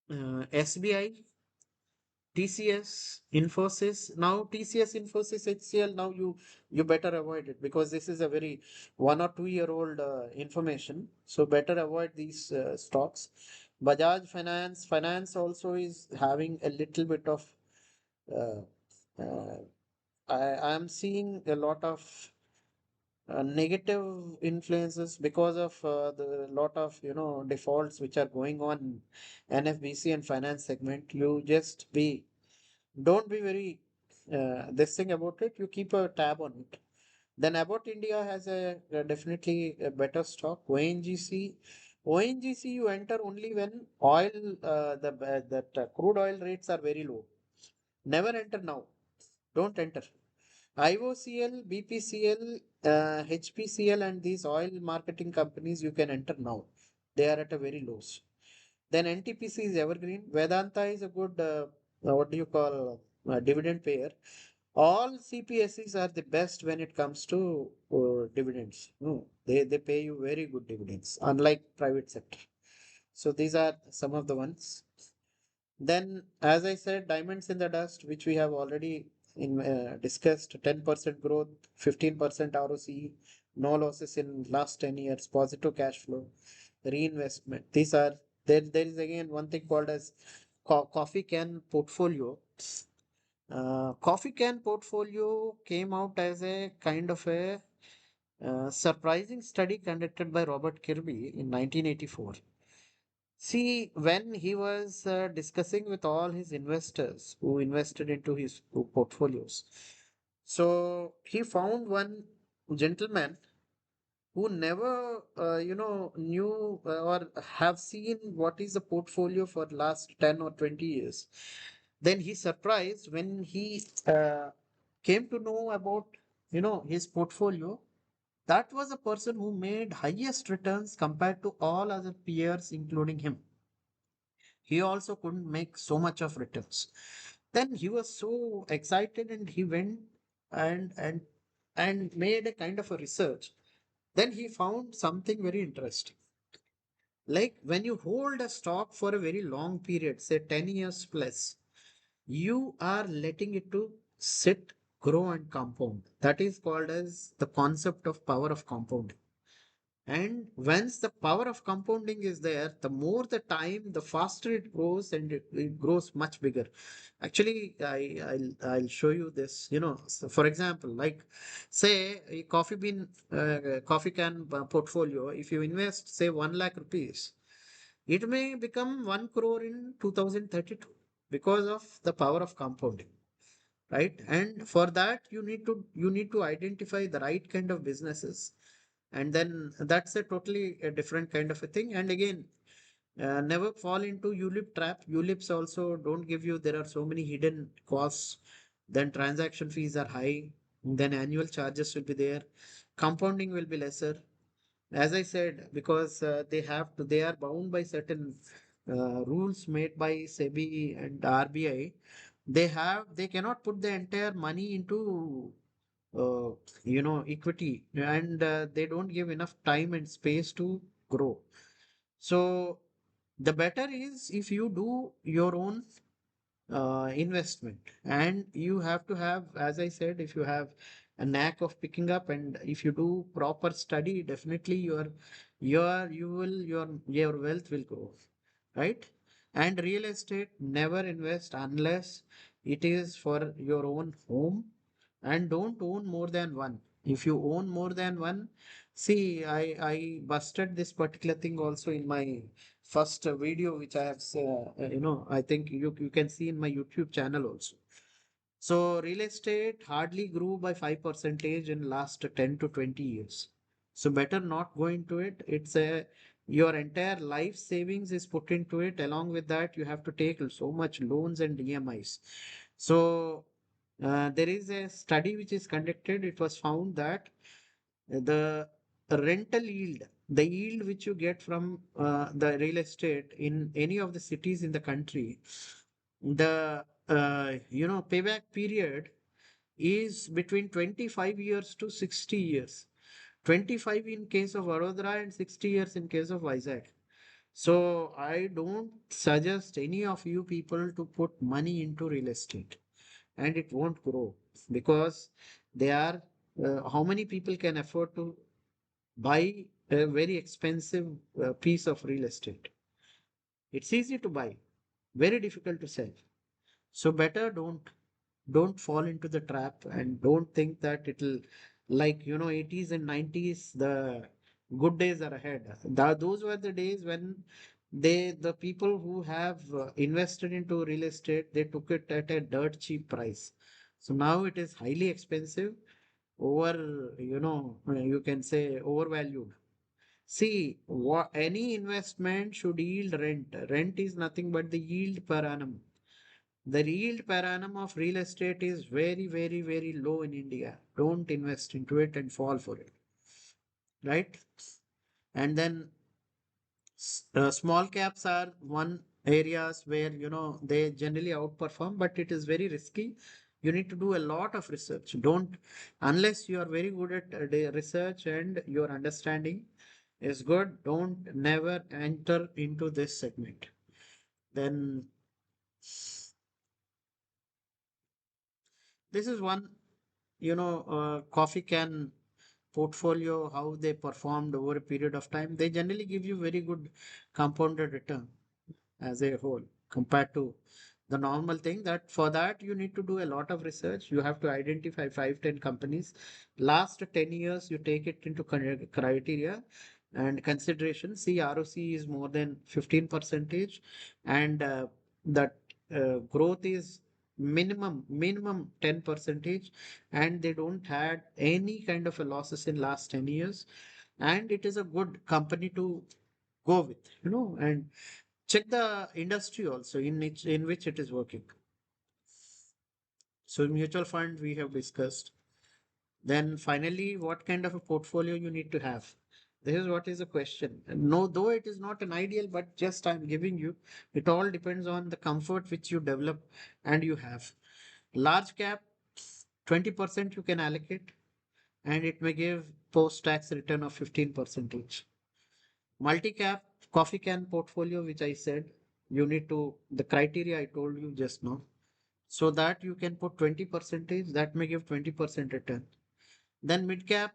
SBI, TCS, Infosys. Now TCS, Infosys, HCL. Now you better avoid it because this is a very 1 or 2 year old information. So better avoid these stocks. Bajaj Finance also is having a little bit of. Uh, uh, I am seeing a lot of negative influences because of the lot of defaults which are going on NFBC and finance segment. You just be don't be very this thing about it. You keep a tab on it. Then Abbott India has a definitely a better stock. ONGC you enter only when oil that crude oil rates are very low. Never enter now. Don't enter. IOCL, BPCL, HPCL, and these oil marketing companies you can enter now. They are at a very lows. Then NTPC is evergreen. Vedanta is a good, what do you call, dividend payer. All CPSEs are the best when it comes to dividends. No, they pay you very good dividends, unlike private sector. So these are some of the ones. Then, as I said, diamonds in the dust, which we have already discussed, 10% growth, 15% ROCE, no losses in last 10 years, positive cash flow, reinvestment. These are there is again one thing called as coffee can portfolio. Coffee can portfolio came out as a kind of a surprising study conducted by Robert Kirby in 1984. See, when he was discussing with all his investors who invested into his portfolios, so he found one gentleman who never, knew or have seen what is the portfolio for last 10 or 20 years. Then he surprised when he came to know about, his portfolio. That was a person who made highest returns compared to all other peers, including him. He also couldn't make so much of returns. Then he was so excited and he went and and and made a kind of a research. Then he found something very interesting. Like when you hold a stock for a very long period, say 10 years plus, you are letting it to sit, grow and compound. That is called as the concept of power of compounding. And once the power of compounding is there, the more the time, the faster it grows and it grows much bigger. Actually, I'll show you this. So for example, like say a coffee can portfolio. If you invest say 1 lakh rupees, it may become 1 crore in 2032 because of the power of compounding, right? And for that you need to identify the right kind of businesses, and then that's a totally a different kind of a thing. And again, never fall into ulip trap. Ulips also don't give you, there are so many hidden costs, then transaction fees are high, then annual charges will be there, compounding will be lesser. As I said, because they are bound by certain rules made by SEBI and RBI. They cannot put the entire money into uh, equity, and they don't give enough time and space to grow. So the better is if you do your own investment. And you have to have, as I said, if you have a knack of picking up and if you do proper study, definitely your wealth will grow, right? And real estate, never invest unless it is for your own home, and don't own more than one. If you own more than one, see, I busted this particular thing also in my first video, which I have, I think you can see in my YouTube channel also. So real estate hardly grew by 5% in last 10 to 20 years. So better not go into it. It's a your entire life savings is put into it. Along with that, you have to take so much loans and EMIs. So there is a study which is conducted. It was found that the rental yield, the yield which you get from the real estate in any of the cities in the country, the payback period is between 25 years to 60 years. 25 in case of Vadodara and 60 years in case of Vizag. So I don't suggest any of you people to put money into real estate, and it won't grow because they are how many people can afford to buy a very expensive piece of real estate? It's easy to buy, very difficult to sell. So better don't fall into the trap, and don't think that it'll, like, 80s and 90s, the good days are ahead. Those were the days when the people who have invested into real estate, they took it at a dirt cheap price. So now it is highly expensive, over, you can say overvalued. See, any investment should yield rent. Rent is nothing but the yield per annum. The yield per annum of real estate is very, very, very low in India. Don't invest into it and fall for it, right? And then small caps are one areas where they generally outperform, but it is very risky. You need to do a lot of research. Don't, unless you are very good at the research and your understanding is good, don't never enter into this segment. Then this is one, coffee can portfolio, how they performed over a period of time. They generally give you very good compounded return as a whole compared to the normal thing. That for that you need to do a lot of research. You have to identify 5 10 companies. Last 10 years you take it into criteria and consideration. See, ROC is more than 15 percentage, and that growth is minimum 10 percentage, and they don't had any kind of a losses in last 10 years, and it is a good company to go with, and check the industry also in which it is working. So mutual fund we have discussed. Then finally, what kind of a portfolio you need to have? This is what is the question. No, though it is not an ideal, but just I'm giving you. It all depends on the comfort which you develop and you have. Large cap, 20% you can allocate, and it may give post-tax return of 15%. Multi-cap coffee can portfolio, which I said, you need to, the criteria I told you just now, so that you can put 20 percentage, that may give 20% return. Then mid cap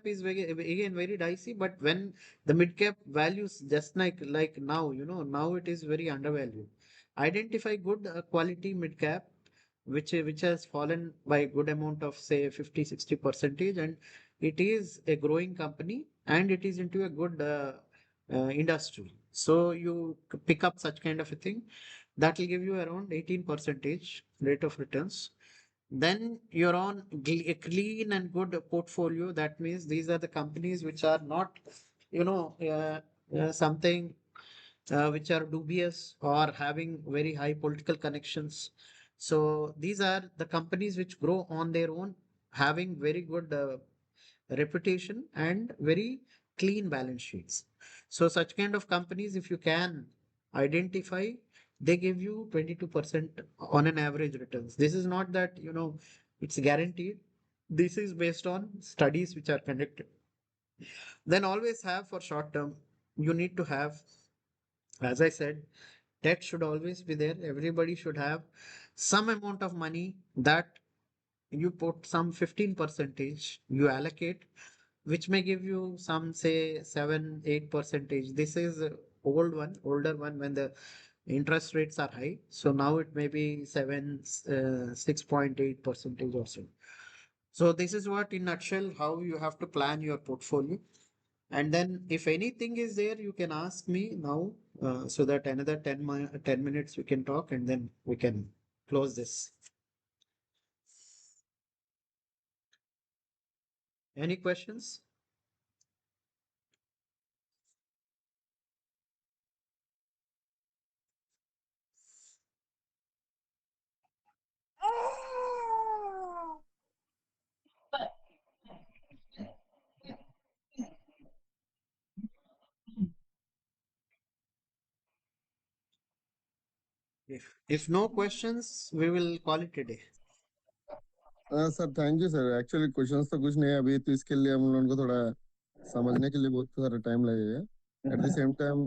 is very, again very dicey, but when the mid cap values just like now, now it is very undervalued. Identify good quality mid cap which has fallen by a good amount of say 50 60 percentage, and it is a growing company and it is into a good industry. So you pick up such kind of a thing, that will give you around 18 percentage rate of returns. Then you're on a clean and good portfolio. That means these are the companies which are not, something which are dubious or having very high political connections. So these are the companies which grow on their own, having very good reputation and very clean balance sheets. So such kind of companies, if you can identify, they give you 22% on an average returns. This is not that, it's guaranteed. This is based on studies which are conducted. Then always have for short term, you need to have, as I said, Debt should always be there. Everybody should have some amount of money that you put some 15 percentage you allocate, which may give you some say 7 8 percentage. This is older one when the interest rates are high. So now it may be 6.8 percentage or so. So this is what in nutshell how you have to plan your portfolio. And then if anything is there, you can ask me now, so that another 10 minutes we can talk and then we can close this. Any questions? If no questions, we will call it a day. Sir thank you sir. Actually questions तो कुछ नहीं है अभी, तो इसके लिए हम लोगों को थोड़ा समझने के लिए बहुत सारा टाइम लगेगा। एट द सेम टाइम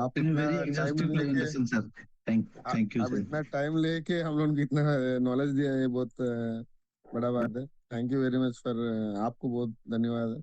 आप इतना टाइम लेके आप इतना टाइम लेके हम लोगों को इतना नॉलेज दिया है, ये बहुत बड़ा बात है। Thank you very much for, आपको बहुत धन्यवाद है।